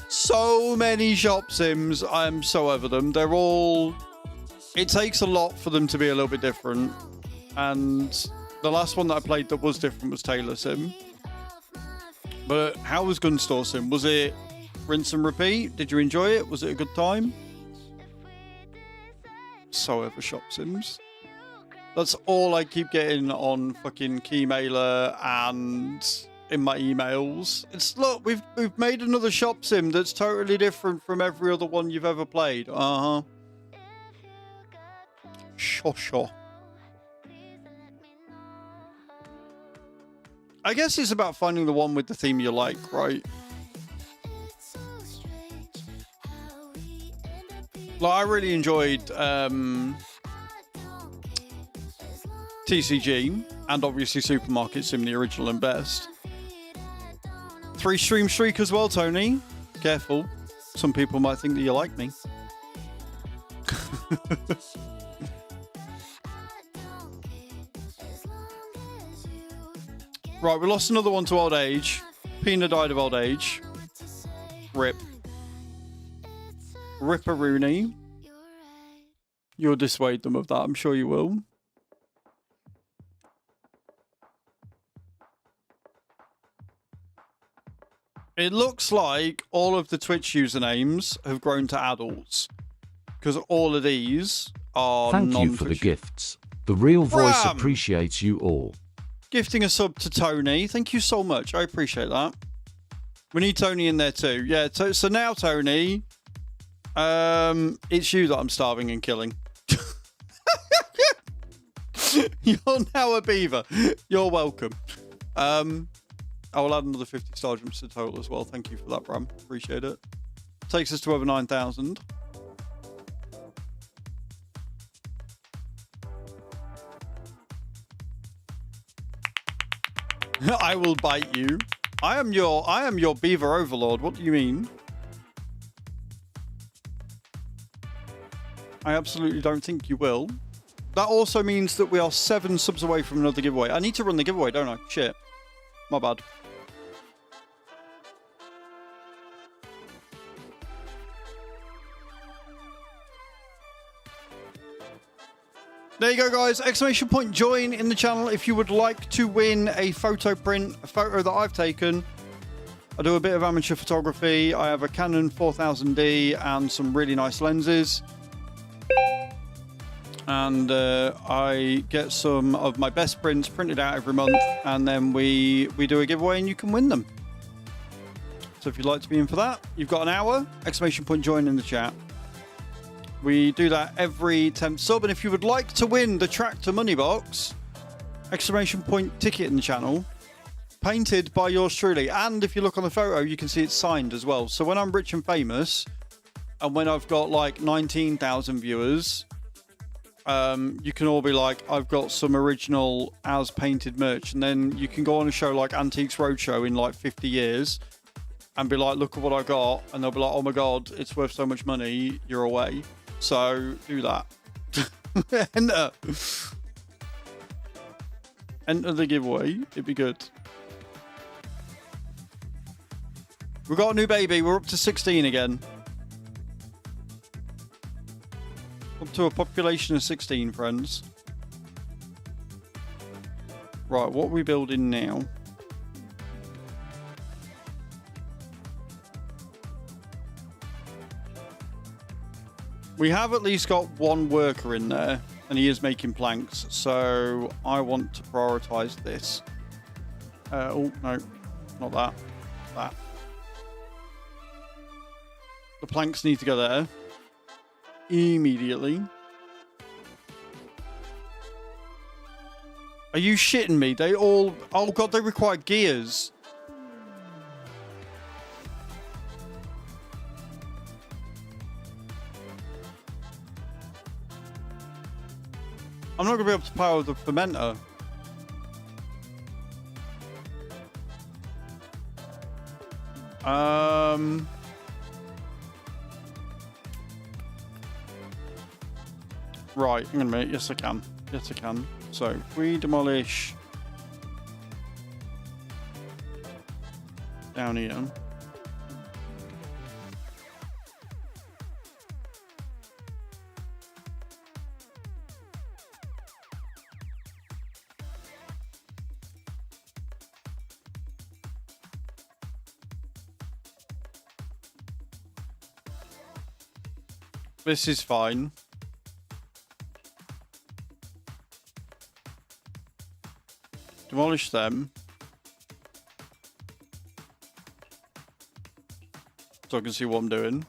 so many shop sims. I am so over them. They're all... It takes a lot for them to be a little bit different. And the last one that I played that was different was Taylor Sim. But how was Gun Store Sim? Was it rinse and repeat? Did you enjoy it? Was it a good time? So over shop sims. That's all I keep getting on fucking Keymailer and in my emails. It's, look, we've made another shop sim that's totally different from every other one you've ever played. Uh-huh. Sure. I guess it's about finding the one with the theme you like, right? Like, I really enjoyed TCG and obviously Supermarket Sim, the original and best. 3 stream streak as well, Tony. Careful. Some people might think that you like me. Right, we lost another one to old age. Pina died of old age. Rip. Ripperoonie. You'll dissuade them of that, I'm sure you will. It looks like all of the Twitch usernames have grown to adults. Because all of these are Thank you for the gifts. The real voice Bram! appreciates you all. Gifting a sub to Tony. Thank you so much. I appreciate that. We need Tony in there too. Yeah, so now, Tony, it's you that I'm starving and killing. You're now a beaver. You're welcome. I will add another 50 star jumps to total as well. Thank you for that, Bram. Appreciate it. Takes us to over 9,000. I will bite you. I am your beaver overlord. What do you mean? I absolutely don't think you will. That also means that we are 7 subs away from another giveaway. I need to run the giveaway, don't I? Shit. My bad. There you go, guys. Exclamation point join in the channel if you would like to win a photo print, a photo that I've taken. I do a bit of amateur photography. I have a Canon 4000D and some really nice lenses. And I get some of my best prints printed out every month, and then we do a giveaway and you can win them. So if you'd like to be in for that, you've got an hour, exclamation point join in the chat. We do that every 10th sub, and if you would like to win the Tractor Money Box, exclamation point ticket in the channel, painted by yours truly. And if you look on the photo, you can see it's signed as well. So when I'm rich and famous, and when I've got like 19,000 viewers, you can all be like, I've got some original as painted merch, and then you can go on a show like Antiques Roadshow in like 50 years and be like, look at what I got, and they'll be like, oh my god, it's worth so much money, you're away. So do that. Enter the giveaway, it'd be good. We've got a new baby, we're up to 16 again. Up to a population of 16, friends. Right, what are we building now? We have at least got one worker in there, and he is making planks, so I want to prioritize this. Oh, no, not that. That. The planks need to go there. Immediately. Are you shitting me? They all... Oh, God, they require gears. I'm not going to be able to power the fermenter. Right, hang on a minute. Yes, I can. Yes, I can. So, if we demolish down here. This is fine. Demolish them. So I can see what I'm doing.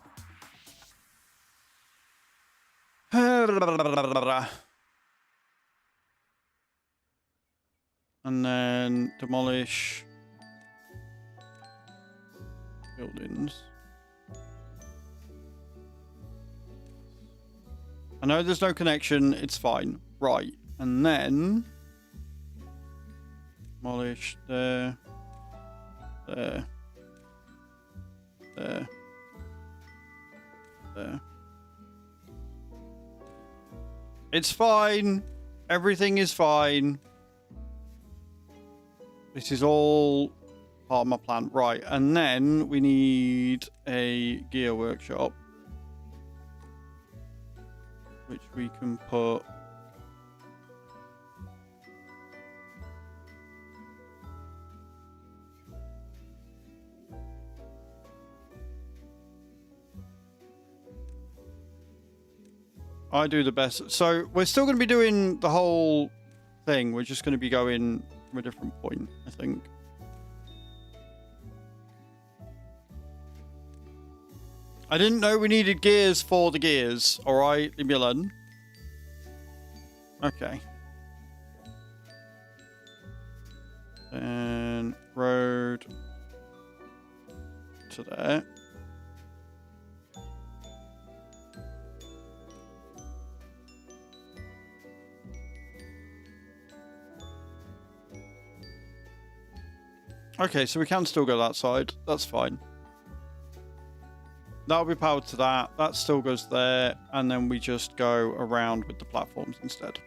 And then demolish buildings. I know there's no connection, it's fine. Right, and then demolish there, there, there, there. It's fine. Everything is fine. This is all part of my plan. Right, and then we need a gear workshop, which we can put I do the best. So we're still going to be doing the whole thing. We're just going to be going from a different point, I think. I didn't know we needed gears for the gears. All right, leave me alone. Okay. Then road to there. Okay, so we can still go that side. That's fine. That'll be powered to that. That still goes there. And then we just go around with the platforms instead.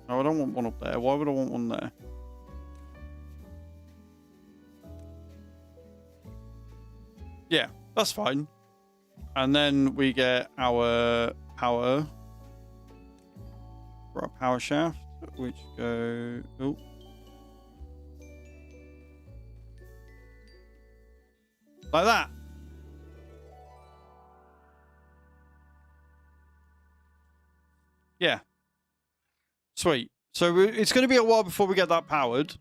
No, I don't want one up there. Why would I want one there? Yeah, that's fine. And then we get our power for our power shaft, which go... Oh. Like that. Sweet. So it's going to be a while before we get that powered.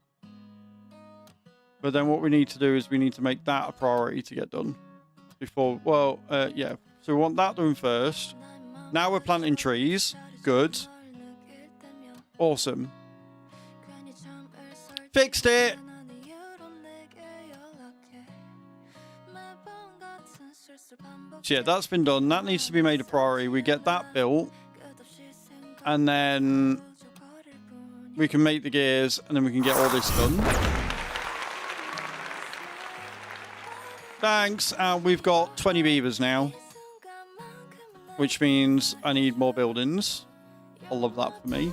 But then what we need to do is we need to make that a priority to get done. Before, well, yeah. So we want that done first. Now we're planting trees. Good. Awesome. Fixed it! So yeah, that's been done. That needs to be made a priority. We get that built. And then we can make the gears and then we can get all this done. Thanks. And we've got 20 beavers now. Which means I need more buildings. I love that for me.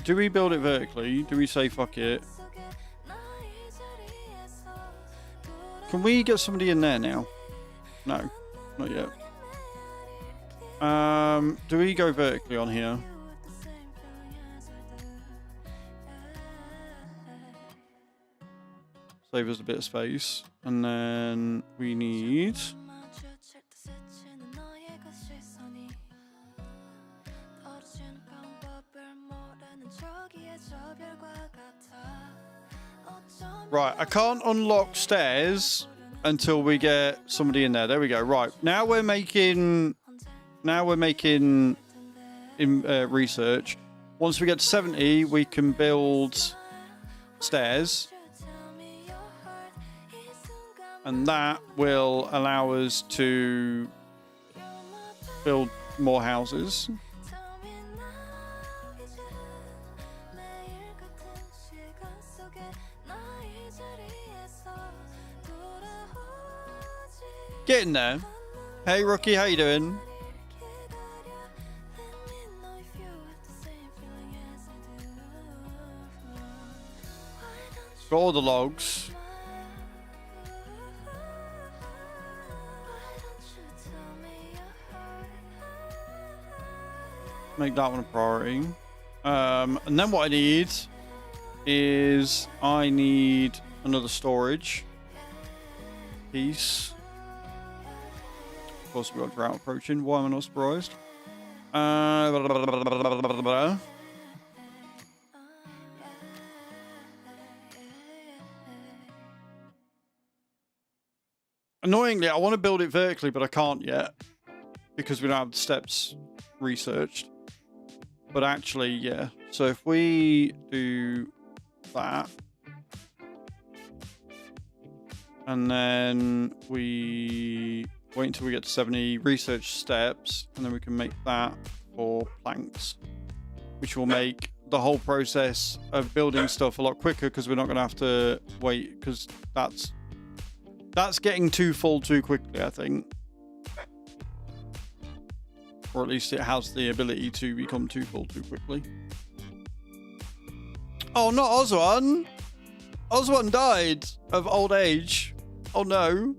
Do we build it vertically? Do we say fuck it? Can we get somebody in there now? No, not yet. Do we go vertically on here? Save us a bit of space. And then we need... Right, I can't unlock stairs until we get somebody in there. There we go. Right, now we're making research. Once we get to 70, we can build stairs. And that will allow us to build more houses. Get in there. Hey, Rookie, how you doing? Got all the logs. Make that one a priority. And then what I need is I need another storage piece. Of course, we've got drought approaching. Why am I not surprised? Annoyingly, I want to build it vertically, but I can't yet because we don't have the steps researched. But actually, yeah. So if we do that, and then we wait until we get to 70 research steps, and then we can make that for planks, which will make the whole process of building stuff a lot quicker because we're not going to have to wait, because that's getting too full too quickly, I think. Or at least it has the ability to become too full too quickly. Oh, not Oswan! Oswan died of old age. Oh no.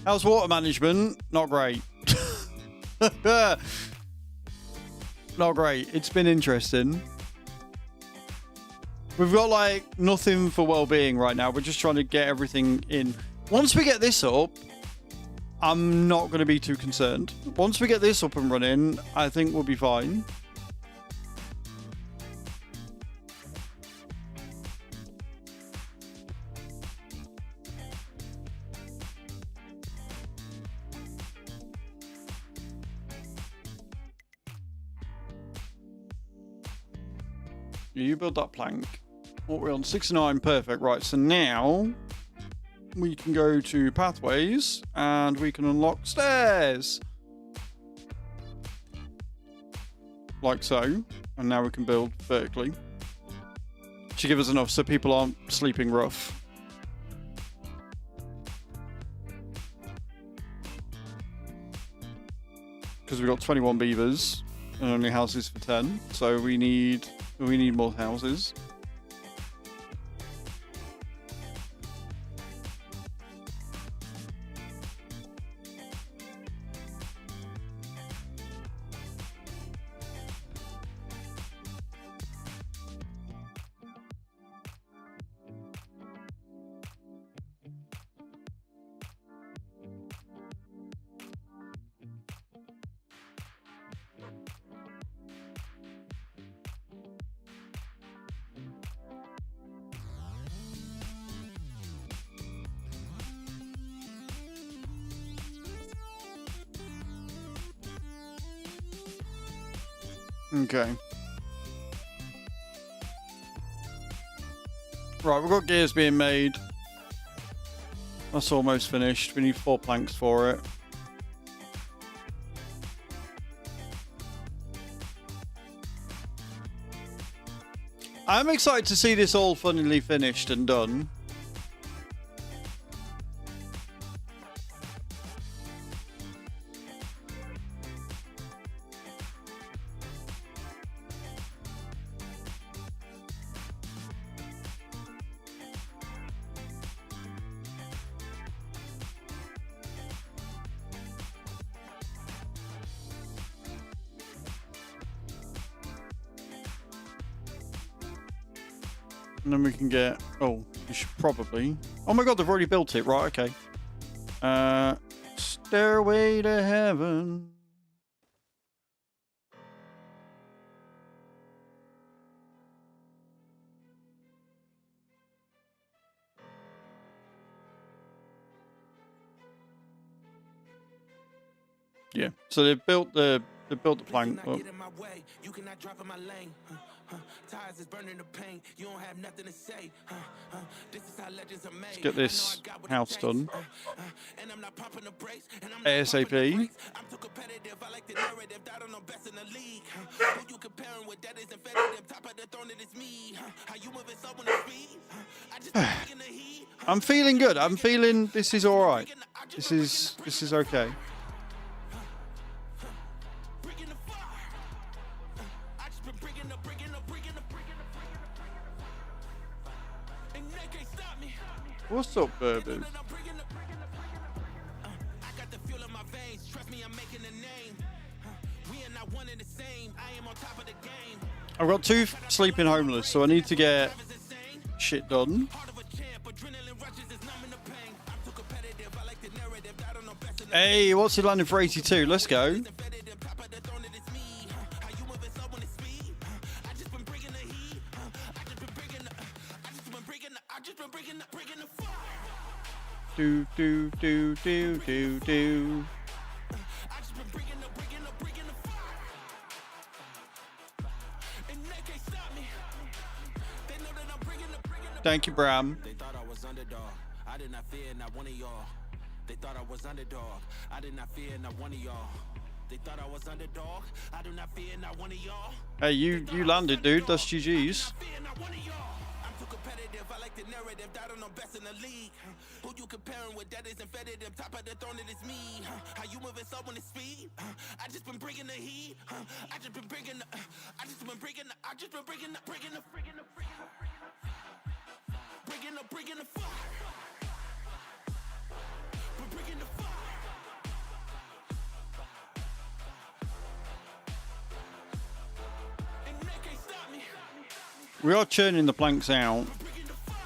How's water management? Not great. Not great. It's been interesting. We've got like nothing for well-being right now. We're just trying to get everything in. Once we get this up, I'm not going to be too concerned. Once we get this up and running, I think we'll be fine. You build that plank. What we're on 69, perfect. Right, so now we can go to pathways and we can unlock stairs. Like so. And now we can build vertically. Should give us enough so people aren't sleeping rough. Because we've got 21 beavers and only houses for 10. So we need more houses. Okay. Right, we've got gears being made. That's almost finished. We need 4 planks for it. I'm excited to see this all finally finished and done. And then we can get... Oh, we should probably... Oh my god, they've already built it. Right, okay. Stairway to heaven. Yeah, so they've built the plank up. You cannot drop in my lane. Tires is burning the pain. You don't have nothing to say. This is how legends are made. Let's get this house done. And I'm not pumping the brakes. ASAP. I'm too competitive. I like the narrative. I don't know best in the league. Who you comparing with that isn't competitive? Top of the throne, it is me. How you moving so on the speed? I just been the heat. I'm feeling good. I'm feeling this is all right. This is okay. What's up, Burbers? I got the fuel in my veins. Trust me, I'm making a name. We are not one and the same. I am on top of the game. I've got 2 sleeping homeless, so I need to get shit done. Hey, what's he landing for 82? Let's go. Do do do do do do. Thank you, Bram. They thought I was underdog. I did not fear not one of y'all. They thought I was underdog. I did not fear not one of y'all. They thought I was underdog. I do not fear not one of y'all. Hey, you landed, dude. That's GG's. I'm too competitive. I like the narrative. I don't know best in the league. Who you comparing with that isn't competitive? Top of the throne, it is me. How you moving so on the speed? I just been bringing the heat. I just been bringing the. I just been bringing the. I just been bringing the. Bringing the fire. We're bringing the fire. And they can't stop me. We are churning the planks out,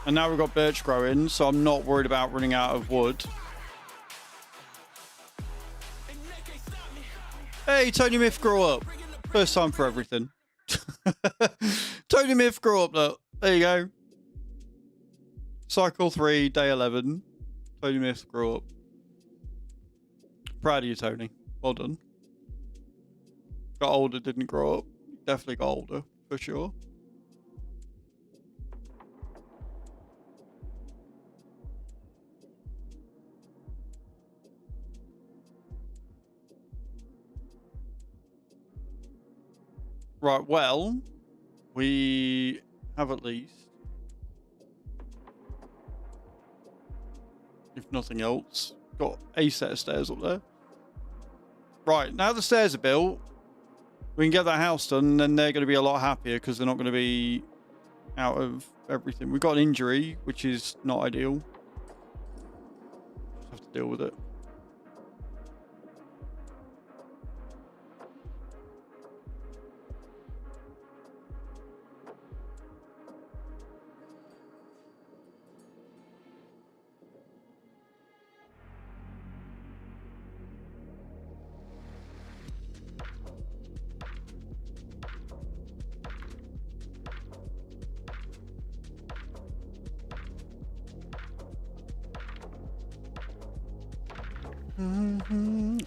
and now we've got birch growing, so I'm not worried about running out of wood. Hey, Tony Myth, grow up. First time for everything. Tony Myth, grow up, look. There you go. Cycle 3, day 11. Tony Myth, grow up. Proud of you, Tony. Well done. Got older, didn't grow up. Definitely got older, for sure. Right, well, we have at least, if nothing else, got a set of stairs up there. Right, now the stairs are built, we can get that house done, and then they're going to be a lot happier because they're not going to be out of everything. We've got an injury, which is not ideal. Just have to deal with it.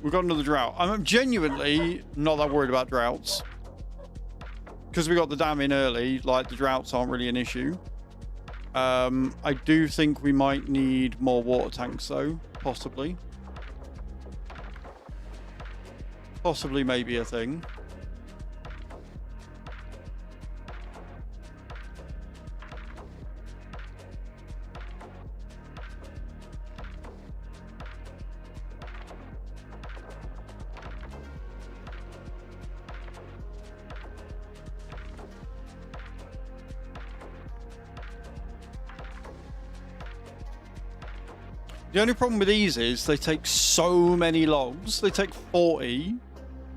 We've got another drought. I'm genuinely not that worried about droughts. because we got the dam in early, like the droughts aren't really an issue. I do think we might need more water tanks though, possibly. Possibly maybe a thing. The only problem with these is they take so many logs. They take 40.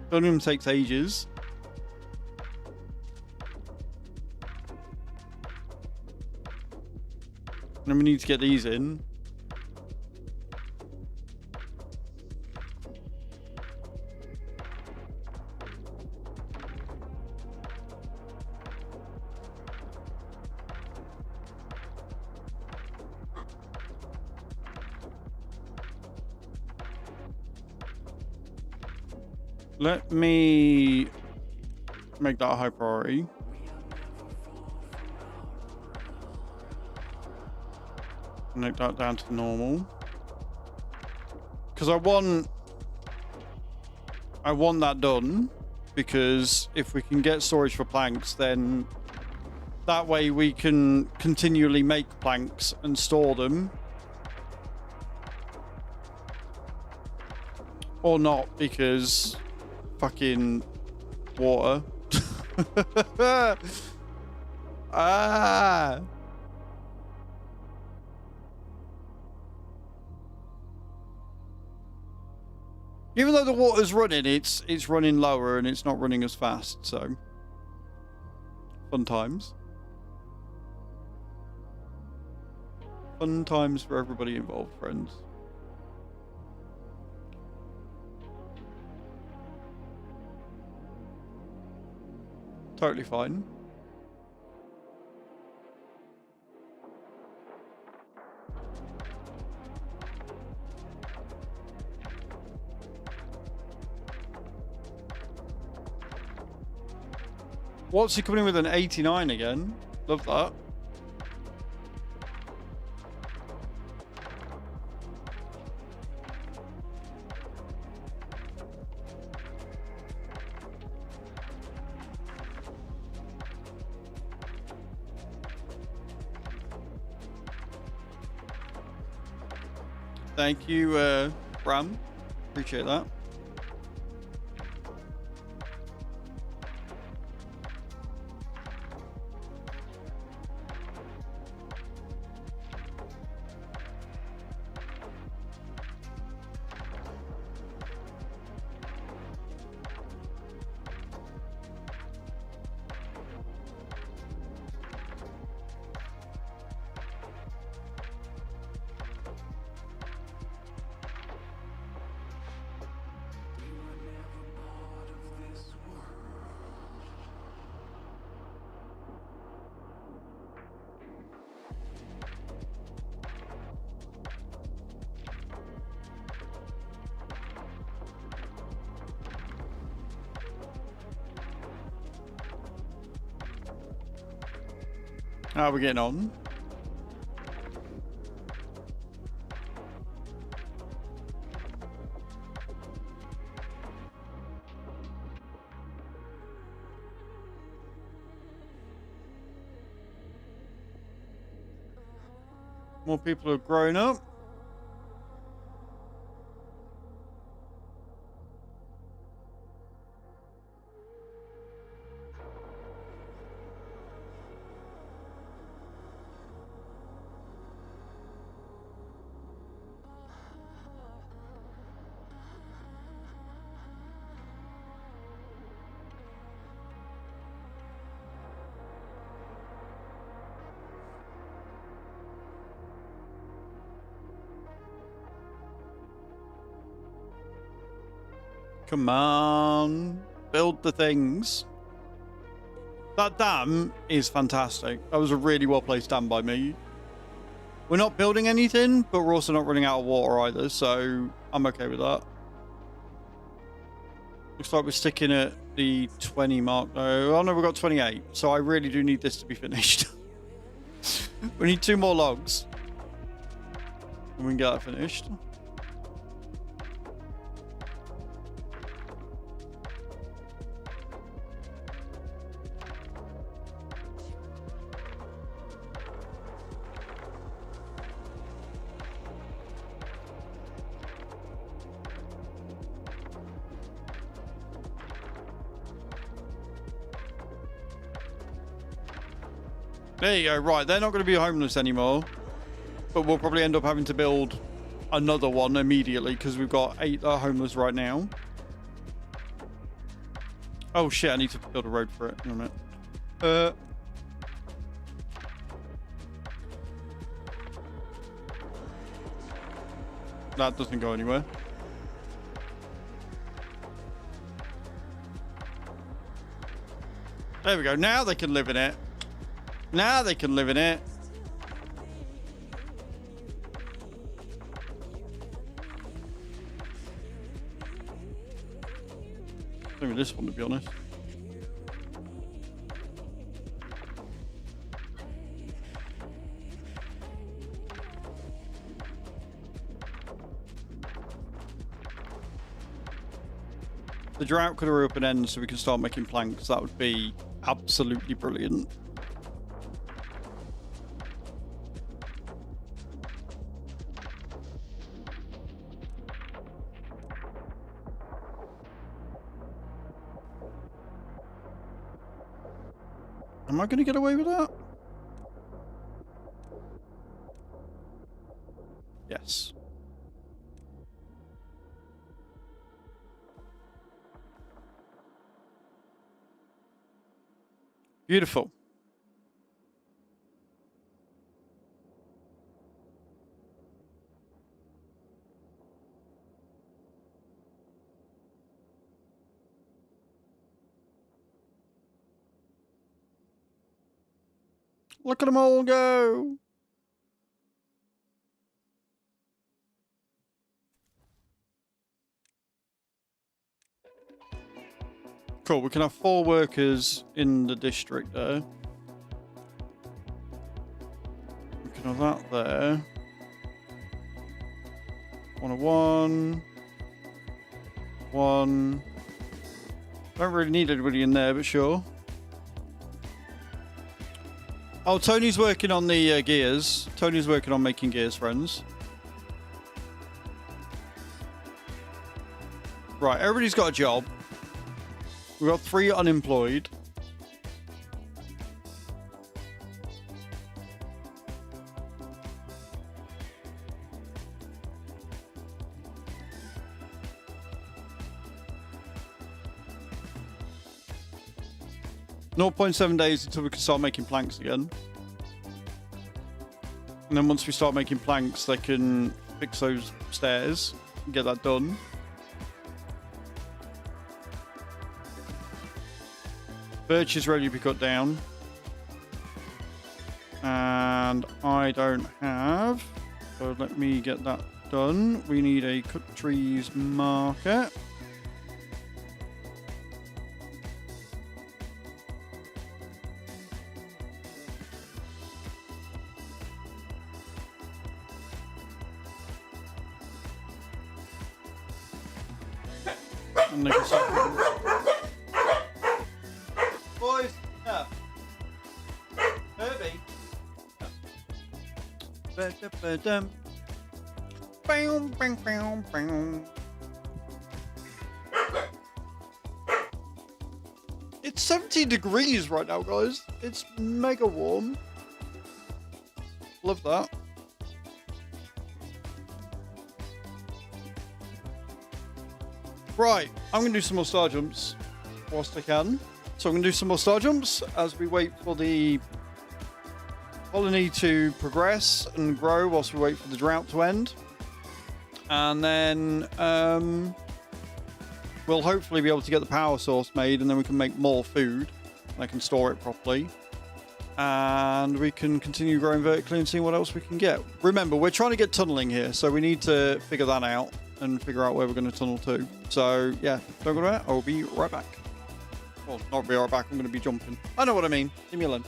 One of them takes ages. And we need to get these in. Let me make that a high priority. Note that down to normal. Because I want that done, because if we can get storage for planks, then that way we can continually make planks and store them. Or not, because fucking water. Ah. Even though the water's running, it's running lower and it's not running as fast, so fun times. Fun times for everybody involved, friends. Totally fine. What's he coming in with an 89 again? Love that. Thank you, Bram. Appreciate that. How are we getting on? More people have grown up. Come on, build the things. That dam is fantastic. That was a really well placed dam by me. We're not building anything, but we're also not running out of water either, so I'm okay with that. Looks like we're sticking at the 20 mark. Oh no, we've got 28. So I really do need this to be finished. We need 2 more logs. And we can get that finished. There you go. Right, they're not going to be homeless anymore. But we'll probably end up having to build another one immediately because we've got 8 that are homeless right now. Oh shit, I need to build a road for it in a minute. That doesn't go anywhere. There we go. Now they can live in it. Now they can live in it. Maybe this one, to be honest. The drought could hurry up and end so we can start making planks. That would be absolutely brilliant. Am I going to get away with that? Yes. Beautiful. Look at them all go. Cool, we can have 4 workers in the district there. We can have that there. 101. 1. Don't really need anybody in there, but sure. Oh, Tony's working on the gears. Tony's working on making gears, friends. Right, everybody's got a job. We've got 3 unemployed. .7 days until we can start making planks again. And then once we start making planks, they can fix those stairs and get that done. Birch is ready to be cut down. And I don't have. So let me get that done. We need a cut trees marker. And they can start. Boys, no. Herbie. No. Ba-da-ba-dum. Bam, bam, bam, bam. It's 17 degrees right now, guys. It's mega warm. Love that. Right, I'm going to do some more star jumps whilst I can. So I'm going to do some more star jumps as we wait for the colony to progress and grow whilst we wait for the drought to end. And then we'll hopefully be able to get the power source made, and then we can make more food. I can store it properly. And we can continue growing vertically and seeing what else we can get. Remember, we're trying to get tunneling here, so we need to figure that out and figure out where we're going to tunnel to. So, yeah, don't go to that. I'll be right back. Well, not be right back. I'm going to be jumping. I know what I mean. Leave me alone.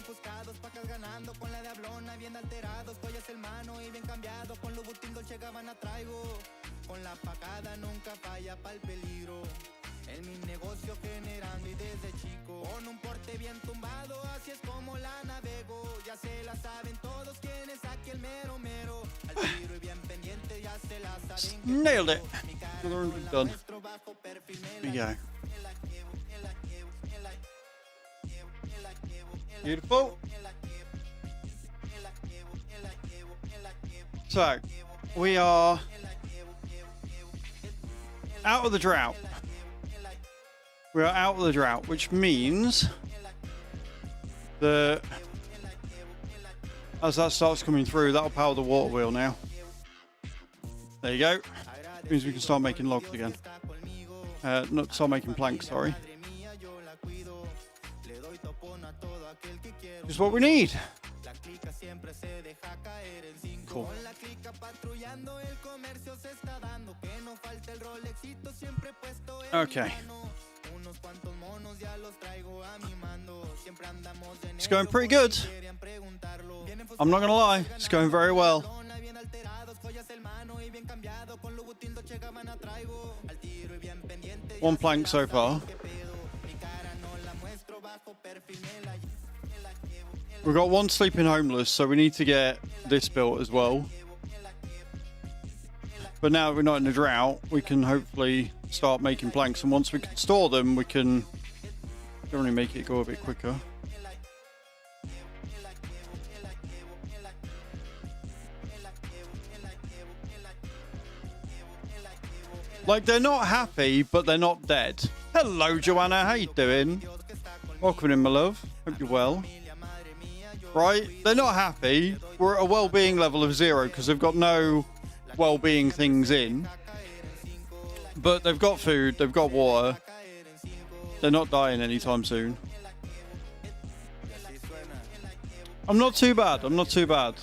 Ofuscados, pacas ganando con la diablona, bien alterados, collas el mano y bien cambiado, con Louboutin Dolce Gabbana traigo, con la pacada nunca falla pa'l peligro, en mi negocio generando y desde chico, con un porte bien tumbado, así es como la navego, ya se la saben todos quienes aquí el mero mero, al tiro y bien pendiente ya se la saben. Nailed it. Mi cara Done. no la muestro bajo perfil, There you go. me la llevo. Beautiful. So, we are out of the drought. We are out of the drought, which means that as that starts coming through, that'll power the water wheel now. There you go. Means we can start making logs again. Not start making planks, sorry. Is what we need. Cool. Okay. It's going pretty good. I'm not gonna lie, it's going very well. One plank so far. We've got one sleeping homeless, so we need to get this built as well. But now we're not in a drought, we can hopefully start making planks, and once we can store them, we can generally make it go a bit quicker. Like, they're not happy, but they're not dead. Hello, Joanna, how you doing? Welcome in, my love. Hope you're well. Right, they're not happy. We're at a well-being level of 0 because they've got no well-being things in. But they've got food, they've got water. They're not dying anytime soon. I'm not too bad, I'm not too bad.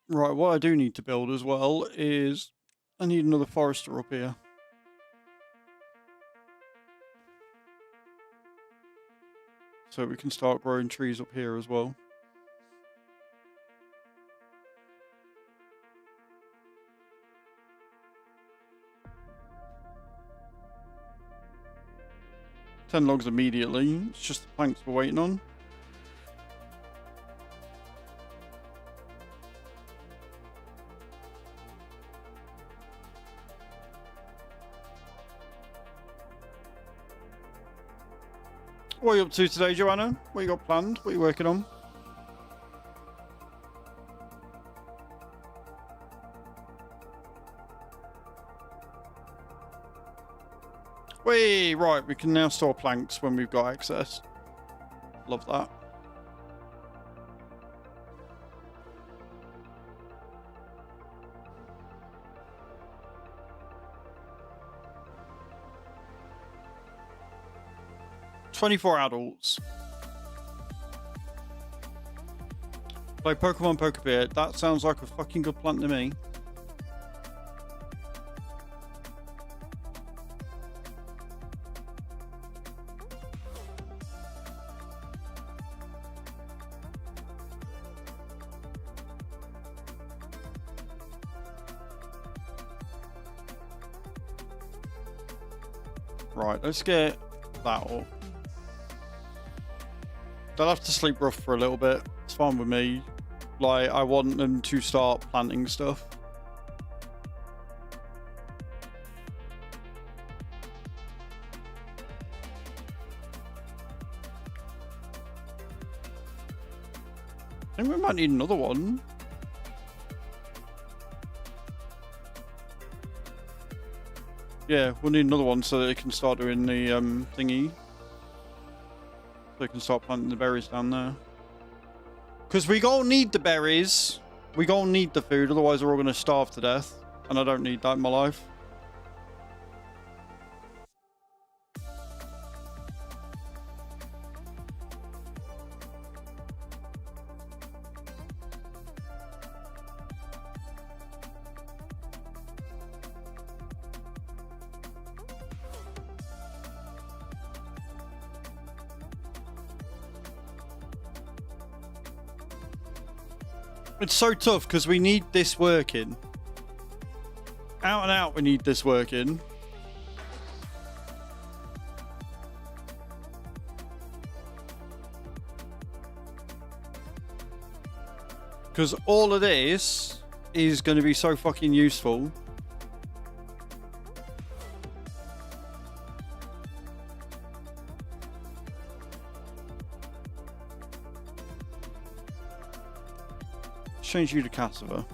Right, what I do need to build as well is I need another forester up here. So we can start growing trees up here as well. Ten logs immediately. It's just the planks we're waiting on. What are you up to today, Joanna? What you got planned? What are you working on? Wait, right, we can now store planks when we've got access. Love that. "24 adults. Play Pokemon Poker Beer. That sounds like a fucking good plan to me. Right, let's get that up. They'll have to sleep rough for a little bit. It's fine with me. Like, I want them to start planting stuff. I think we might need another one. Yeah, we'll need another one so that it can start doing the thingy. So they can start planting the berries down there. Because we gonna need the berries. We gonna need the food, otherwise we're all gonna starve to death. And I don't need that in my life. It's so tough because we need this working. Out and out, we need this working. Because all of this is going to be so fucking useful. Change you to Cassava.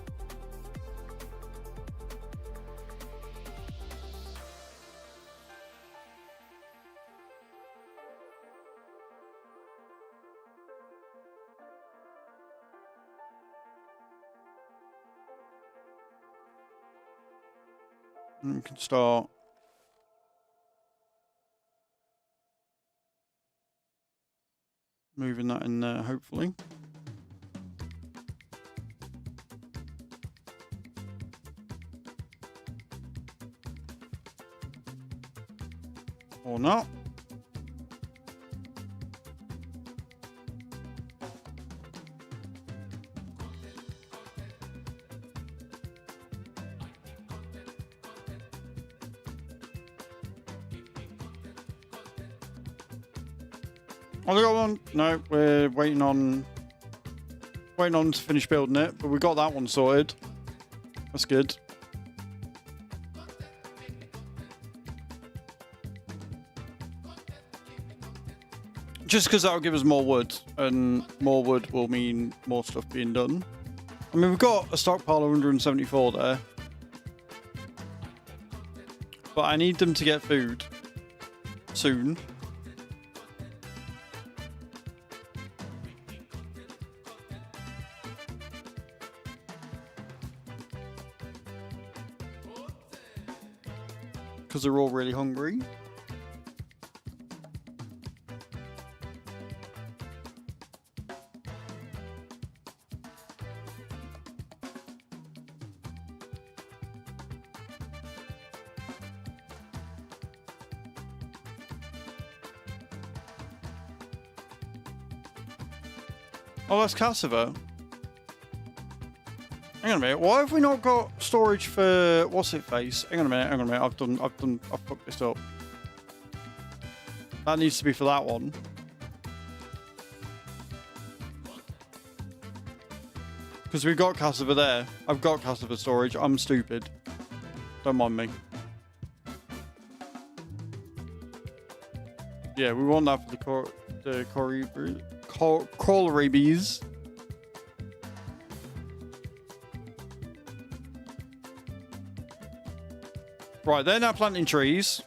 And we can start moving that in there, hopefully. Or not. Oh, we got one. No, we're waiting on to finish building it, but we got that one sorted. That's good. Just because that'll give us more wood, and more wood will mean more stuff being done. I mean, we've got a stockpile of 174 there. But I need them to get food soon. Because they're all really hungry. Oh, that's Cassava. Hang on a minute. Why have we not got storage for what's it face? Hang on a minute. I've fucked this up. That needs to be for that one. Because we've got Cassava there. I've got Cassava storage. I'm stupid. Don't mind me. Yeah, we want that for the kohlrabies. Right, they're now planting trees.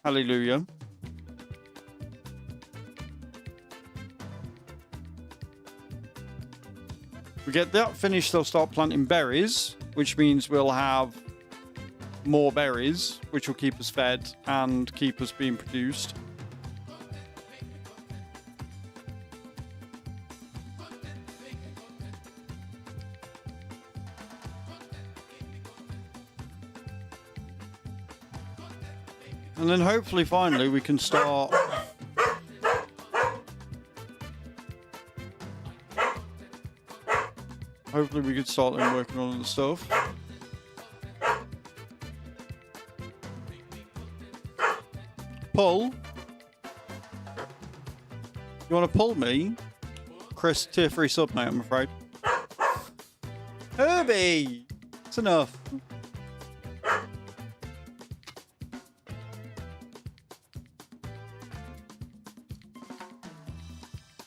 Hallelujah. We get that finished, they'll start planting berries, which means we'll have more berries, which will keep us fed and keep us being produced. And then hopefully, finally, we can start... Hopefully we can start then working on the stuff. Pull. You want to pull me? Chris, tier 3 sub, mate, I'm afraid. Herbie! It's enough.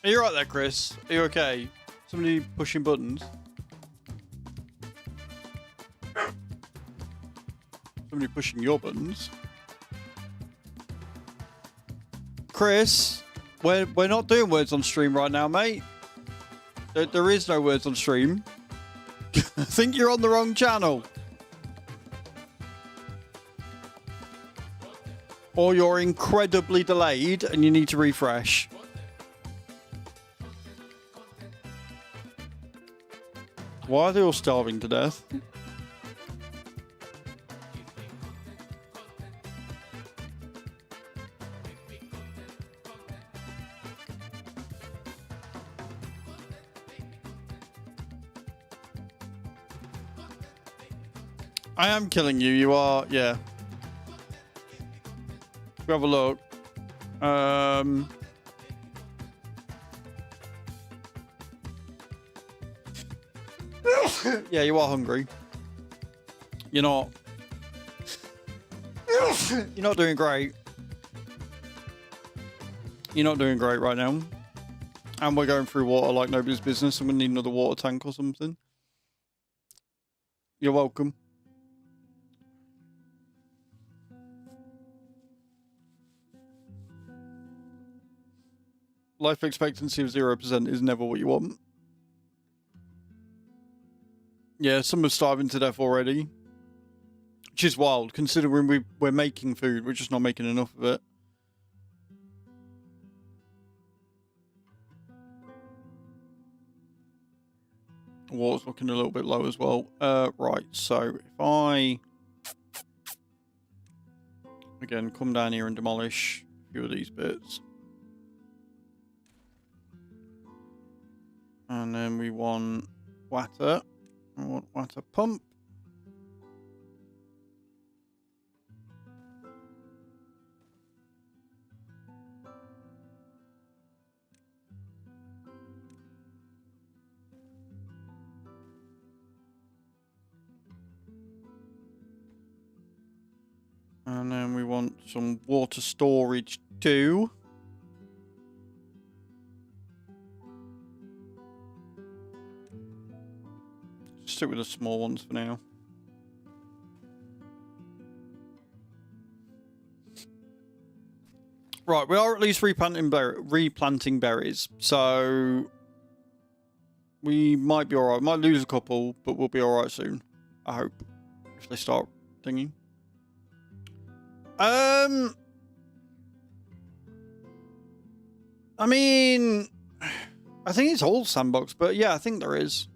Are you right there, Chris? Are you okay? Somebody pushing buttons? Somebody pushing your buttons? Chris, we're not doing words on stream right now, mate. There is no words on stream. I think you're on the wrong channel. Or you're incredibly delayed and you need to refresh. Why are they all starving to death? I am killing you. You are, yeah. We have a look. Yeah, you are hungry. You're not. You're not doing great. You're not doing great right now. And we're going through water like nobody's business. I'm going to need another water tank or something. You're welcome. Life expectancy of 0% is never what you want. Yeah, some are starving to death already. Which is wild, considering we're making food. We're just not making enough of it. Water's looking a little bit low as well. Right, so if I... Again, come down here and demolish a few of these bits. And then we want water. I want water pump. And then we want some water storage too. Stick with the small ones for now. Right, we are at least replanting berries, so we might be alright. Might lose a couple, but we'll be alright soon. I hope. If they start thinking. I mean, I think it's all sandbox, but yeah, I think there is.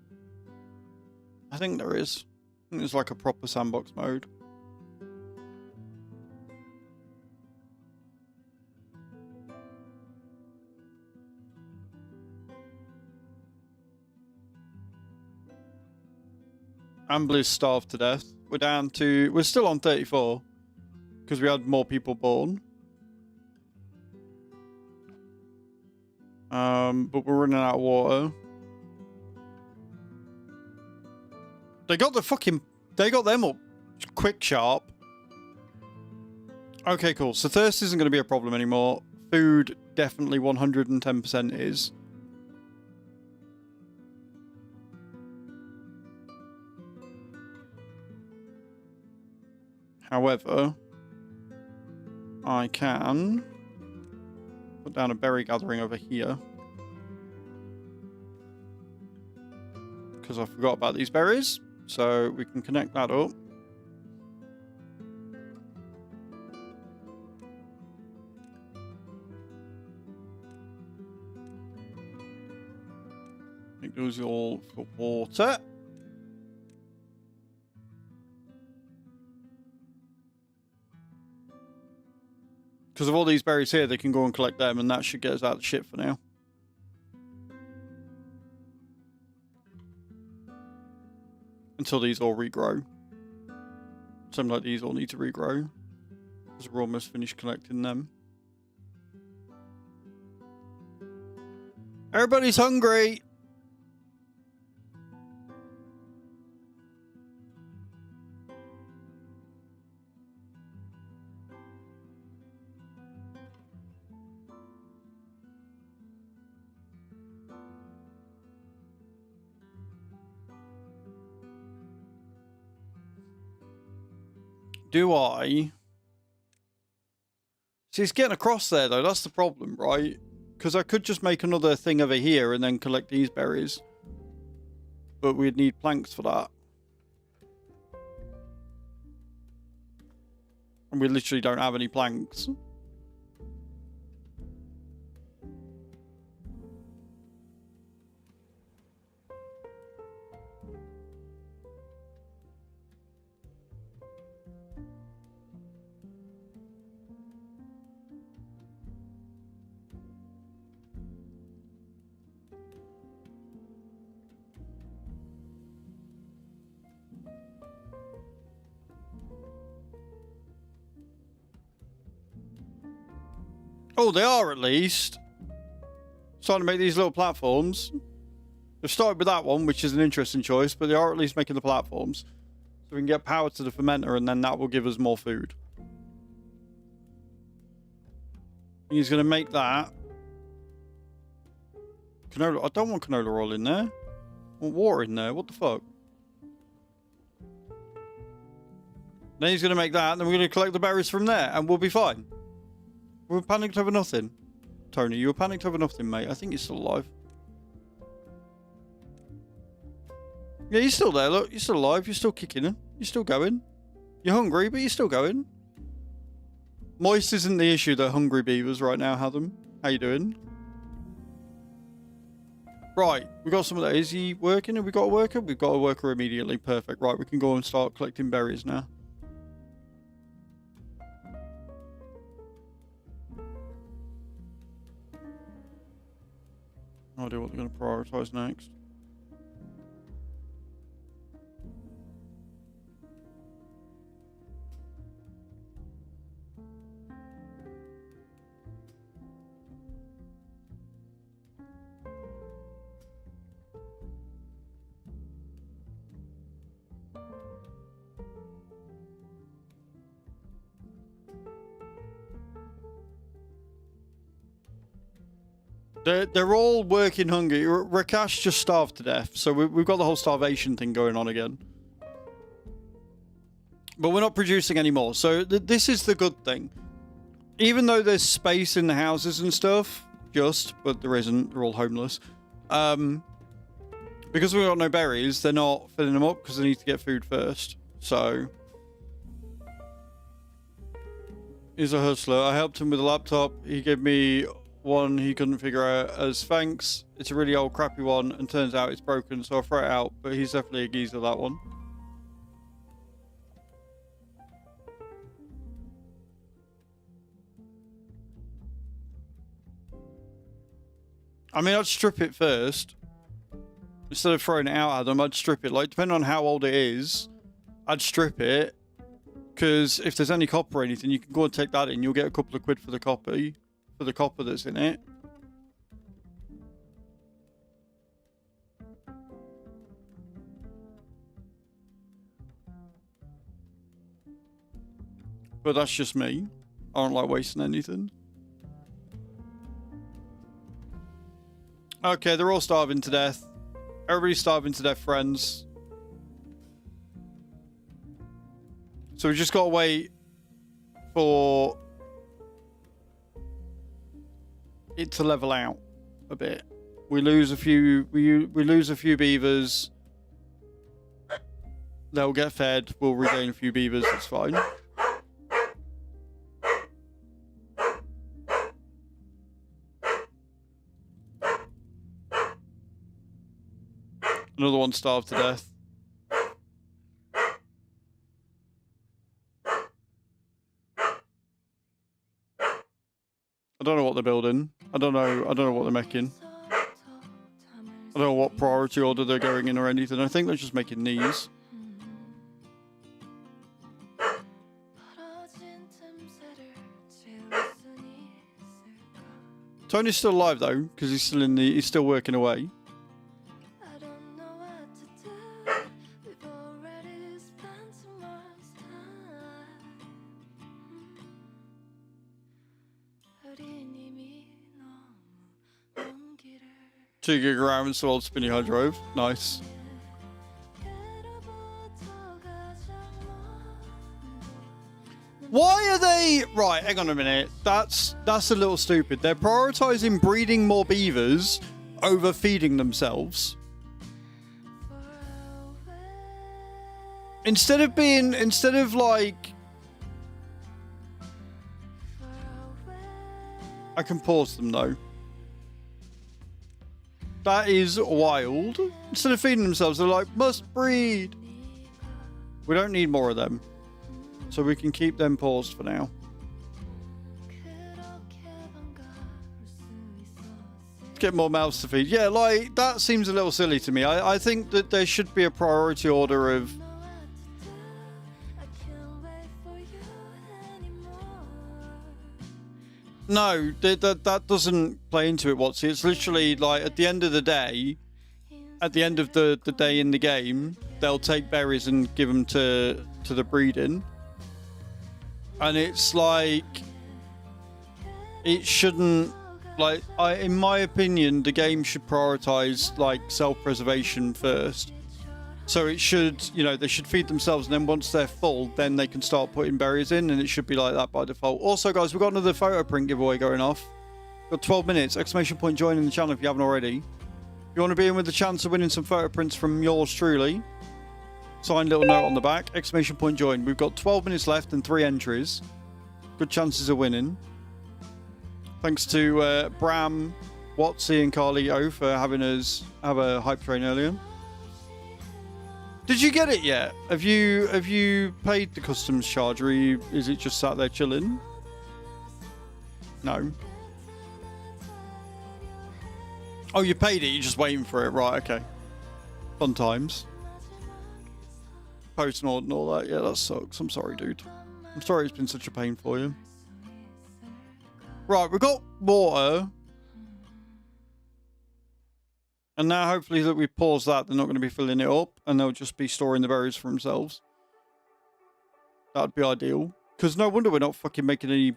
I think there is. I think there's like a proper sandbox mode. Amber's starved to death. We're still on 34 because we had more people born. But we're running out of water. They got them up quick, sharp. Okay, cool. So thirst isn't going to be a problem anymore. Food definitely 110% is. However, I can put down a berry gathering over here. Because I forgot about these berries. So we can connect that up. It goes all for water. Because of all these berries here, they can go and collect them, and that should get us out of shit for now. Until these all regrow. Something like these all need to regrow. Because we're almost finished collecting them. Everybody's hungry. Do I? See, it's getting across there, though. That's the problem, right? Because I could just make another thing over here and then collect these berries. But we'd need planks for that. And we literally don't have any planks. Oh, they are at least. Starting to make these little platforms. They've started with that one, which is an interesting choice, but they are at least making the platforms. So we can get power to the fermenter, and then that will give us more food. He's going to make that. Canola. I don't want canola oil in there. I want water in there. What the fuck? Then he's going to make that, and then we're going to collect the berries from there, and we'll be fine. We were panicked over nothing. Tony, you were panicked over nothing, mate. I think you're still alive. Yeah, you're still there, look. You're still alive. You're still kicking in. You're still going. You're hungry, but you're still going. Moist isn't the issue that hungry beavers right now have them. How you doing? Right, we got some of that. Is he working? Have we got a worker? We've got a worker immediately. Perfect. Right, we can go and start collecting berries now. No idea what they're going to prioritize next. They're all working hungry. Rakesh just starved to death, so we've got the whole starvation thing going on again. But we're not producing anymore, so this is the good thing. Even though there's space in the houses and stuff, but there isn't, they're all homeless. Because we've got no berries, they're not filling them up because they need to get food first. So, he's a hustler. I helped him with a laptop. He gave me one he couldn't figure out as thanks. It's a really old crappy one and turns out it's broken, so I'll throw it out, but he's definitely a geezer, that one. I mean, I'd strip it first. Instead of throwing it out at them, I'd strip it. Like, depending on how old it is, I'd strip it. Because if there's any copper or anything, you can go and take that in. You'll get a couple of quid for the copper that's in it. But that's just me. I don't like wasting anything. Okay, they're all starving to death. Everybody's starving to death, friends. So we just gotta wait for it to level out a bit. We lose a few. We lose a few beavers. They'll get fed. We'll regain a few beavers. It's fine. Another one starved to death. I don't know what they're building. I don't know what they're making. I don't know what priority order they're going in or anything. I think they're just making these. Tony's still alive though, because he's still in the. He's still working away. I don't know what to do. We've already spent so much time. 어린이미 너무 먼 길을 2 gig RAM installed spinning hard drive. Nice. 그로부터 가장 Why are they right? Hang on a minute. That's a little stupid. They're prioritizing breeding more beavers over feeding themselves. Instead of like, I can pause them though. That is wild. Instead of feeding themselves, they're like, must breed. We don't need more of them. So we can keep them paused for now. 그렇게 반가울 수 있었을 Get more mouths to feed. Yeah, like, that seems a little silly to me. I think that there should be a priority order of... I can't wait for you anymore. No, that doesn't play into it, Watsy. It's literally, like, at the end of the day, at the end of the day in the game, they'll take berries and give them to the breeding. And it's like, it shouldn't, like, in my opinion, the game should prioritize like self-preservation first. So it should, you know, they should feed themselves, and then once they're full, then they can start putting berries in, and it should be like that by default. Also, guys, we've got another photo print giveaway going off. Got 12 minutes, exclamation point join the channel if you haven't already. If you want to be in with the chance of winning some photo prints from yours truly, signed little note on the back, exclamation point join. We've got 12 minutes left and 3 entries. Good chances of winning. Thanks to Bram, Watsy and Carly O for having us have a hype train earlier. Did you get it yet? Have you paid the customs charge, or is it just sat there chilling? No. Oh, you paid it, you're just waiting for it. Right, okay. Fun times. Post and all that. Yeah, that sucks. I'm sorry, dude. I'm sorry it's been such a pain for you. Right, we've got water. And now hopefully that we pause that, they're not going to be filling it up, and they'll just be storing the berries for themselves. That'd be ideal. Because no wonder we're not fucking making any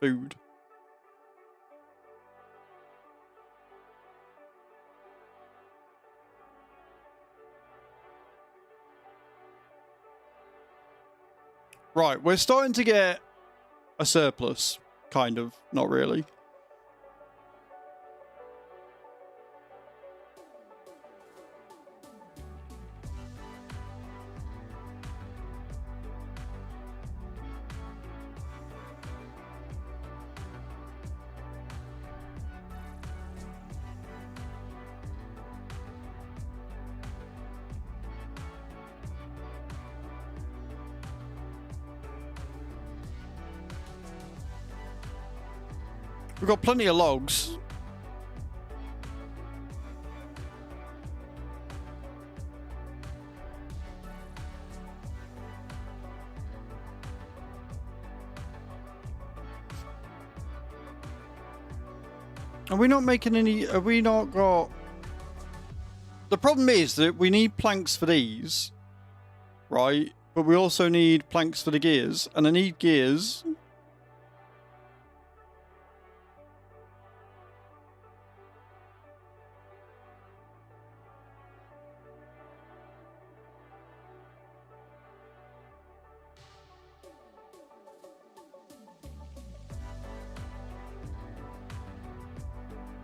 food. Right, we're starting to get a surplus, kind of. Not really. We've got plenty of logs. Are we not making any... Have we not got... The problem is that we need planks for these. Right? But we also need planks for the gears. And I need gears...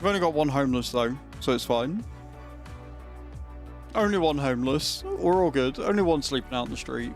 We've only got one homeless though, so it's fine. Only one homeless. We're all good. Only one sleeping out in the street.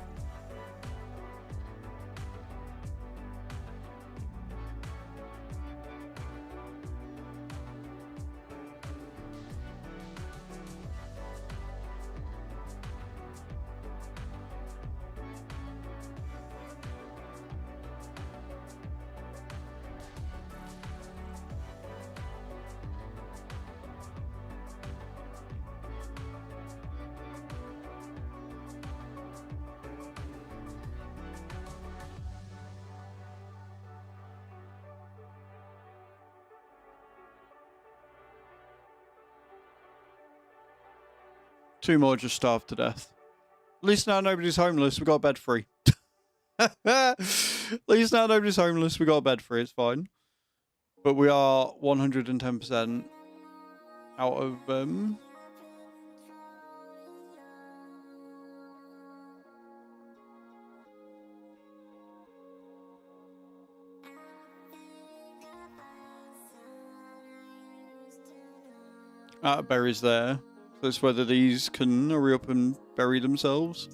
Two more just starved to death. At least now nobody's homeless. We got a bed free. At least now nobody's homeless. We got a bed free. It's fine. But we are 110% out of out of berries there. So it's whether these can hurry up and bury themselves.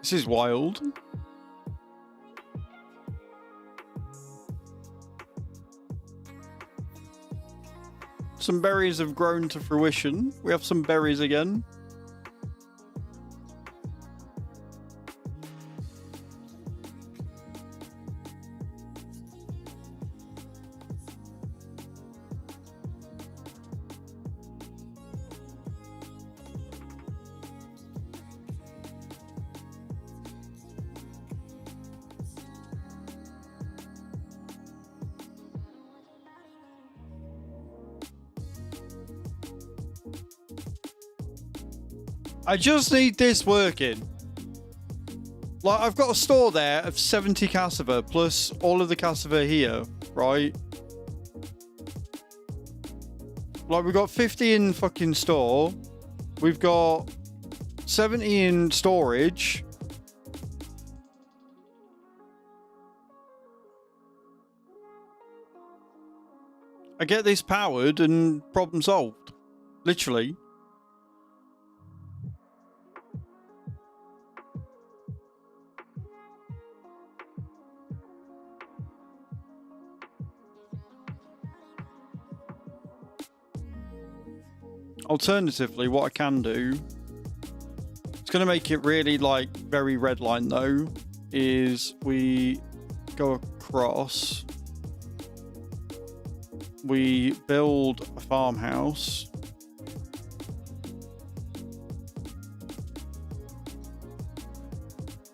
This is wild. Some berries have grown to fruition. We have some berries again. I just need this working. Like, I've got a store there of 70 cassava plus all of the cassava here, right? Like, we've got 50 in fucking store. We've got 70 in storage. I get this powered and problem solved. Literally. Alternatively, what I can do, it's going to make it really, like, very red line, though, is we go across, we build a farmhouse,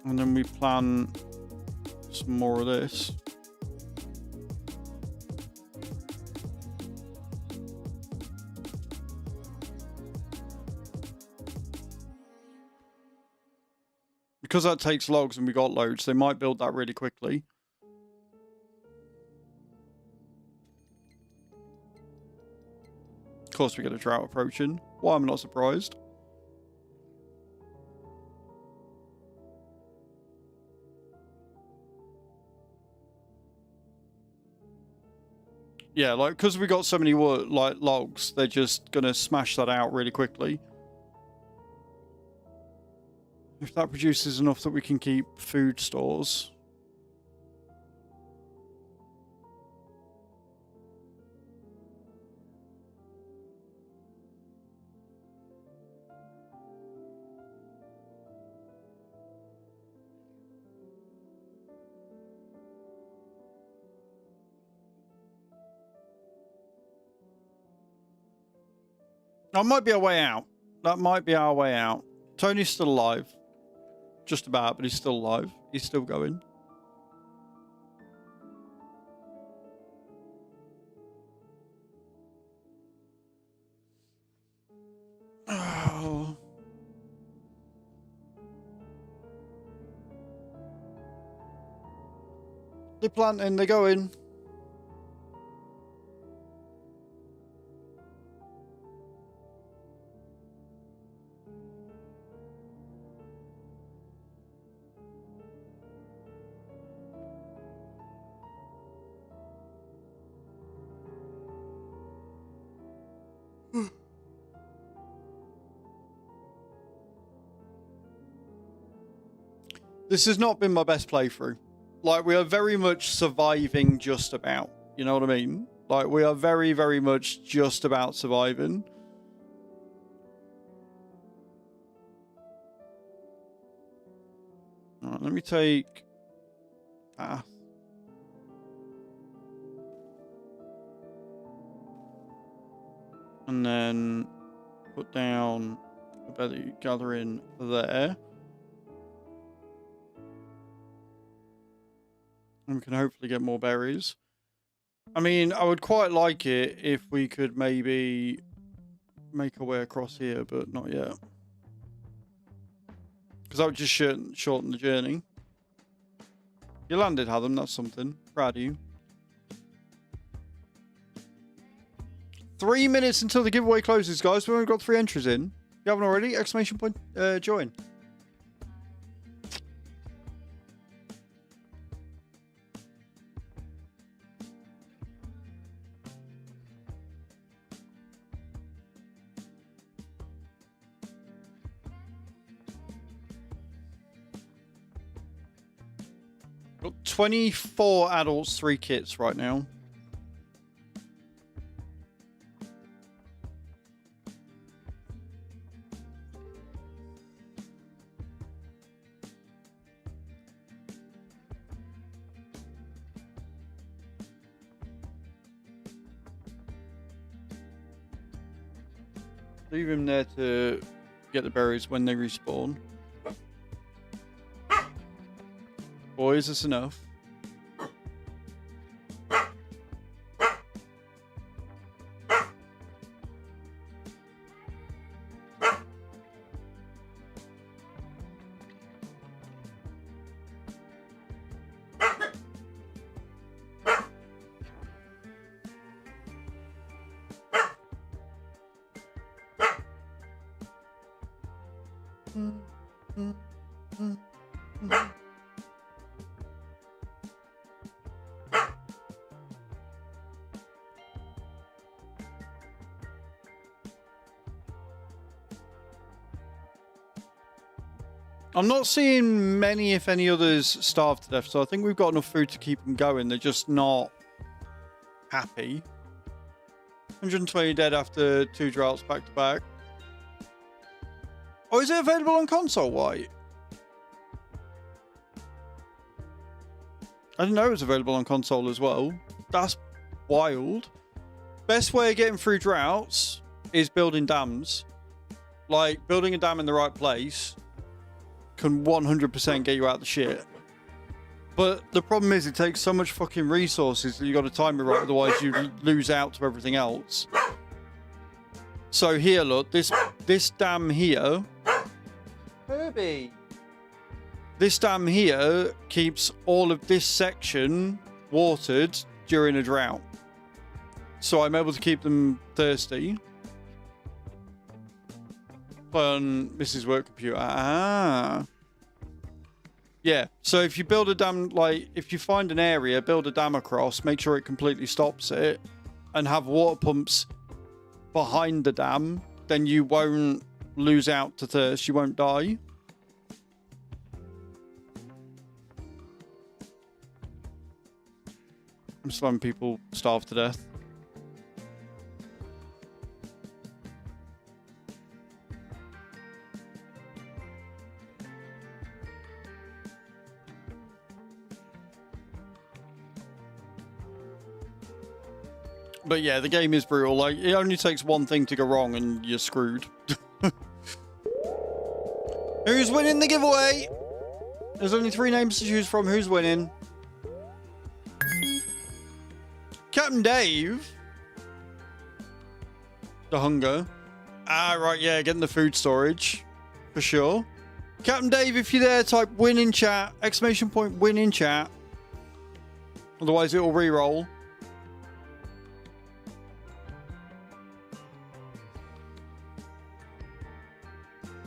and then we plant some more of this. Because that takes logs and we got loads, they might build that really quickly. Of course we get a drought approaching. Why I'm not surprised. Yeah, like, because we got so many wood, like, logs, they're just gonna smash that out really quickly. If that produces enough that we can keep food stores. That might be our way out. That might be our way out. Tony's still alive. Just about, but he's still alive. He's still going. Oh. They're planting, they're going. This has not been my best playthrough. Like, we are very much surviving just about. You know what I mean? Like, we are very, very much just about surviving. Alright, let me take path. And then put down a berry gathering there. And we can hopefully get more berries. I mean, I would quite like it if we could maybe make our way across here, but not yet. Because that would just shorten the journey. You landed, Hadam, that's something. Proud of you. 3 minutes until the giveaway closes, guys. We've only got 3 entries in. If you haven't already, exclamation point, join. Got 24 adults, 3 kits right now. Leave him there to get the berries when they respawn. Boys, that's enough. I'm not seeing many, if any, others starve to death, so I think we've got enough food to keep them going. They're just not happy. 120 dead after 2 droughts back to back. Oh, is it available on console, White? I didn't know it was available on console as well. That's wild. Best way of getting through droughts is building dams. Like, building a dam in the right place can 100% get you out of the shit. But the problem is it takes so much fucking resources that you got to time it right, otherwise you lose out to everything else. So here, look, this dam here, Herbie, this dam here keeps all of this section watered during a drought. So I'm able to keep them thirsty. On Mrs. Work Computer. Ah. Yeah, so if you build a dam, like, if you find an area, build a dam across, make sure it completely stops it, and have water pumps behind the dam, then you won't lose out to thirst, you won't die. I'm just letting people starve to death. But yeah, the game is brutal. Like, it only takes one thing to go wrong and you're screwed. Who's winning the giveaway? There's only 3 names to choose from. Who's winning? Captain Dave. The hunger. Ah, right, yeah, getting the food storage. For sure. Captain Dave, if you're there, type win in chat. Exclamation point win in chat. Otherwise, it'll re-roll.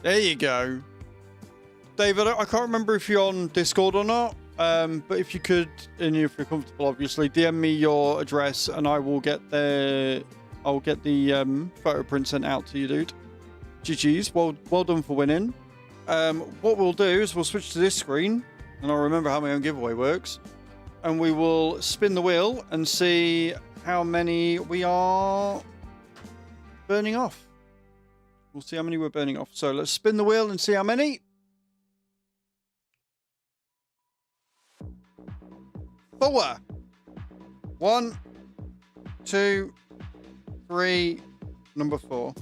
There you go. David, I can't remember if you're on Discord or not, but if you could, and if you're comfortable, obviously, DM me your address and I will get there I'll get the photo print sent out to you, dude. GG's. Well done for winning. What we'll do is we'll switch to this screen, and I'll remember how my own giveaway works. And we will spin the wheel and see how many we are burning off. We'll see how many we're burning off. So let's spin the wheel and see how many. 4. 1, 2, 3. Number 4.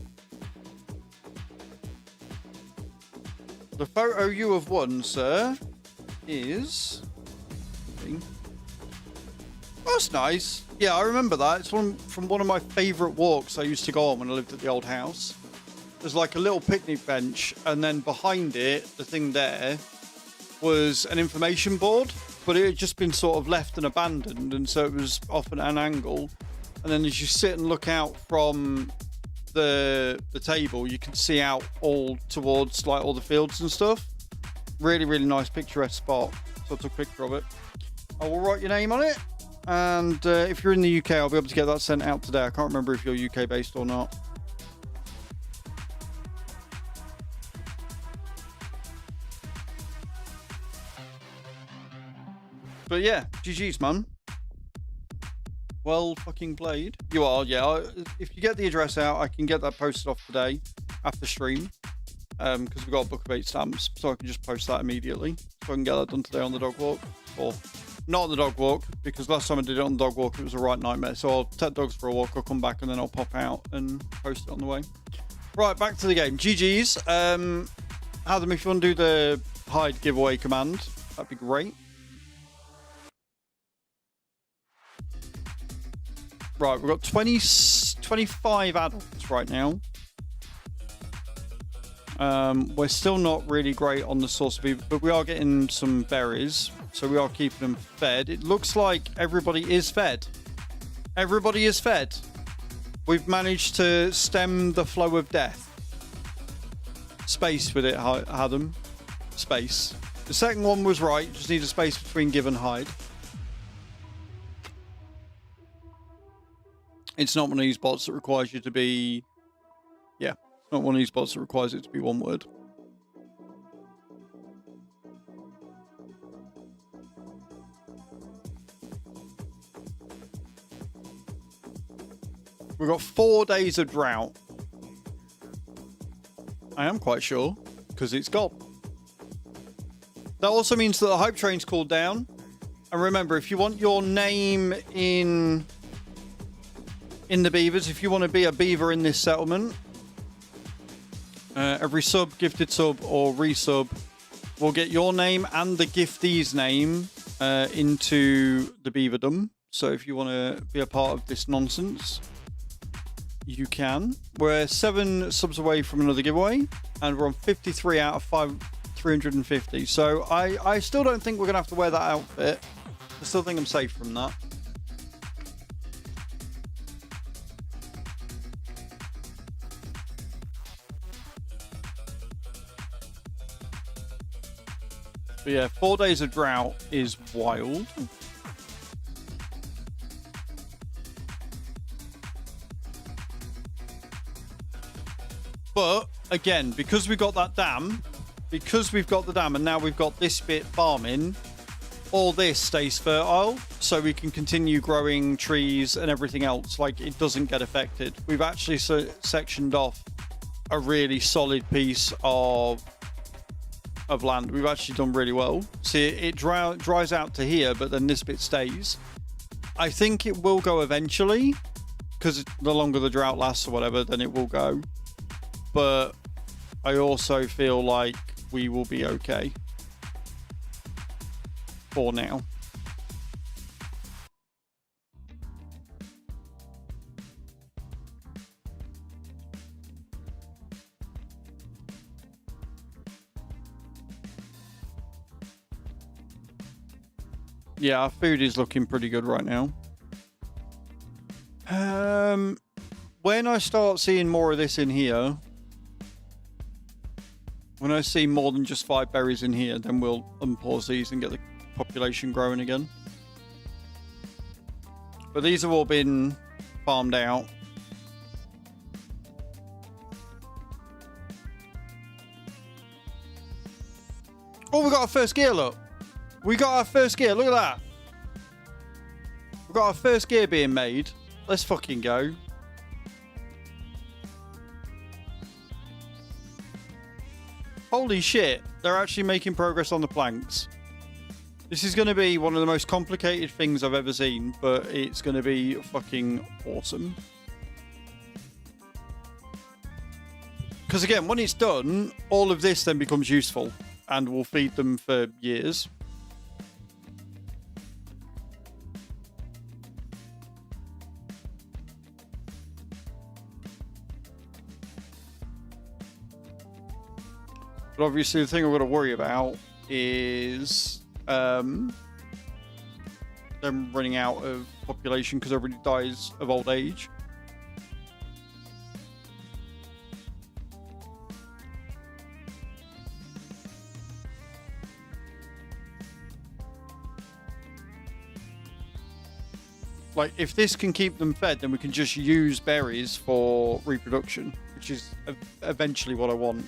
The photo you have won, sir, is... Oh, that's nice. Yeah, I remember that. It's from one of my favourite walks I used to go on when I lived at the old house. There's like a little picnic bench, and then behind it, the thing there, was an information board, but it had just been sort of left and abandoned, and so it was off at an angle. And then as you sit and look out from the table, you can see out all towards like all the fields and stuff. Really, really nice picturesque spot. So I took a picture of it. I will write your name on it. And if you're in the UK, I'll be able to get that sent out today. I can't remember if you're UK based or not. But yeah, GG's, man. Well fucking played. You are, yeah. If you get the address out, I can get that posted off today after stream. Because we've got a book of 8 stamps, so I can just post that immediately. So I can get that done today on the dog walk. Or not on the dog walk, because last time I did it on the dog walk, it was a right nightmare. So I'll take dogs for a walk, I'll come back, and then I'll pop out and post it on the way. Right, back to the game. GG's. Adam, if you want to do the hide giveaway command, that'd be great. Right, we've got 25 adults right now. We're still not really great on the source of beaver, but we are getting some berries, so we are keeping them fed. It looks like everybody is fed. Everybody is fed. We've managed to stem the flow of death. Space with it, Adam. Space. The second one was right, just need a space between give and hide. It's not one of these bots that requires you to be... Yeah, it's not one of these bots that requires it to be one word. We've got 4 days of drought. I am quite sure, because it's gone. That also means that the hype train's cooled down. And remember, if you want your name in the beavers, if you want to be a beaver in this settlement, every sub, gifted sub, or resub will get your name and the giftee's name into the beaverdom. So if you want to be a part of this nonsense, you can. We're 7 subs away from another giveaway, and we're on 53 out of 350. So I still don't think we're going to have to wear that outfit. I still think I'm safe from that. But yeah, 4 days of drought is wild. But again, because we got that dam, and now we've got this bit farming, all this stays fertile, so we can continue growing trees and everything else. Like, it doesn't get affected. We've actually sectioned off a really solid piece of land. We've actually done really well. See, it dries out to here, but then this bit stays. I think it will go eventually, because the longer the drought lasts or whatever, then it will go. But I also feel like we will be okay for now. Yeah, our food is looking pretty good right now. When I start seeing more of this in here, when I see more than just 5 berries in here, then we'll unpause these and get the population growing again. But these have all been farmed out. Oh, we got our first gear, look. We got our first gear. Look at that. We got our first gear being made. Let's fucking go. Holy shit. They're actually making progress on the planks. This is going to be one of the most complicated things I've ever seen, but it's going to be fucking awesome. Because again, when it's done, all of this then becomes useful and will feed them for years. But obviously the thing I've got to worry about is them running out of population because everybody dies of old age. Like, if this can keep them fed, then we can just use berries for reproduction, which is eventually what I want.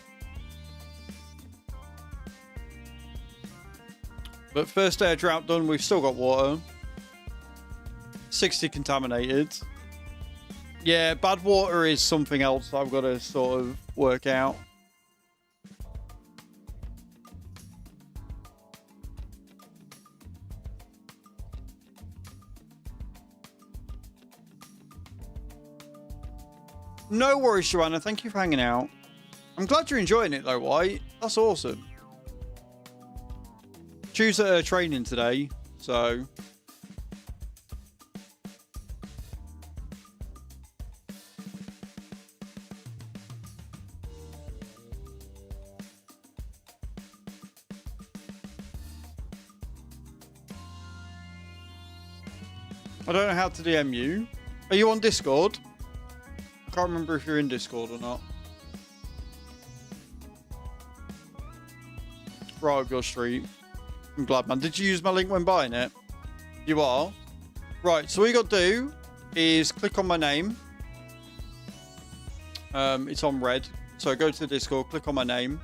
But first day of drought done, we've still got water. 60 contaminated. Yeah, bad water is something else I've got to sort of work out. No worries, Joanna. Thank you for hanging out. I'm glad you're enjoying it, though, White. That's awesome. Tuesday training today, so... I don't know how to DM you. Are you on Discord? I can't remember if you're in Discord or not. Right up your street. I'm glad, man. Did you use my link when buying it? You are? Right, so what you got to do is click on my name. It's on red. So go to the Discord, click on my name,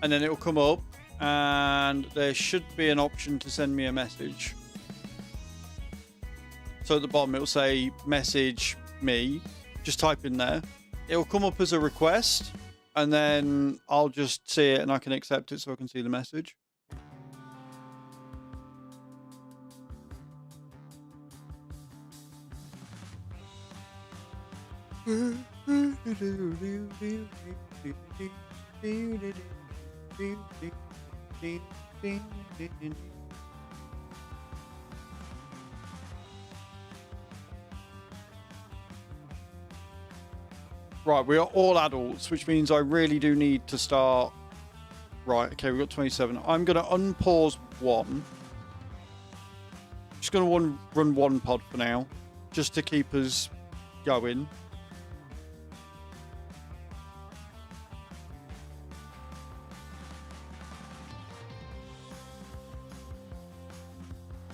and then it'll come up, and there should be an option to send me a message. So at the bottom, it'll say message me. Just type in there. It'll come up as a request, and then I'll just see it and I can accept it so I can see the message. Right, we are all adults, which means I really do need to start. Right, okay, we've got 27. I'm going to unpause one. Just going to run one pod for now, just to keep us going.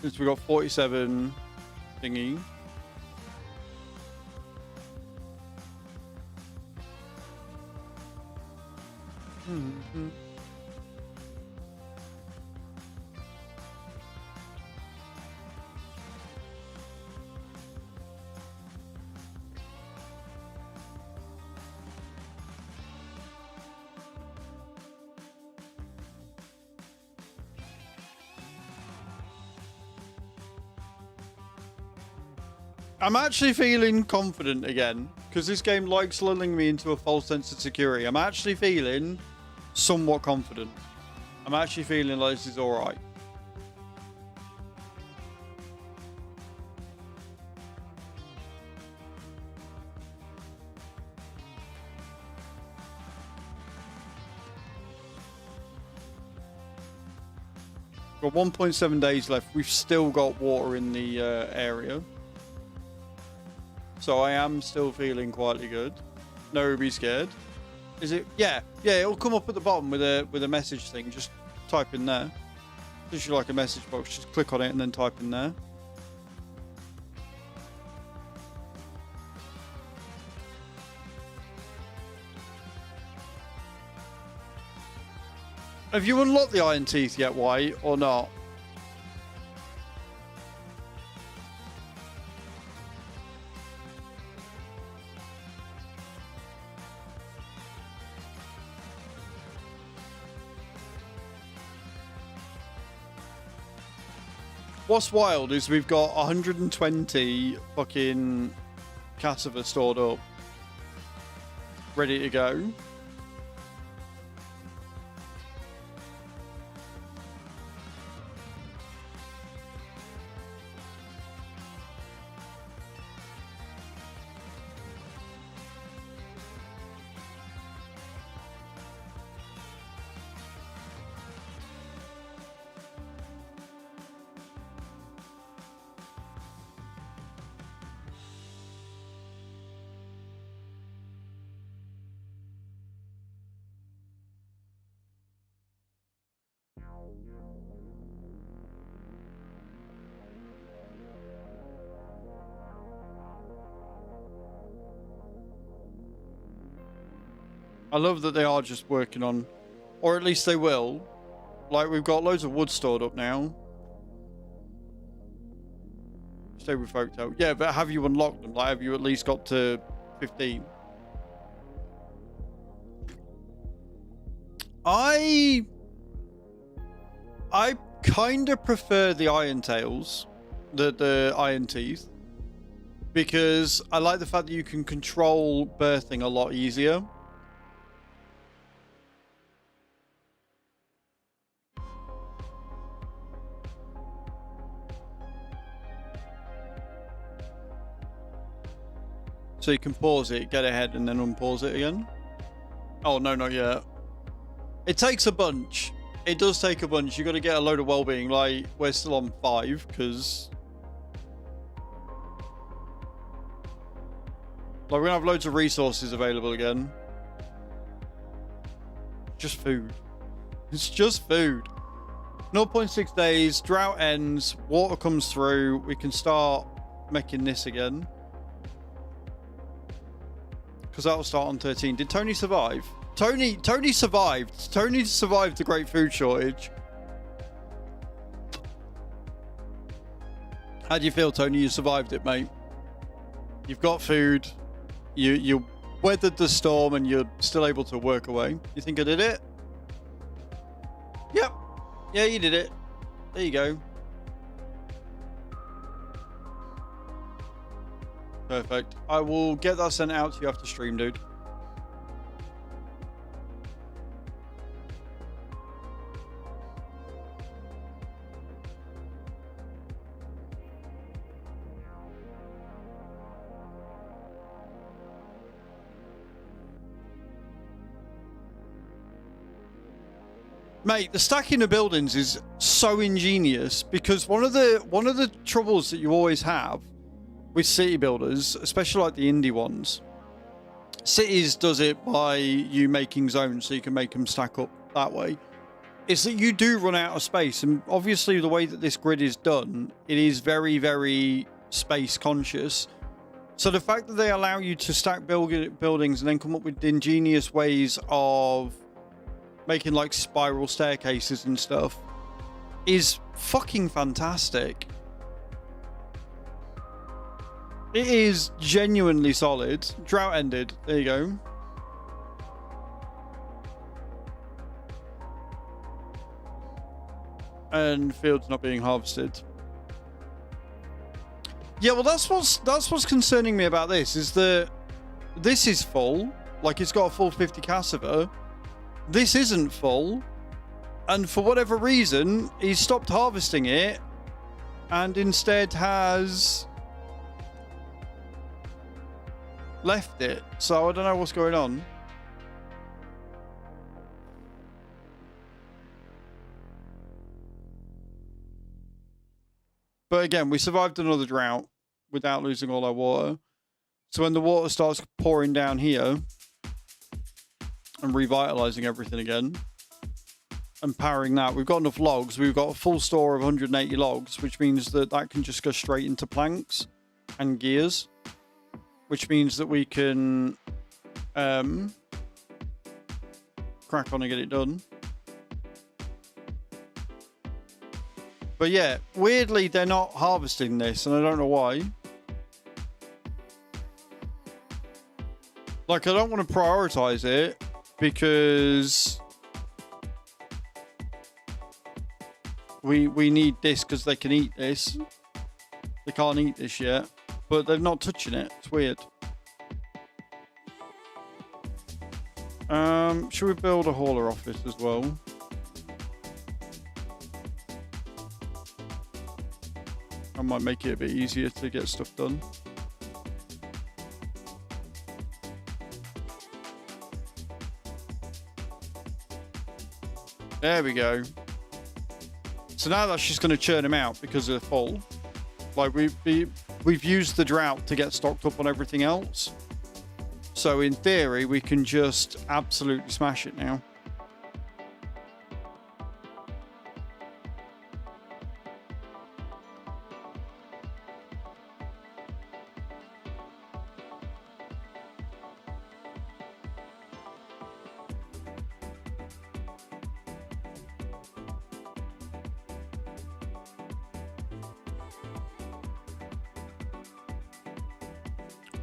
Since we got 47 thingy. Mm-hmm. I'm actually feeling confident again, because this game likes lulling me into a false sense of security. I'm actually feeling somewhat confident. I'm actually feeling like this is alright. Got 1.7 days left. We've still got water in the area. So I am still feeling quietly good. No, be scared. Is it? Yeah, it'll come up at the bottom with a message thing. Just type in there. Just like a message box. Just click on it and then type in there. Have you unlocked the iron teeth yet, White, or not? What's wild is we've got 120 fucking cassava stored up, ready to go. I love that they are just working on, or at least they will. Like, we've got loads of wood stored up now. Stay with Folktale. Yeah, but have you unlocked them? Like, have you at least got to 15? I kind of prefer the Iron Tails, the Iron Teeth, because I like the fact that you can control birthing a lot easier. So you can pause it, get ahead, and then unpause it again. Oh, no, not yet. It takes a bunch. It does take a bunch. You got to get a load of well-being. Like, we're still on 5, because... Like, we're going to have loads of resources available again. Just food. It's just food. 0.6 days, drought ends, water comes through. We can start making this again. Because that'll start on 13. Did Tony survive? Tony survived. Tony survived the great food shortage. How do you feel, Tony? You survived it, mate. You've got food. You weathered the storm and you're still able to work away. You think I did it? Yep. Yeah, you did it. There you go. Perfect. I will get that sent out to you after stream, dude. Mate, the stacking of buildings is so ingenious because one of the troubles that you always have with city builders, especially like the indie ones, cities does it by you making zones so you can make them stack up that way, is that you do run out of space. And obviously the way that this grid is done, it is very, very space conscious. So the fact that they allow you to stack buildings and then come up with ingenious ways of making like spiral staircases and stuff is fucking fantastic. It is genuinely solid. Drought ended. There you go. And fields not being harvested. Yeah, well, that's what's concerning me about this, is that this is full. Like, it's got a full 50 cassava. This isn't full. And for whatever reason, he's stopped harvesting it and instead has left it. So I don't know what's going on. But again, we survived another drought without losing all our water. So when the water starts pouring down here and revitalizing everything again and powering that, we've got enough logs. We've got a full store of 180 logs, which means that that can just go straight into planks and gears, which means that we can crack on and get it done. But yeah, weirdly, they're not harvesting this, and I don't know why. Like, I don't want to prioritize it because we need this because they can eat this. They can't eat this yet, but they're not touching it. It's weird. Should we build a hauler office as well? I might make it a bit easier to get stuff done. There we go. So now that's just going to churn them out because they're full. Like we've used the drought to get stocked up on everything else. So in theory, we can just absolutely smash it now.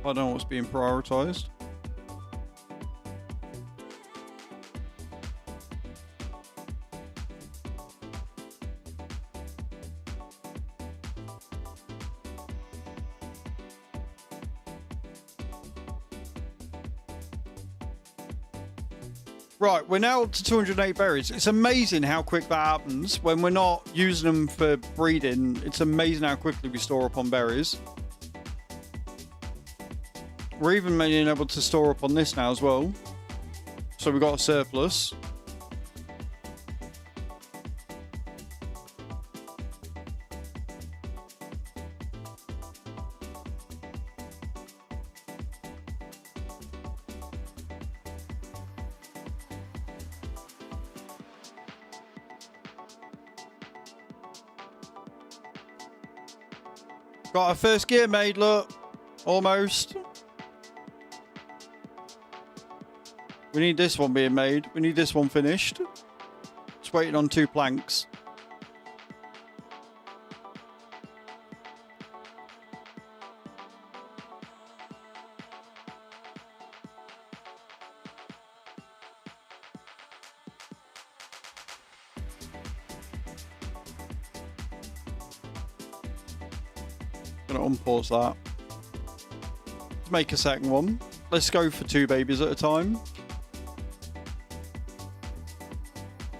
I don't know what's being prioritized. Right, we're now up to 208 berries. It's amazing how quick that happens when we're not using them for breeding. It's amazing how quickly we store up on berries. We're even being able to store up on this now as well. So we've got a surplus. Got our first gear made, look. Almost. We need this one being made. We need this one finished. Just waiting on 2 planks. Gonna unpause that. Let's make a second one. Let's go for 2 babies at a time.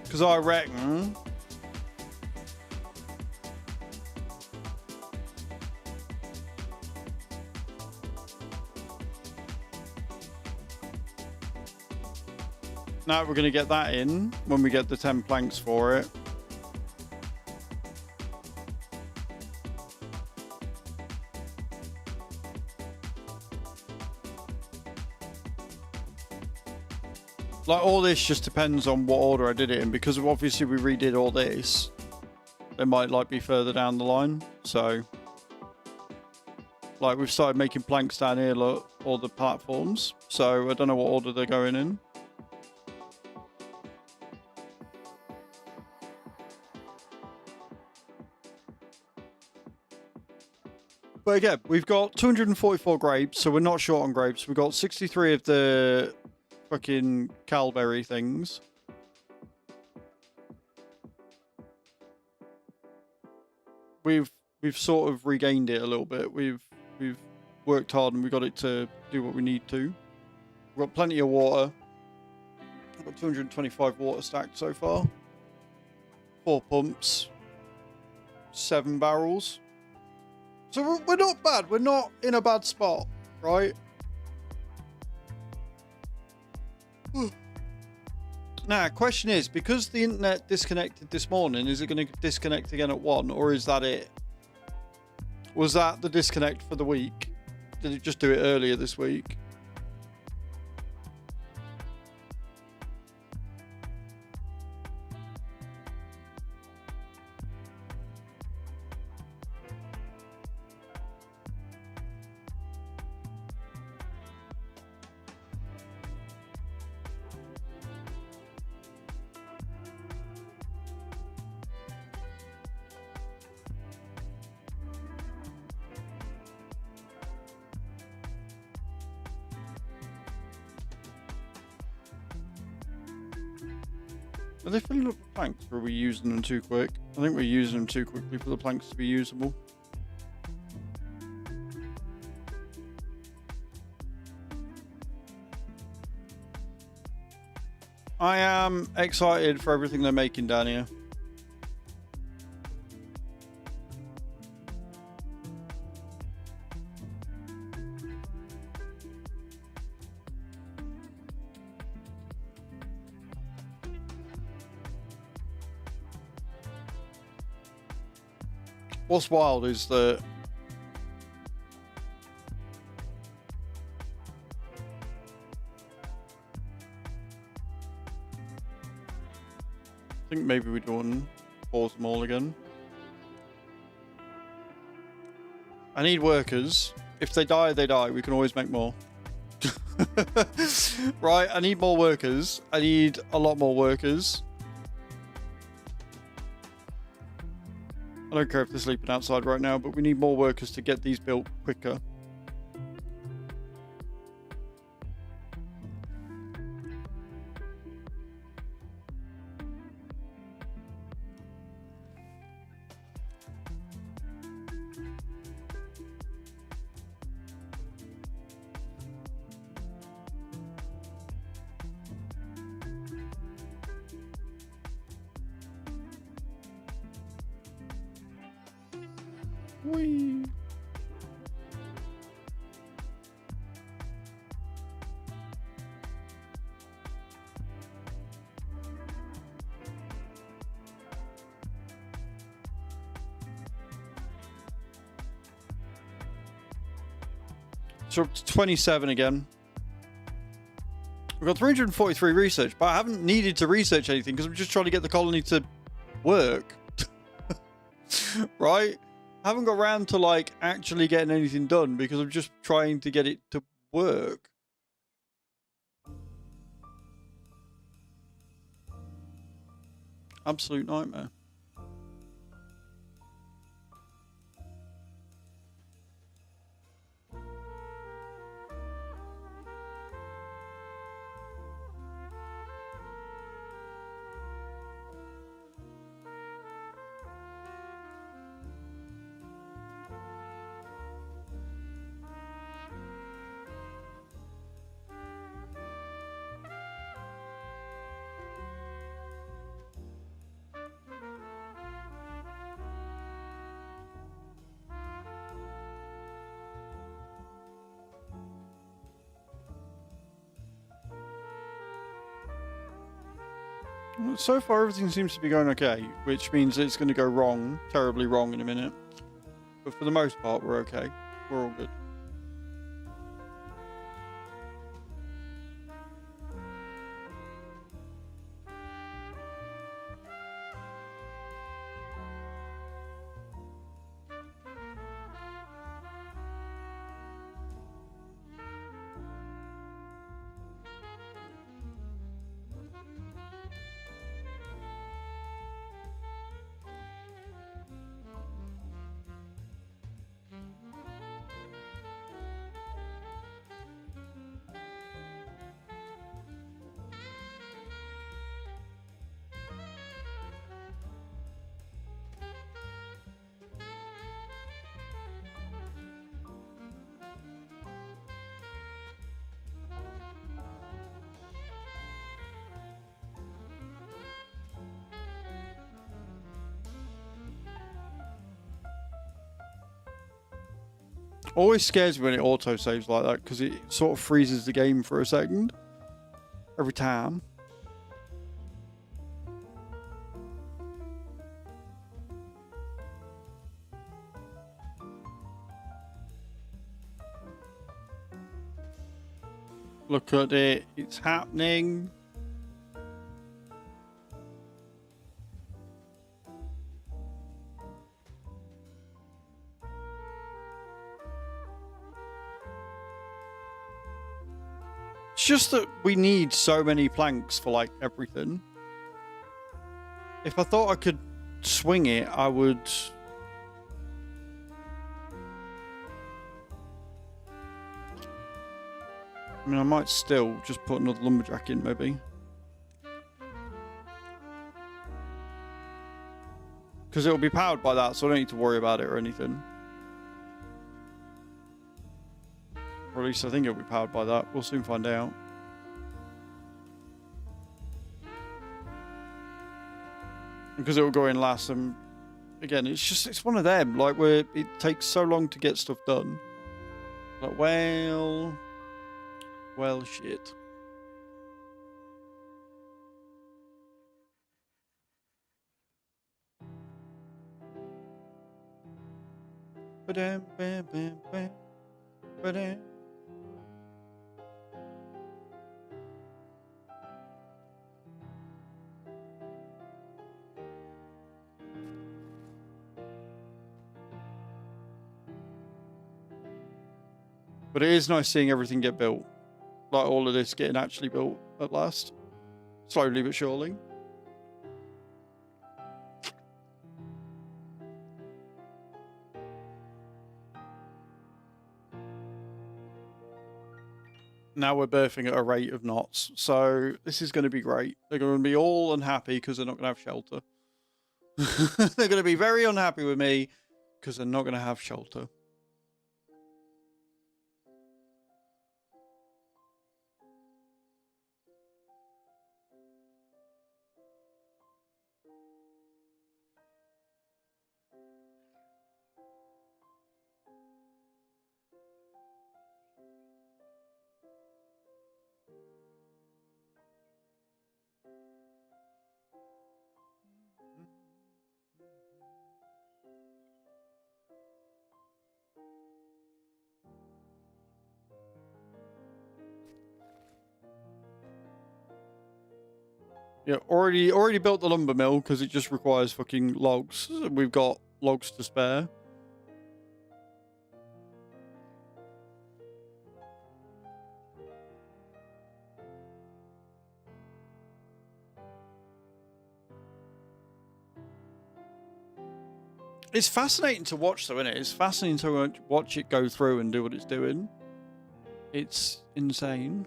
Because I reckon now we're going to get that in when we get the 10 planks for it. Like, all this just depends on what order I did it in, because obviously we redid all this. It might, like, be further down the line. So, like, we've started making planks down here, look, all the platforms. So, I don't know what order they're going in. But again, we've got 244 grapes, so we're not short on grapes. We've got 63 of the fucking calberry things. We've sort of regained it a little bit. We've worked hard and we got it to do what we need to. We've got plenty of water. I've got 225 water stacked so far. 4 pumps. 7 barrels. So we're not bad. We're not in a bad spot, right? Now, question is, because the internet disconnected this morning, is it going to disconnect again at 1, or is that it? Was that the disconnect for the week? Did it just do it earlier this week? Are they filling up the planks, or are we using them too quick? I think we're using them too quickly for the planks to be usable. I am excited for everything they're making down here. What's wild is that I think maybe we don't pause them all again. I need workers. If they die, they die. We can always make more. Right, I need more workers. I need a lot more workers. I don't care if they're sleeping outside right now, but we need more workers to get these built quicker. Whee! So up to 27 again. We've got 343 research, but I haven't needed to research anything because I'm just trying to get the colony to work. Right? I haven't got around to like actually getting anything done because I'm just trying to get it to work. Absolute nightmare. So far, everything seems to be going okay, which means it's going to go wrong, terribly wrong in a minute. But for the most part, we're okay. We're all good. Always scares me when it auto saves like that because it sort of freezes the game for a second every time. Look at it, it's happening. It's just that we need so many planks for like everything. If I thought I could swing it, I would. I mean, I might still just put another lumberjack in, maybe. Because it'll be powered by that, so I don't need to worry about it or anything. Or at least I think it'll be powered by that. We'll soon find out. Because it will go in last, and again, it's one of them, like, where it takes so long to get stuff done. Like, well, shit. Ba-dam, bam, bam, bam, ba-dam. But it is nice seeing everything get built. Like all of this getting actually built at last. Slowly but surely. Now we're birthing at a rate of knots. So this is going to be great. They're going to be all unhappy because they're not going to have shelter. They're going to be very unhappy with me because they're not going to have shelter. Yeah, already built the lumber mill because it just requires fucking logs. We've got logs to spare. It's fascinating to watch, though, isn't it? It's fascinating to watch it go through and do what it's doing. It's insane.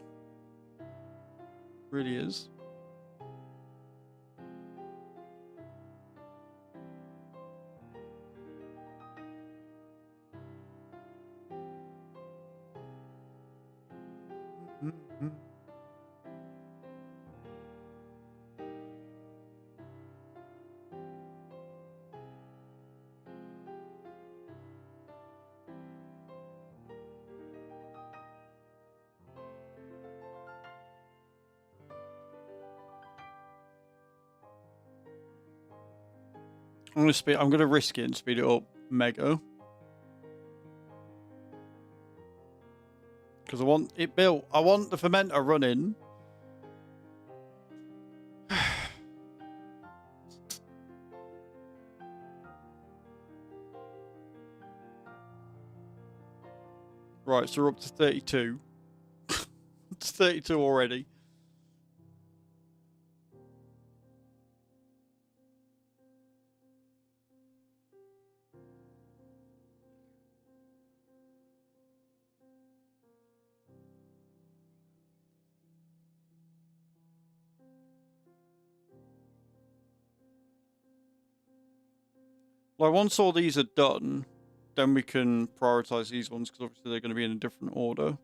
Really is. I'm gonna risk it and speed it up mega. Because I want it built. I want the fermenter running. Right, so we're up to 32. It's 32 already. Like, once all these are done, then we can prioritize these ones, because obviously they're going to be in a different order.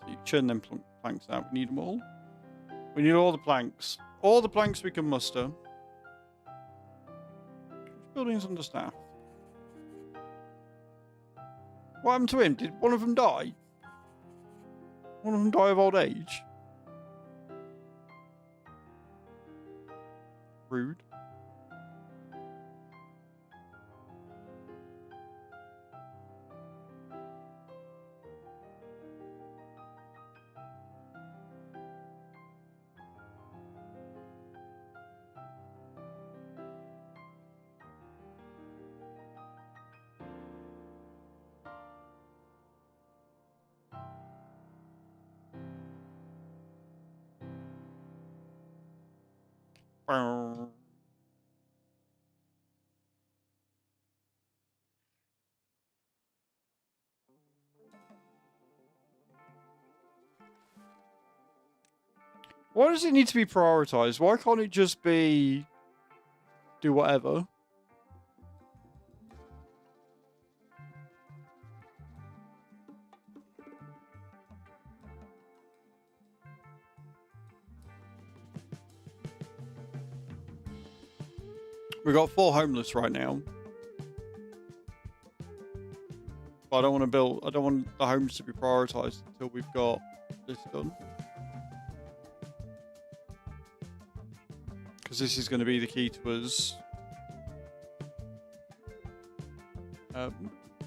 So you churn them planks out. We need them all. We need all the planks. All the planks we can muster. Which building's understaffed? What happened to him? Did one of them die? One of them die of old age? Rude. Bow. Why does it need to be prioritized? Why can't it just be do whatever? We got 4 homeless right now. But I don't want to build. I don't want the homes to be prioritized until we've got this done. Because this is going to be the key to us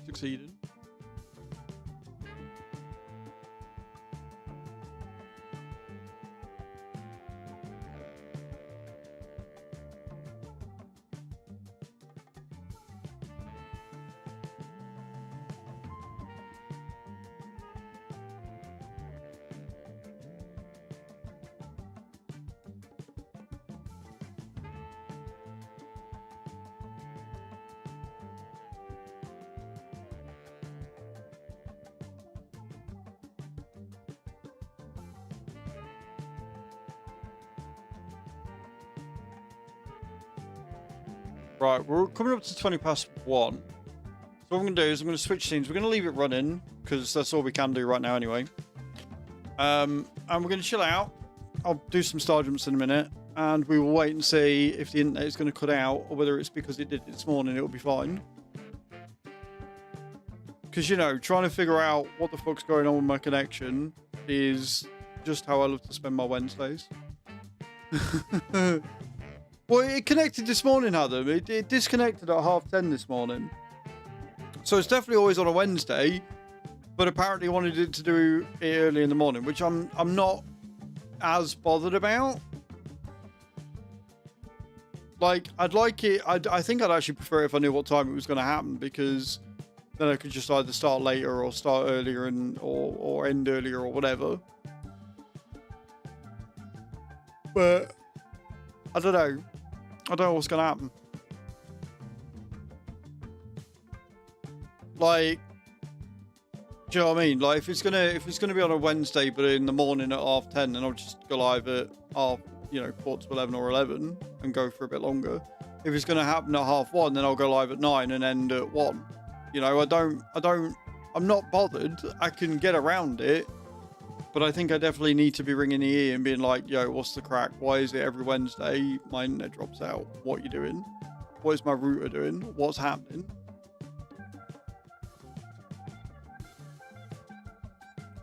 succeeding. Right, we're coming up to 20 past 1. So what I'm going to do is I'm going to switch scenes. We're going to leave it running, because that's all we can do right now anyway. And we're going to chill out. I'll do some star jumps in a minute. And we will wait and see if the internet is going to cut out, or whether it's because it did this morning, it'll be fine. Because, you know, trying to figure out what the fuck's going on with my connection is just how I love to spend my Wednesdays. Well, it connected this morning, Adam. It disconnected at 10:30 this morning. So it's definitely always on a Wednesday, but apparently wanted it to do it early in the morning, which I'm not as bothered about. Like, I'd like it. I think I'd actually prefer it if I knew what time it was going to happen, because then I could just either start later or start earlier or end earlier or whatever. But I don't know. I don't know what's gonna happen. Like, do you know what I mean? Like, if it's gonna be on a Wednesday, but in the morning at 10:30, then I'll just go live at 11 or 11 and go for a bit longer. If it's gonna happen at 1:30, then I'll go live at 9 and end at 1. You know, I'm not bothered. I can get around it. But I think I definitely need to be ringing the ear and being like, yo, what's the crack? Why is it every Wednesday my internet drops out? What are you doing? What is my router doing? What's happening?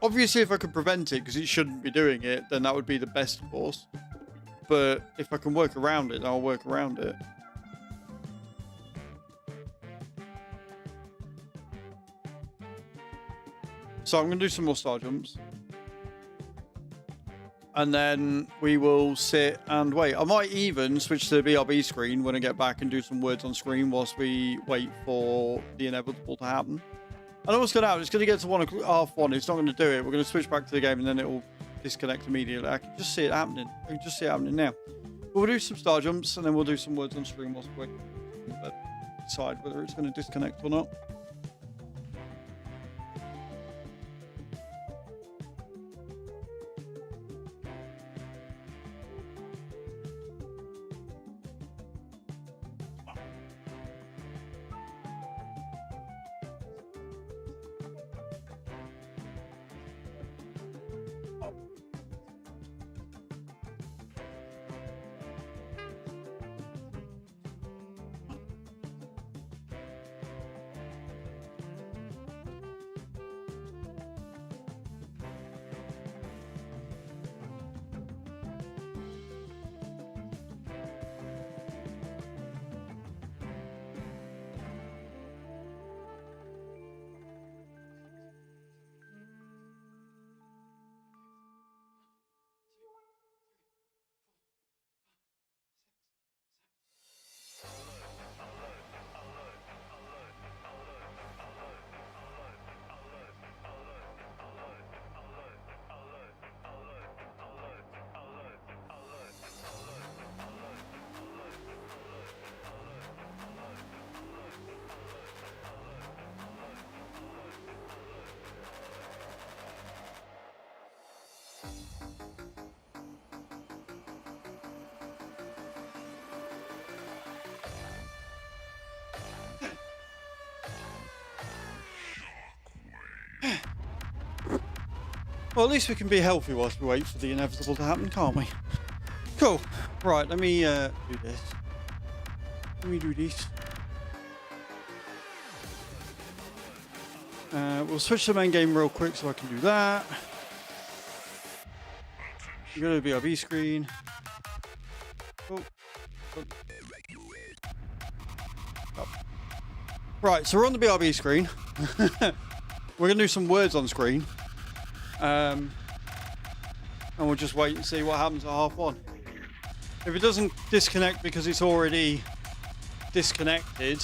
Obviously, if I could prevent it, because it shouldn't be doing it, then that would be the best course. But if I can work around it, then I'll work around it. So I'm going to do some more star jumps. And then we will sit and wait. I might even switch to the BRB screen when I get back and do some words on screen whilst we wait for the inevitable to happen. I know what's going to happen. It's going to get to 1:30. It's not going to do it. We're going to switch back to the game and then it will disconnect immediately. I can just see it happening. I can just see it happening now. But we'll do some star jumps and then we'll do some words on screen whilst we decide whether it's going to disconnect or not. Well, at least we can be healthy whilst we wait for the inevitable to happen, can't we? Cool. Right, let me do this. Let me do this. We'll switch to the main game real quick so I can do that. Go to the BRB screen. Oh. Oh. Right, so we're on the BRB screen. We're going to do some words on screen. And we'll just wait and see what happens at half one. If it doesn't disconnect because it's already disconnected,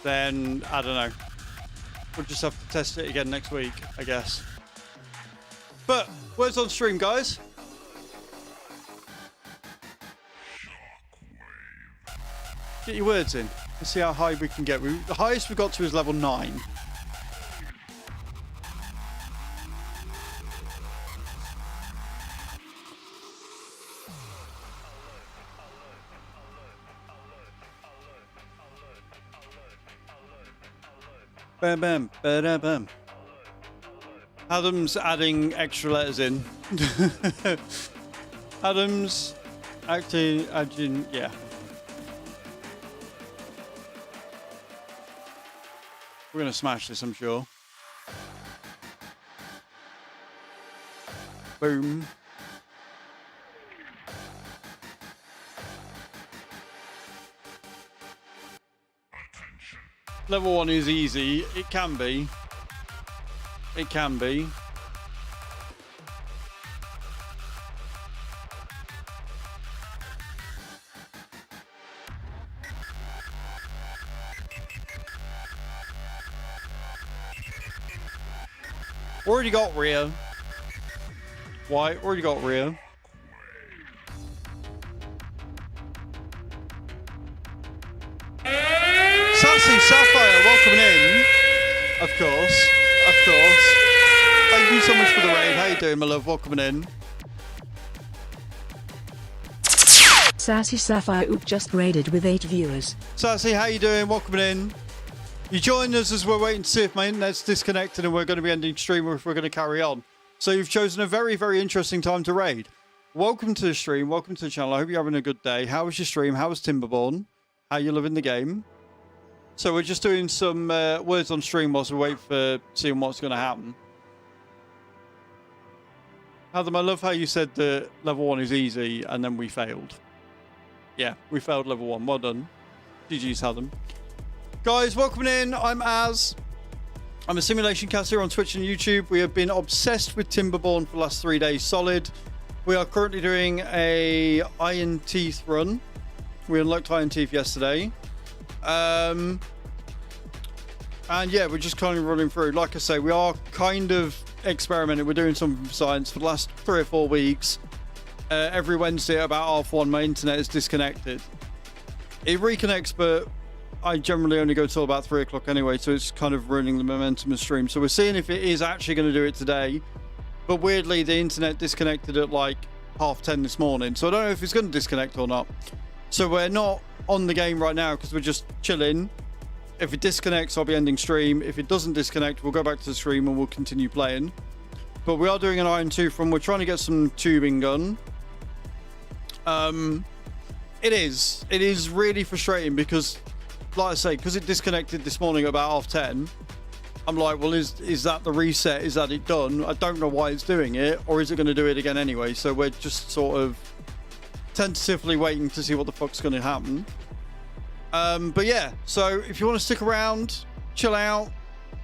then I don't know. We'll just have to test it again next week, I guess. But words on stream, guys. Get your words in. Let's see how high we can get. The highest we got to is level 9. Bam, bam, ba bam. Adam's adding extra letters in. Adam's acting, yeah. We're gonna smash this, I'm sure. Boom. Level 1 is easy. It can be. It can be. Already got Rio. Why? Already got Rio. Sassy Sapphire, welcome in. Of course. Of course. Thank you so much for the raid. How you doing, my love? Welcome in. Sassy Sapphire Oop just raided with 8 viewers. Sassy, how you doing? Welcome in. You joined us as we're waiting to see if my internet's disconnected and we're going to be ending stream or if we're going to carry on. So you've chosen a very, very interesting time to raid. Welcome to the stream. Welcome to the channel. I hope you're having a good day. How was your stream? How was Timberborn? How you living the game? So we're just doing some words on stream whilst we wait for seeing what's going to happen. Adam, I love how you said that level 1 is easy and then we failed. Yeah, we failed level 1. Well done. GG's, Adam. Guys, welcome in. I'm Az. I'm a simulation caster on Twitch and YouTube. We have been obsessed with Timberborn for the last 3 days solid. We are currently doing a Iron Teeth run. We unlocked Iron Teeth yesterday. And yeah, we're just kind of running through. Like I say, we are kind of experimenting. We're doing some science for the last 3 or 4 weeks. Every Wednesday at about 1:30, my internet is disconnected. It reconnects, but I generally only go till about 3 o'clock anyway, so it's kind of ruining the momentum of stream. So we're seeing if it is actually going to do it today. But weirdly, the internet disconnected at like 10:30 this morning. So I don't know if it's going to disconnect or not. So we're not on the game right now because we're just chilling. If it disconnects, I'll be ending stream. If it doesn't disconnect, we'll go back to the stream and we'll continue playing. But we are doing an Iron Tooth run. We're trying to get some tubing done. It is really frustrating because, like I say, because it disconnected this morning at about 10:30. I'm like, well, is that the reset? Is that it done? I don't know why it's doing it, or is it going to do it again anyway? So we're just sort of tentatively waiting to see what the fuck's going to happen. But yeah, so if you want to stick around, chill out.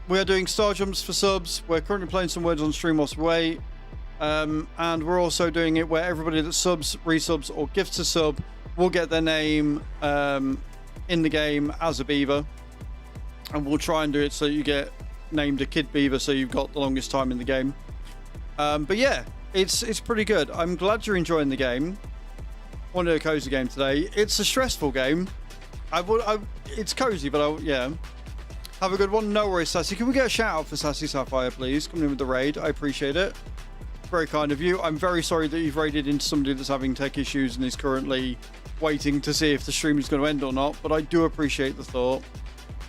We are doing star jumps for subs. We're currently playing some words on stream whilst we wait. And we're also doing it where everybody that subs, resubs, or gifts a sub will get their name in the game as a beaver. And we'll try and do it so you get named a kid beaver, so you've got the longest time in the game. But yeah, it's pretty good. I'm glad you're enjoying the game. Wanted a cozy game today. It's a stressful game. It's cozy, but yeah. Have a good one. No worries, Sassy. Can we get a shout out for Sassy Sapphire, please? Coming in with the raid. I appreciate it. Very kind of you. I'm very sorry that you've raided into somebody that's having tech issues and is currently waiting to see if the stream is going to end or not, but I do appreciate the thought.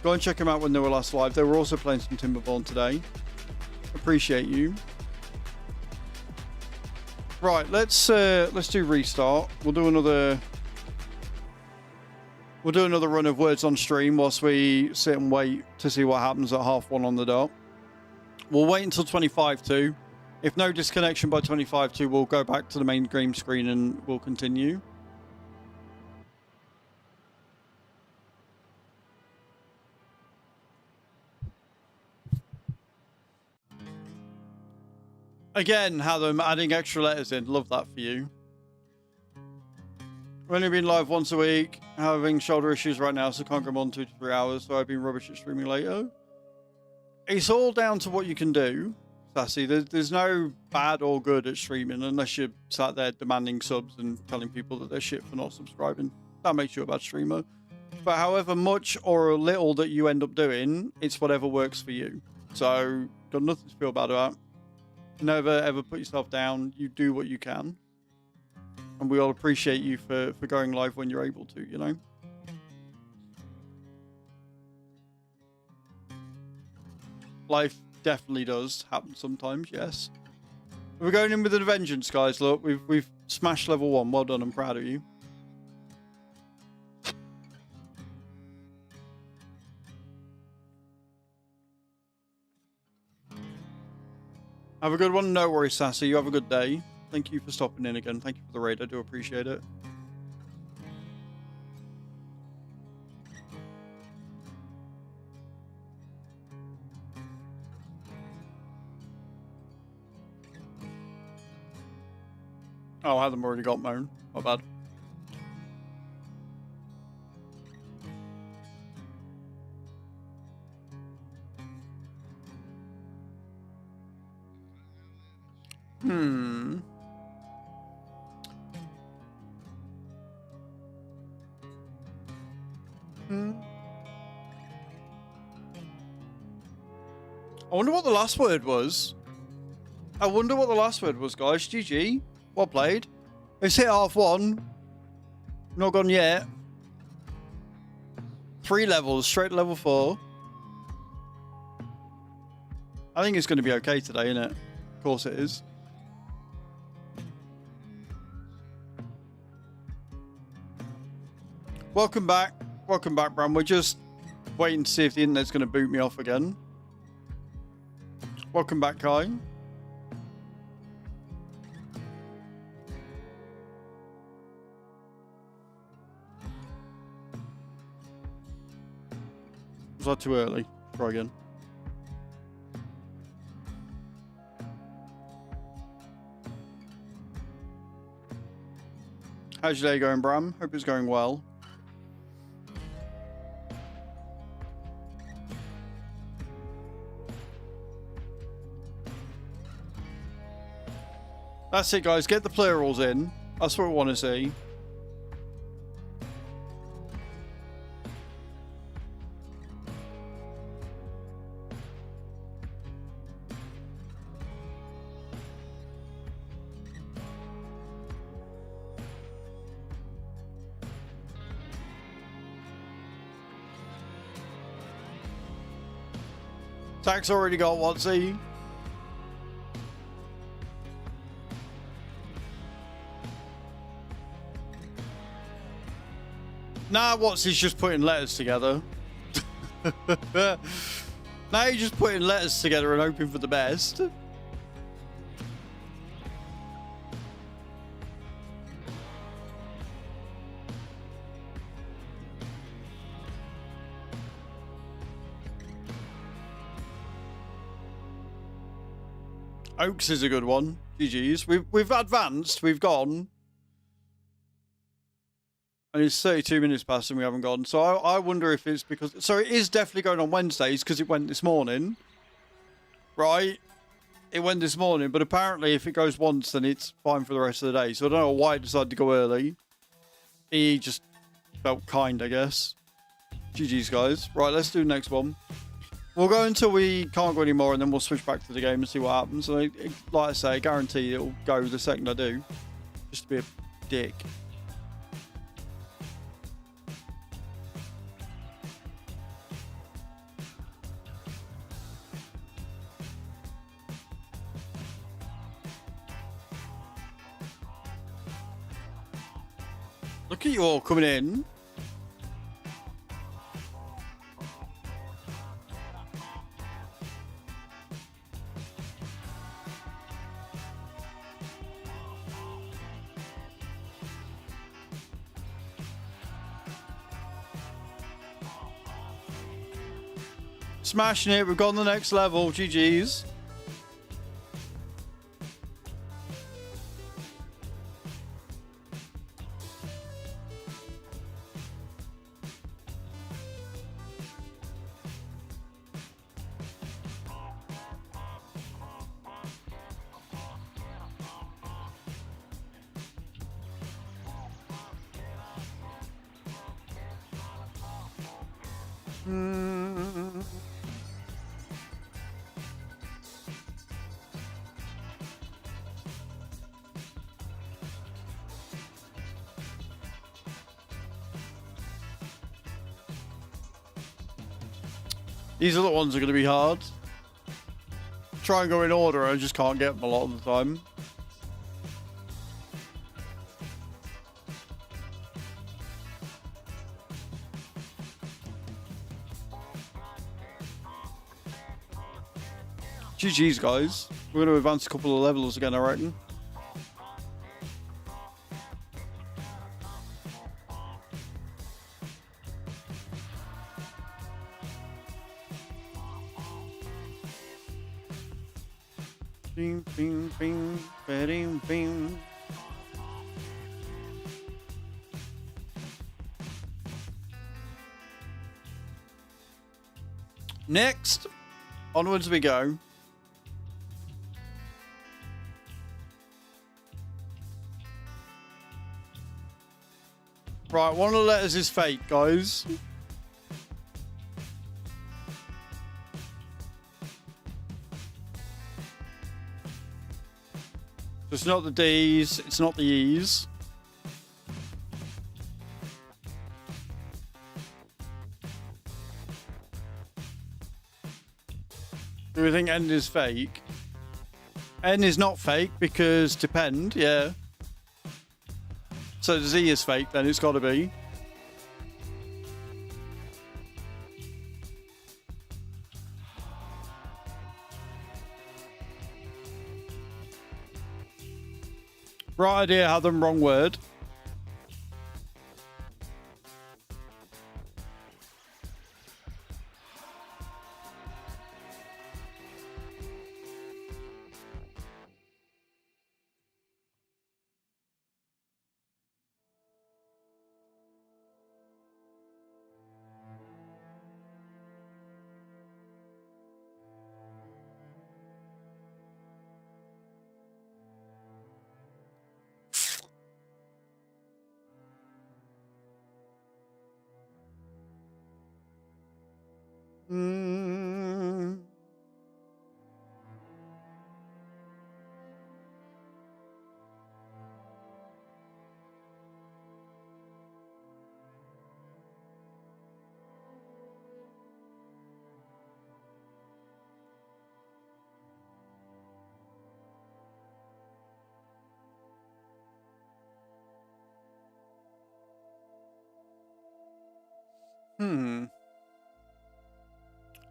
Go and check them out when they were last live. They were also playing some Timberborn today. Appreciate you. Right, let's do restart. We'll do another run of words on stream whilst we sit and wait to see what happens at 1:30 on the dot. We'll wait until 25-2. If no disconnection by 25-2, we'll go back to the main game screen and we'll continue. Again, Hatham, adding extra letters in. Love that for you. I've only been live once a week. Having shoulder issues right now, so can't come on 2 to 3 hours. So I've been rubbish at streaming later. It's all down to what you can do, Sassy. There's no bad or good at streaming unless you're sat there demanding subs and telling people that they're shit for not subscribing. That makes you a bad streamer. But however much or little that you end up doing, it's whatever works for you. So, got nothing to feel bad about. Never ever put yourself down. You do what you can. And we all appreciate you for going live when you're able to, you know? Life definitely does happen sometimes, yes. We're going in with a vengeance, guys. Look, we've smashed level 1. Well done, I'm proud of you. Have a good one. No worries, Sassy. You have a good day. Thank you for stopping in again. Thank you for the raid. I do appreciate it. Oh, I haven't already got moan. My bad. Hmm. I wonder what the last word was. Guys. GG. Well played. It's hit 1:30. Not gone yet. 3 levels, straight to level 4. I think it's going to be okay today, innit? Of course it is. Welcome back. Welcome back, Bram. We're just waiting to see if the internet's going to boot me off again. Welcome back, Kai. Was that too early? Try again. How's your day going, Bram? Hope it's going well. That's it, guys. Get the plurals in. That's what we want to see. Tax already got Watsy. Nah, Watsy's just putting letters together. Now you're just putting letters together and hoping for the best. Oaks is a good one. GG's. We've advanced. We've gone. And it's 32 minutes past and we haven't gone. So I wonder if it's because... So it is definitely going on Wednesdays because it went this morning. Right? It went this morning. But apparently if it goes once, then it's fine for the rest of the day. So I don't know why it decided to go early. He just felt kind, I guess. GG's, guys. Right, let's do the next one. We'll go until we can't go anymore and then we'll switch back to the game and see what happens. So, like I say, I guarantee it'll go the second I do. Just to be a dick. Look at you all coming in. Smashing it. We've gone to the next level. GG's. These other ones are going to be hard. Try and go in order, I just can't get them a lot of the time. GG's, guys. We're going to advance a couple of levels again, I reckon. Bing, bing, bing, bing, bing. Next, onwards we go. Right, one of the letters is fake, guys. It's not the D's, it's not the E's. Do we think N is fake? N is not fake because depend, yeah. So Z is fake, then it's got to be. Right idea, had them wrong word.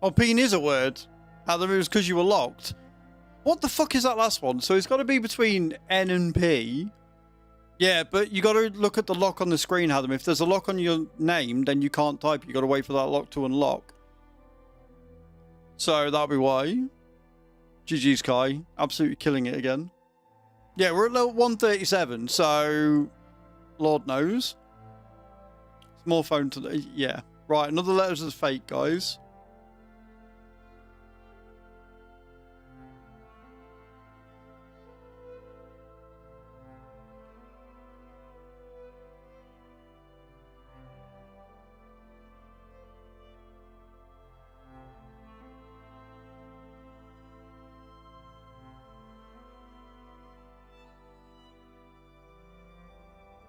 Oh, peen is a word. How it was because you were locked. What the fuck is that last one? So it's got to be between N and P. Yeah, but you got to look at the lock on the screen, Adam. If there's a lock on your name, then you can't type. You got to wait for that lock to unlock. So that'll be why. GG's, Kai. Absolutely killing it again. Yeah, we're at level 137, so Lord knows. More phone to the... Yeah. Right, another letters is fake, guys.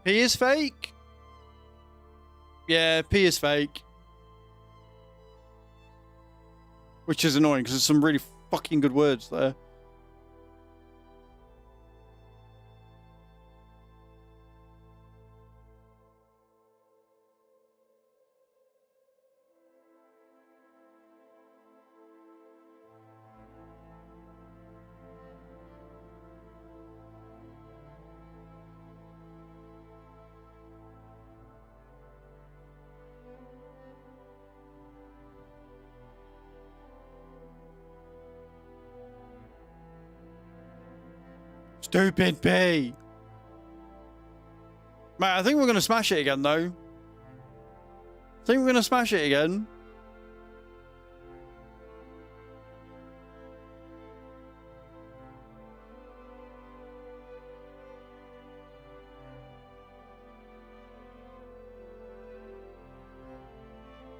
P is fake? Yeah, P is fake. Which is annoying because there's some really fucking good words there. Stupid P. Mate, I think we're going to smash it again, though. I think we're going to smash it again.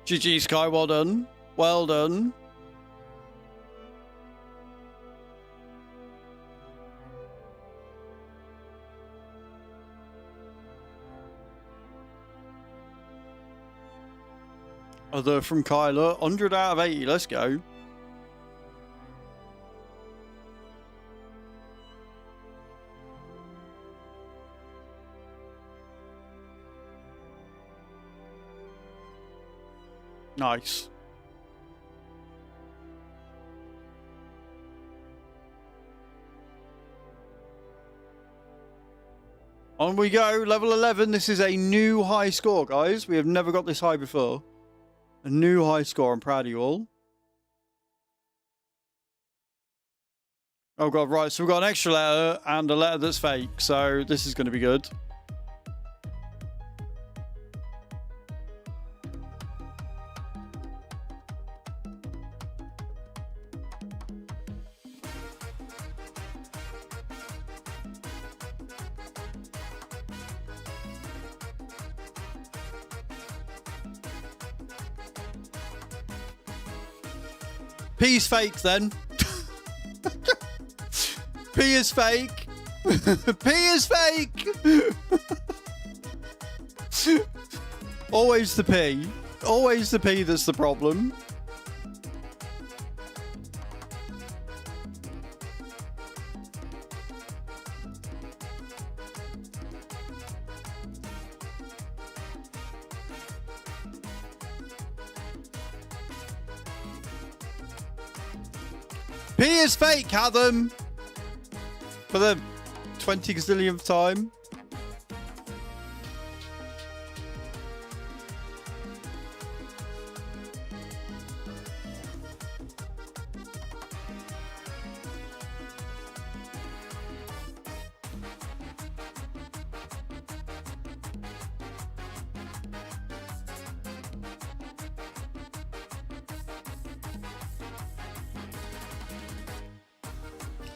GG, Sky. Well done. Well done. Other from Kyler. 100 out of 80. Let's go. Nice. On we go. Level 11. This is a new high score, guys. We have never got this high before. A new high score. I'm proud of you all. Oh, God. Right. So we've got an extra letter and a letter that's fake. So this is going to be good. P is fake then. P is fake. P is fake. Always the P. Always the P that's the problem. P is fake, Adam. For the 20 gazillionth time.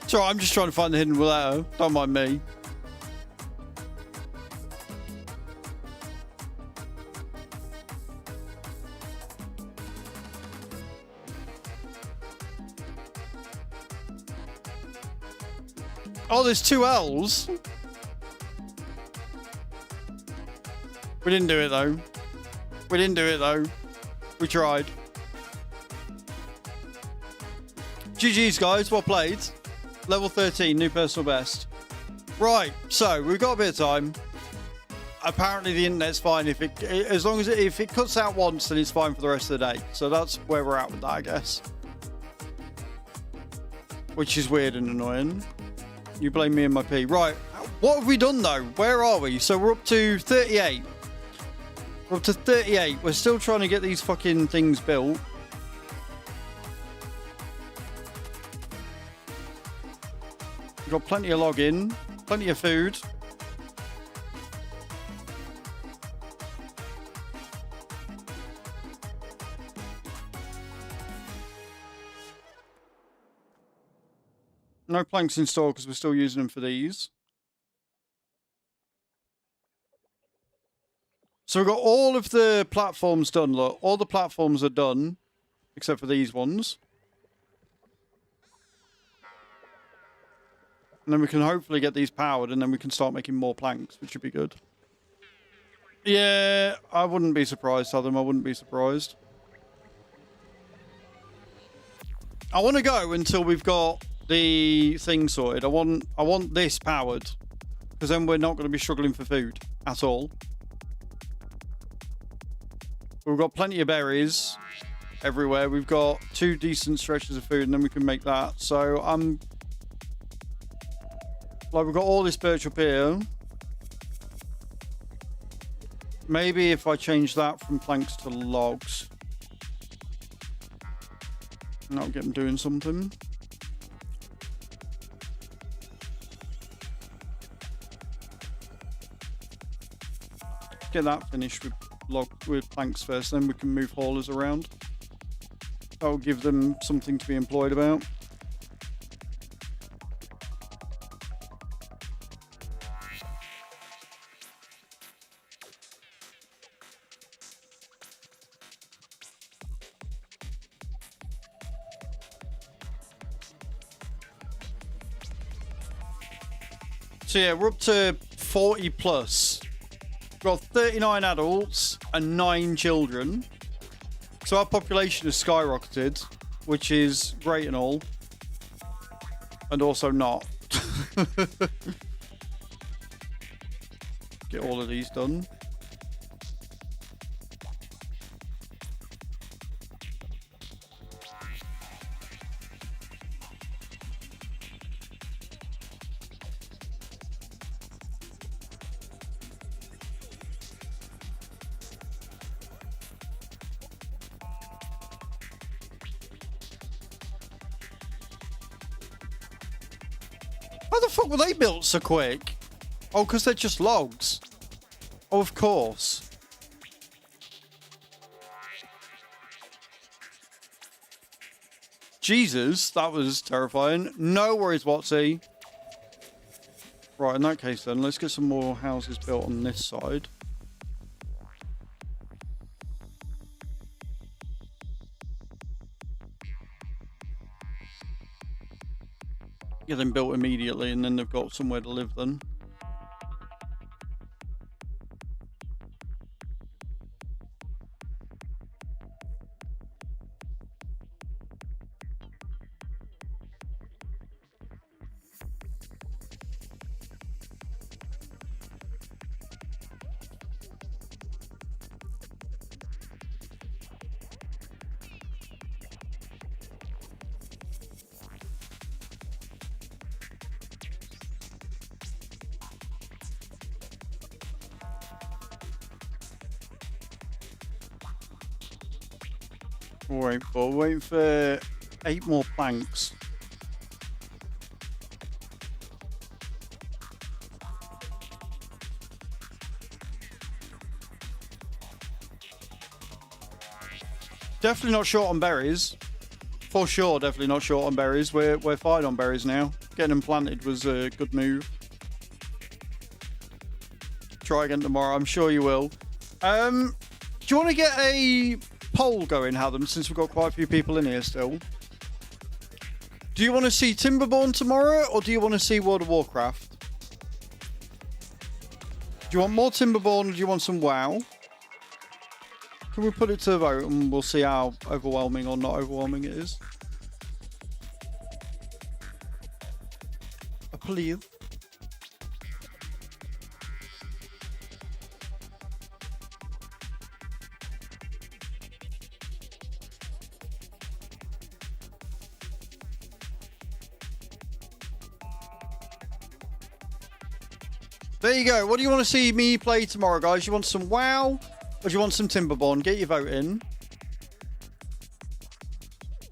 It's alright, I'm just trying to find the hidden letter. Don't mind me. Oh, there's two L's. We didn't do it though. We didn't do it though. We tried. GG's guys, well played. Level 13, new personal best. Right, so we've got a bit of time. Apparently the internet's fine if it cuts out once, then it's fine for the rest of the day. So that's where we're at with that, I guess. Which is weird and annoying. You blame me and my P. Right, what have we done though? Where are we? So we're up to 38. We're up to 38. We're still trying to get these fucking things built. We've got plenty of login, plenty of food. No planks in store because we're still using them for these. So we've got all of the platforms done. Look, all the platforms are done except for these ones. And then we can hopefully get these powered and then we can start making more planks, which would be good. Yeah, I wouldn't be surprised, Adam. I wouldn't be surprised. I want to go until we've got the thing sorted. I want this powered. Because then we're not going to be struggling for food at all. We've got plenty of berries everywhere. We've got 2 decent stretches of food and then we can make that. So like we've got all this birch up here. Maybe if I change that from planks to logs. That'll get them doing something. get that finished with planks first, then we can move haulers around. That will give them something to be employed about. So yeah, we're up to 40 plus. We've got 39 adults and 9 children. So our population has skyrocketed, which is great and all. And also not. Get all of these done. How the fuck were they built so quick? Oh, because they're just logs. Oh, of course. Jesus, that was terrifying. No worries, Watsy. Right, in that case then, let's get some more houses built on this side. Get them built immediately, and then they've got somewhere to live then. We're waiting for 8 more planks. Definitely not short on berries. For sure, definitely not short on berries. We're fine on berries now. Getting them planted was a good move. Try again tomorrow. I'm sure you will. Do you want to get a poll going, Hadam, since we've got quite a few people in here still? Do you want to see Timberborn tomorrow, or do you want to see World of Warcraft? Do you want more Timberborn, or do you want some WoW? Can we put it to a vote, and we'll see how overwhelming or not overwhelming it is? Please. There you go. What do you want to see me play tomorrow, guys? You want some WoW, or do you want some Timberborn? Get your vote in.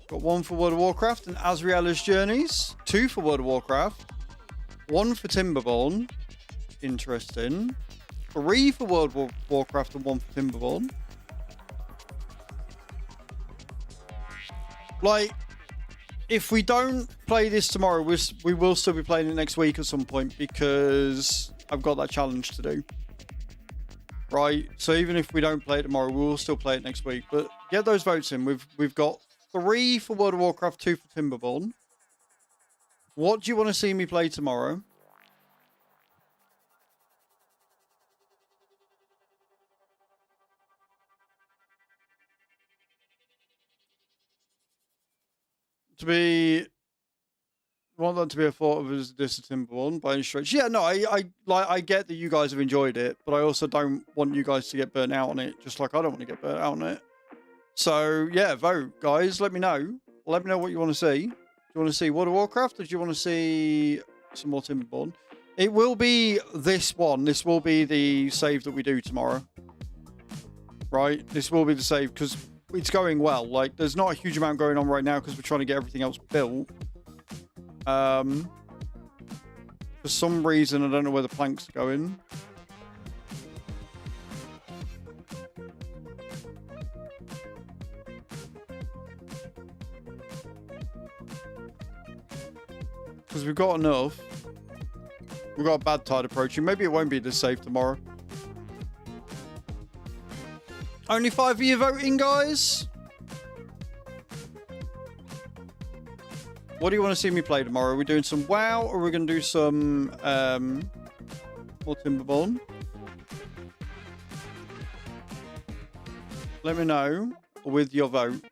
Got 1 for World of Warcraft and Azraels Journeys. 2 for World of Warcraft. 1 for Timberborn. Interesting. 3 for World of Warcraft and 1 for Timberborn. Like, if we don't play this tomorrow, we will still be playing it next week at some point, because I've got that challenge to do. Right? So even if we don't play it tomorrow, we will still play it next week. But get those votes in. We've got 3 for World of Warcraft, 2 for Timberborn. What do you want to see me play tomorrow? Want that to be a thought of as this a Timberborn by any stretch. Yeah, no, I get that you guys have enjoyed it, but I also don't want you guys to get burnt out on it, just like I don't want to get burnt out on it. So yeah, vote, guys. Let me know. Let me know what you want to see. Do you want to see World of Warcraft, or do you want to see some more Timberborn? It will be this one. This will be the save that we do tomorrow. Right? This will be the save, because it's going well. Like, there's not a huge amount going on right now because we're trying to get everything else built. For some reason, I don't know where the planks are going. Because we've got enough. We've got a bad tide approaching. Maybe it won't be this safe tomorrow. Only 5 of you voting, guys. What do you want to see me play tomorrow? Are we doing some WoW or are we going to do some more Timberborn? Let me know with your vote.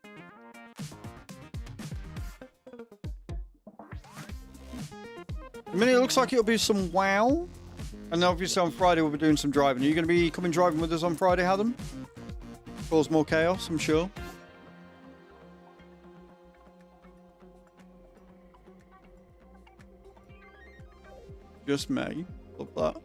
I mean, it looks like it'll be some WoW. And then obviously on Friday we'll be doing some driving. Are you going to be coming driving with us on Friday, Adam? Cause more chaos, I'm sure. Just me. Love that.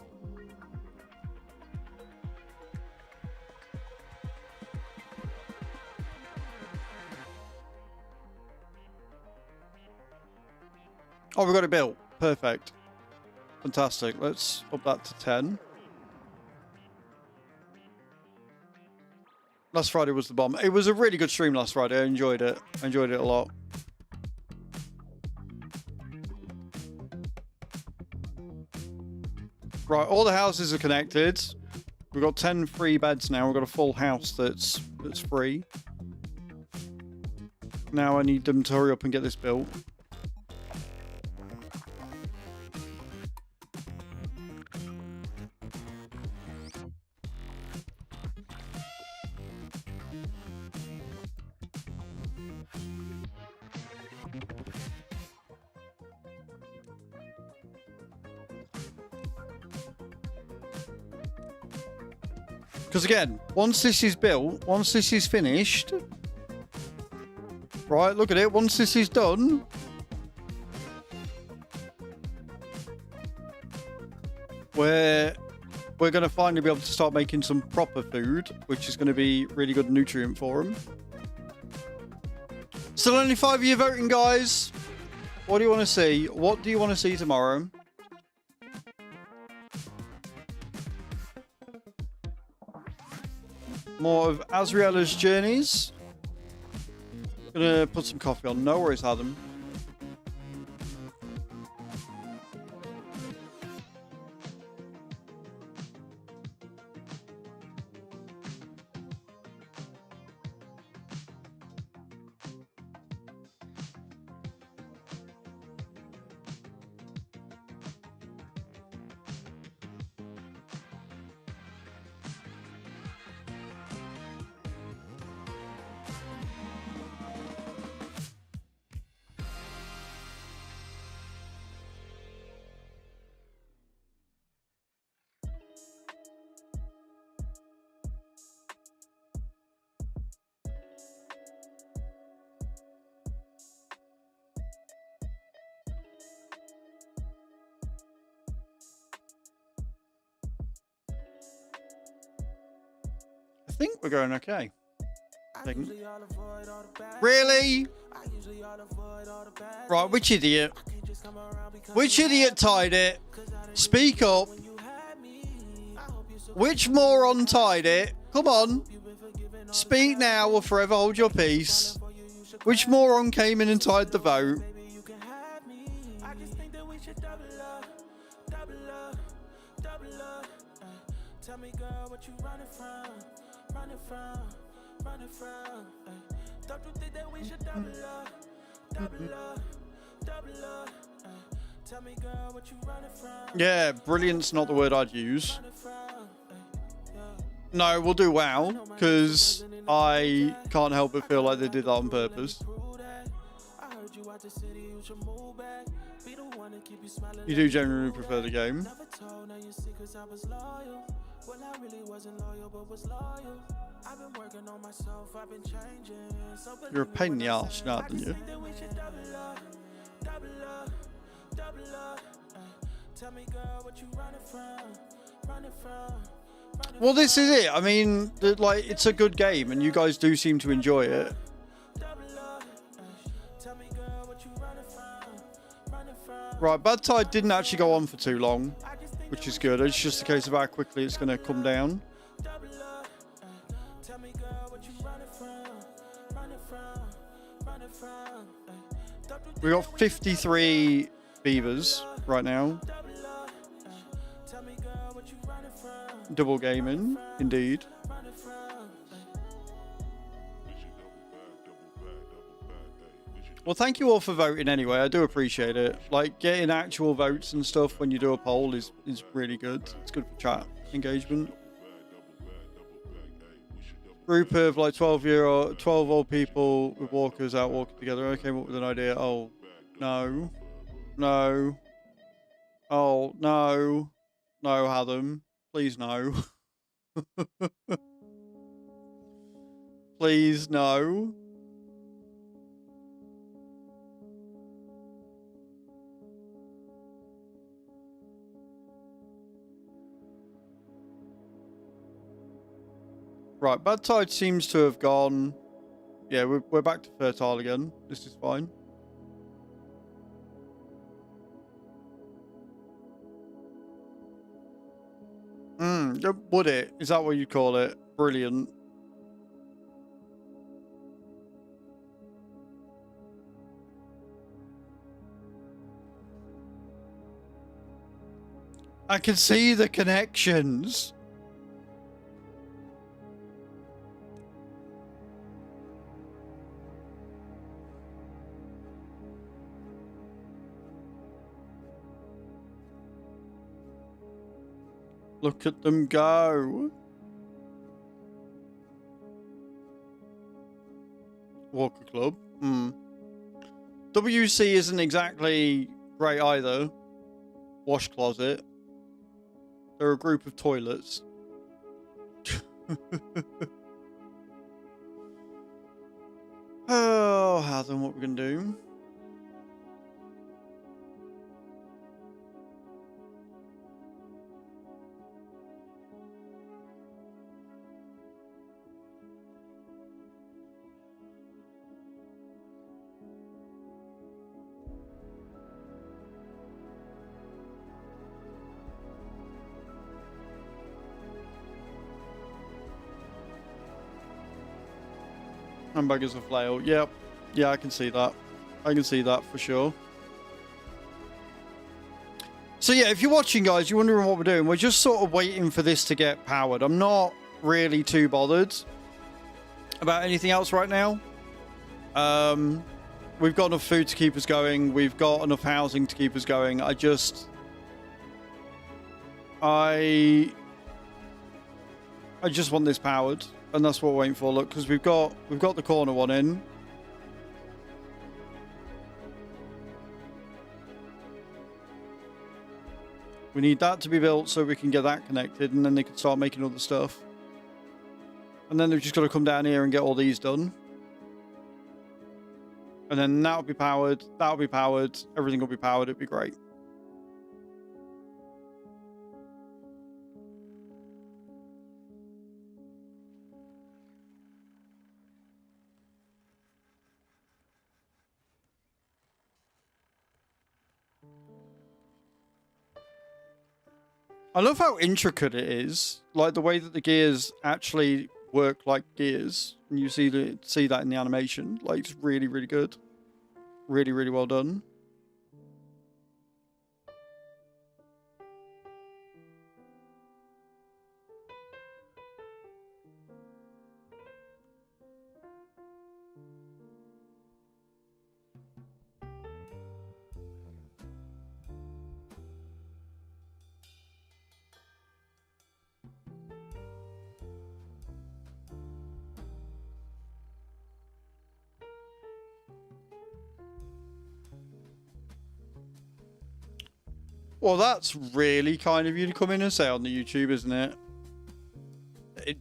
Oh, we got it built. Perfect. Fantastic. Let's up that to 10. Last Friday was the bomb. It was a really good stream last Friday. I enjoyed it. I enjoyed it a lot. Right, all the houses are connected. We've got 10 free beds now. We've got a full house that's free. Now I need them to hurry up and get this built. Because again, once this is built, once this is finished, right, look at it, once this is done, we're going to finally be able to start making some proper food, which is going to be really good nutrient for them. Still only 5 of you voting, guys. What do you want to see? What do you want to see tomorrow? More of Azraels' journeys. Gonna put some coffee on. No worries, Adam. I think we're going okay. Really? Right, which idiot? Which idiot tied it? Speak up. Which moron tied it? Come on. Speak now or forever hold your peace. Which moron came in and tied the vote? Tell me, girl, what you running from? Running from, running from. Don't you think that we should double up, double up, double up? Tell me, girl, what you running from? Yeah, brilliant's not the word I'd use. No, we'll do WoW, because I can't help but feel like they did that on purpose. You do generally prefer the game. Well, I really wasn't loyal, but was loyal. I've been working on myself, I've been changing. So You're a pain in the arse, not you? Tell me, girl, what you running from? Running from. Well, this is it. I mean, like, it's a good game, and you guys do seem to enjoy it. Right, Bad Tide didn't actually go on for too long, which is good. It's just a case of how quickly it's going to come down. We got 53 beavers right now. Double gaming, indeed. Well, thank you all for voting anyway. I do appreciate it. Like, getting actual votes and stuff when you do a poll is really good. It's good for chat engagement. Group of like 12 old people with walkers out walking together. I came up with an idea. Oh, no. No. Oh, no. No, Adam. Please, no. Please, no. Right, bad tide seems to have gone. Yeah, we're back to fertile again. This is fine. Would it? Is that what you call it? Brilliant. I can see the connections. Look at them go. Walker Club. WC isn't exactly great either. Wash closet. They're a group of toilets. Oh, how then what we're gonna do? Hamburgers a flail. Yep. Yeah, I can see that. I can see that for sure. So yeah, if you're watching, guys, you're wondering what we're doing. We're just sort of waiting for this to get powered. I'm not really too bothered about anything else right now. We've got enough food to keep us going. We've got enough housing to keep us going. I just want this powered. And that's what we're waiting for. Look, because we've got the corner one in. We need that to be built so we can get that connected, and then they can start making other stuff. And then they've just got to come down here and get all these done. And then that'll be powered. That'll be powered. Everything will be powered. It'd be great. I love how intricate it is, like the way that the gears actually work like gears, and you see that in the animation. Like, it's really, really good, really, really well done. Well, that's really kind of you to come in and say on the YouTube, isn't it?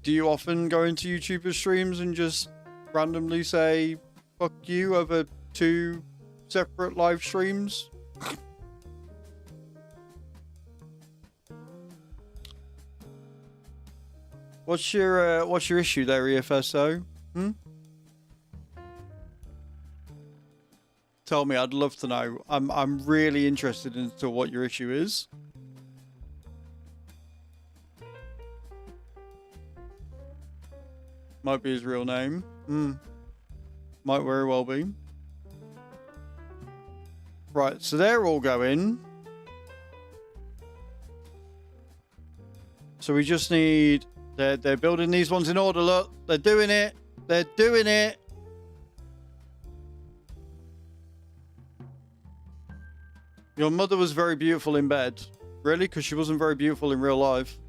Do you often go into YouTuber streams and just randomly say, fuck you, over 2 separate live streams? What's your issue there, EFSO? Tell me, I'd love to know. I'm really interested into what your issue is. Might be his real name. Might very well be. Right, so they're all going. So we just need... They're building these ones in order, look. They're doing it. They're doing it. Your mother was very beautiful in bed. Really? Because she wasn't very beautiful in real life.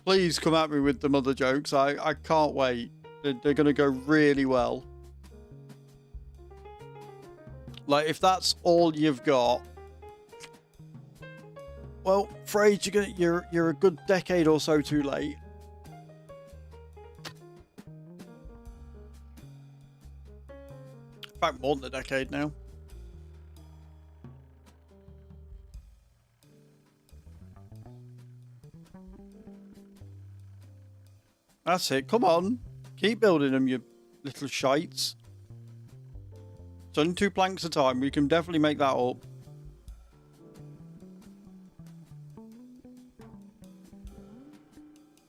Please come at me with the mother jokes. I can't wait. They're going to go really well. Like, if that's all you've got... Well, Frage, you're a good decade or so too late. In fact, more than a decade now. That's it. Come on. Keep building them, you little shites. It's only 2 planks at a time. We can definitely make that up.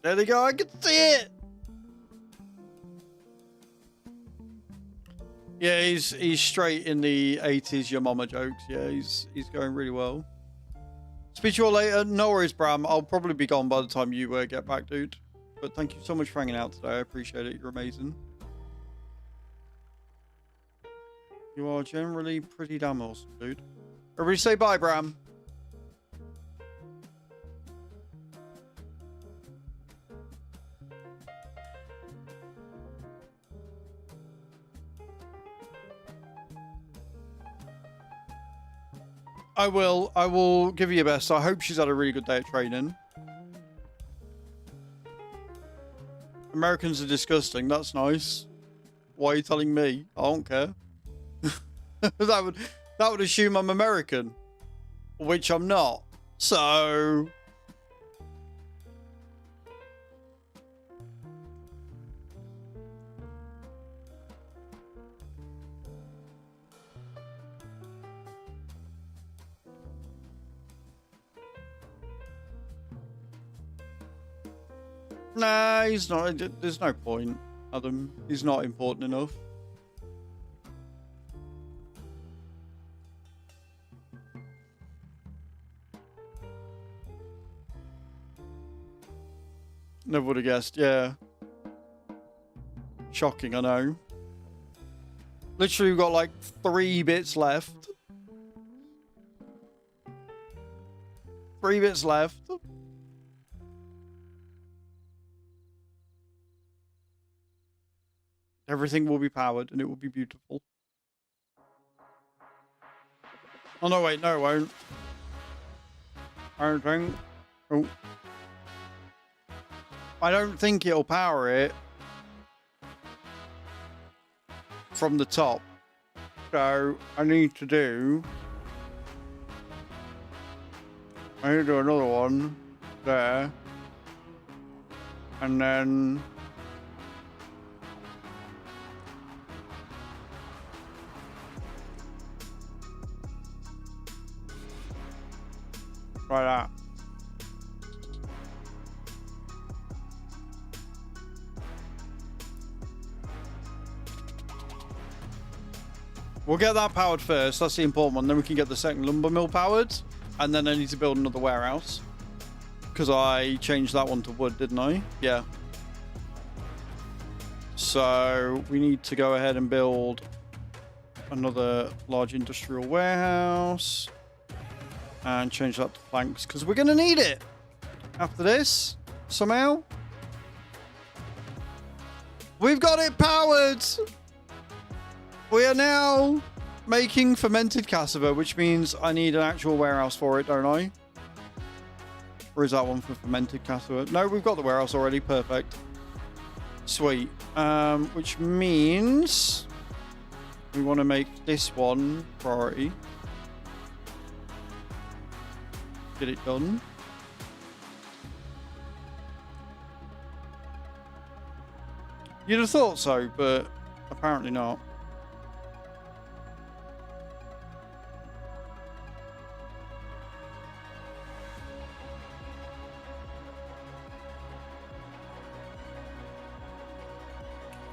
There they go. I can see it. Yeah, he's straight in the 80s your mama jokes. Yeah, he's going really well. Speak to you all later. No worries, Bram. I'll probably be gone by the time you get back, dude. But thank you so much for hanging out today. I appreciate it. You're amazing. You are generally pretty damn awesome, dude. Everybody say bye, Bram. I will give you your best. I hope she's had a really good day at training. Americans are disgusting. That's nice. Why are you telling me? I don't care. that would assume I'm American, which I'm not. So nah, he's not. There's no point, Adam. He's not important enough. Never would have guessed, yeah. Shocking, I know. Literally, we've got like 3 bits left. 3 bits left. Everything will be powered and it will be beautiful. Oh, no, wait, no, it won't. I don't think. Oh. I don't think it'll power it from the top. So I need to do another one there. And then like that. We'll get that powered first. That's the important one. Then we can get the second lumber mill powered. And then I need to build another warehouse. Because I changed that one to wood, didn't I? Yeah. So we need to go ahead and build another large industrial warehouse. And change that to planks. Because we're going to need it. After this. Somehow. We've got it powered. We are now making fermented cassava, which means I need an actual warehouse for it, don't I? Or is that one for fermented cassava? No, we've got the warehouse already. Perfect. Sweet. Which means we want to make this one priority. Get it done. You'd have thought so, but apparently not.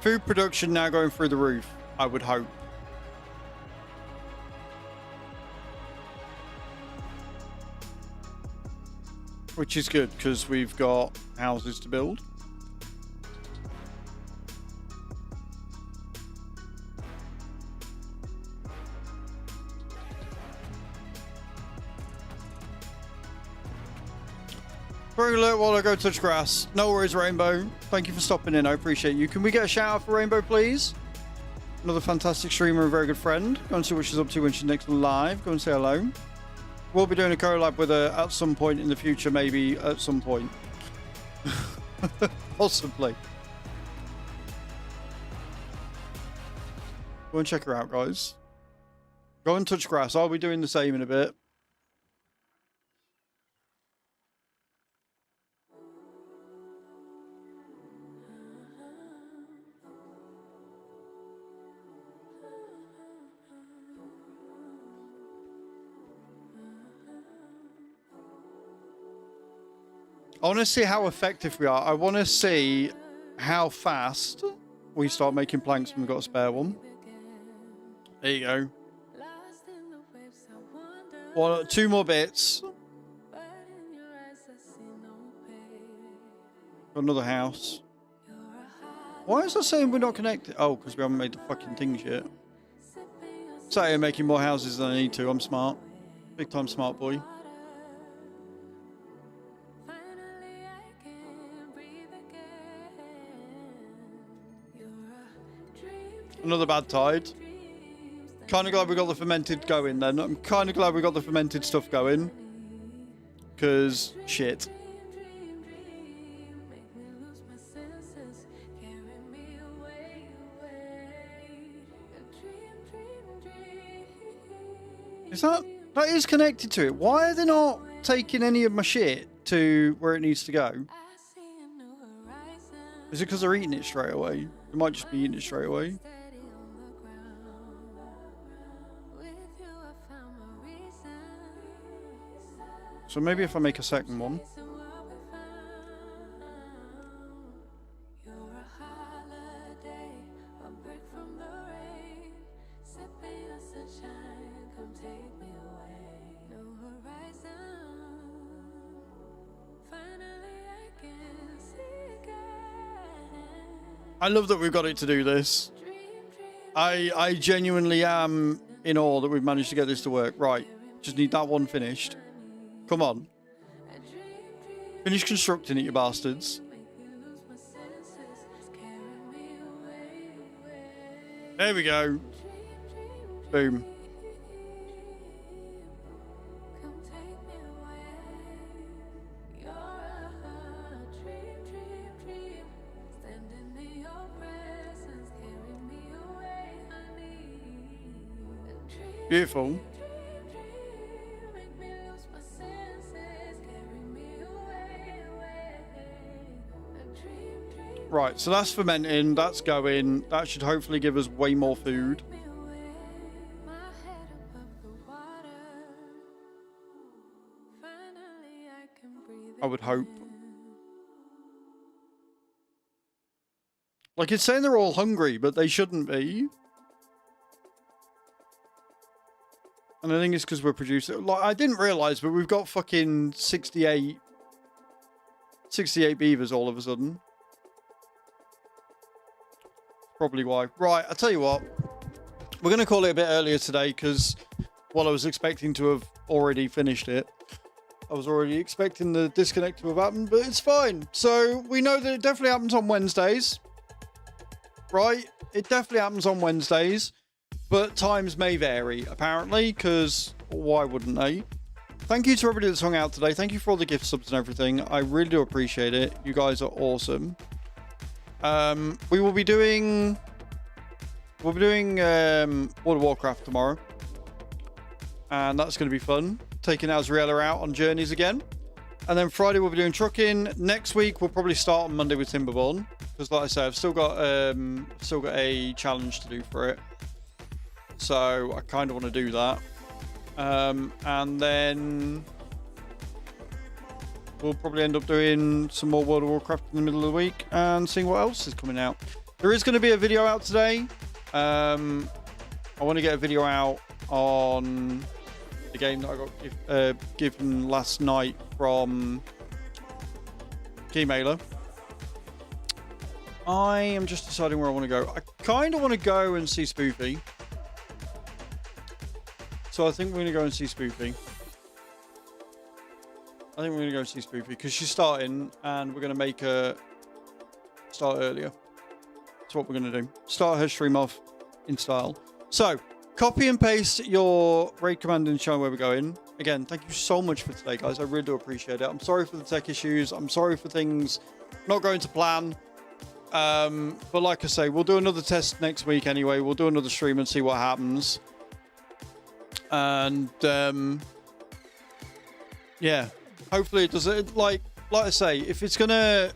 Food production now going through the roof, I would hope. Which is good, because we've got houses to build. Very alert while I go touch grass. No worries, Rainbow. Thank you for stopping in. I appreciate you. Can we get a shout out for Rainbow, please? Another fantastic streamer, a very good friend. Go and see what she's up to when she's next live. Go and say hello. We'll be doing a collab with her at some point in the future, maybe at some point. Possibly. Go and check her out, guys. Go and touch grass. I'll be doing the same in a bit. I want to see how effective we are. I want to see how fast we start making planks when we've got a spare one. There you go. Well, 2 more bits. Got another house. Why is that saying we're not connected? Oh, because we haven't made the fucking things yet. Sat here making more houses than I need to. I'm smart. Big time smart boy. Another bad tide. Kind of glad we got the fermented going then. I'm kind of glad we got the fermented stuff going. Because, shit. Is that is connected to it? Why are they not taking any of my shit to where it needs to go? Is it because they're eating it straight away? They might just be eating it straight away. So maybe if I make a second one. I love that we've got it to do this. I genuinely am in awe that we've managed to get this to work. Right, just need that one finished. Come on. Finish constructing it, you bastards. There we go. Boom. Beautiful. Right, so that's fermenting, that's going. That should hopefully give us way more food. I would hope. Like, it's saying they're all hungry, but they shouldn't be. And I think it's because we're producing... Like, I didn't realise, but we've got fucking 68 beavers all of a sudden. Probably why. Right, I'll tell you what. We're going to call it a bit earlier today because, well, I was expecting to have already finished it. I was already expecting the disconnect to have happened, but it's fine. So we know that it definitely happens on Wednesdays. Right? It definitely happens on Wednesdays. But times may vary, apparently, because why wouldn't they? Thank you to everybody that's hung out today. Thank you for all the gift subs and everything. I really do appreciate it. You guys are awesome. We will be doing... We'll be doing World of Warcraft tomorrow. And that's going to be fun. Taking Azraels out on journeys again. And then Friday we'll be doing trucking. Next week we'll probably start on Monday with Timberborn. Because like I said, I've still got a challenge to do for it. So I kind of want to do that. And then we'll probably end up doing some more World of Warcraft in the middle of the week and seeing what else is coming out. There is going to be a video out today. I want to get a video out on the game that I got given last night from Keymailer. I am just deciding where I want to go. I kind of want to go and see Spoofy. So I think we're going to go and see Spoofy. I think we're going to go and see Spoofy because she's starting and we're going to make her start earlier. That's what we're going to do. Start her stream off in style. So, copy and paste your raid command and show where we're going. Again, thank you so much for today, guys. I really do appreciate it. I'm sorry for the tech issues. I'm sorry for things not going to plan. But like I say, we'll do another test next week anyway. We'll do another stream and see what happens. And yeah, hopefully it does it. Like I say, if it's gonna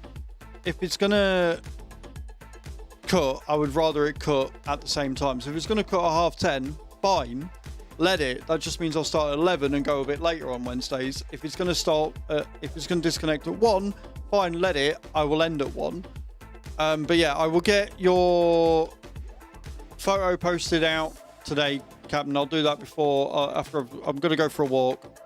cut, I would rather it cut at the same time. So if it's gonna cut at 10:30, fine, let it. That just means I'll start at 11 and go a bit later on Wednesdays. If it's gonna start, if it's gonna disconnect at 1, fine, let it. I will end at 1. But yeah, I will get your photo posted out today, Captain. I'll do that before, after I'm going to go for a walk.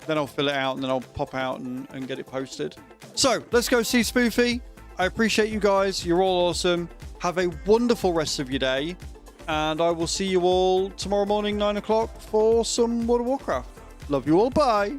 Then I'll fill it out and then I'll pop out and get it posted. So let's go see Spoofy. I appreciate you guys. You're all awesome. Have a wonderful rest of your day. And I will see you all tomorrow morning, 9 o'clock for some World of Warcraft. Love you all. Bye.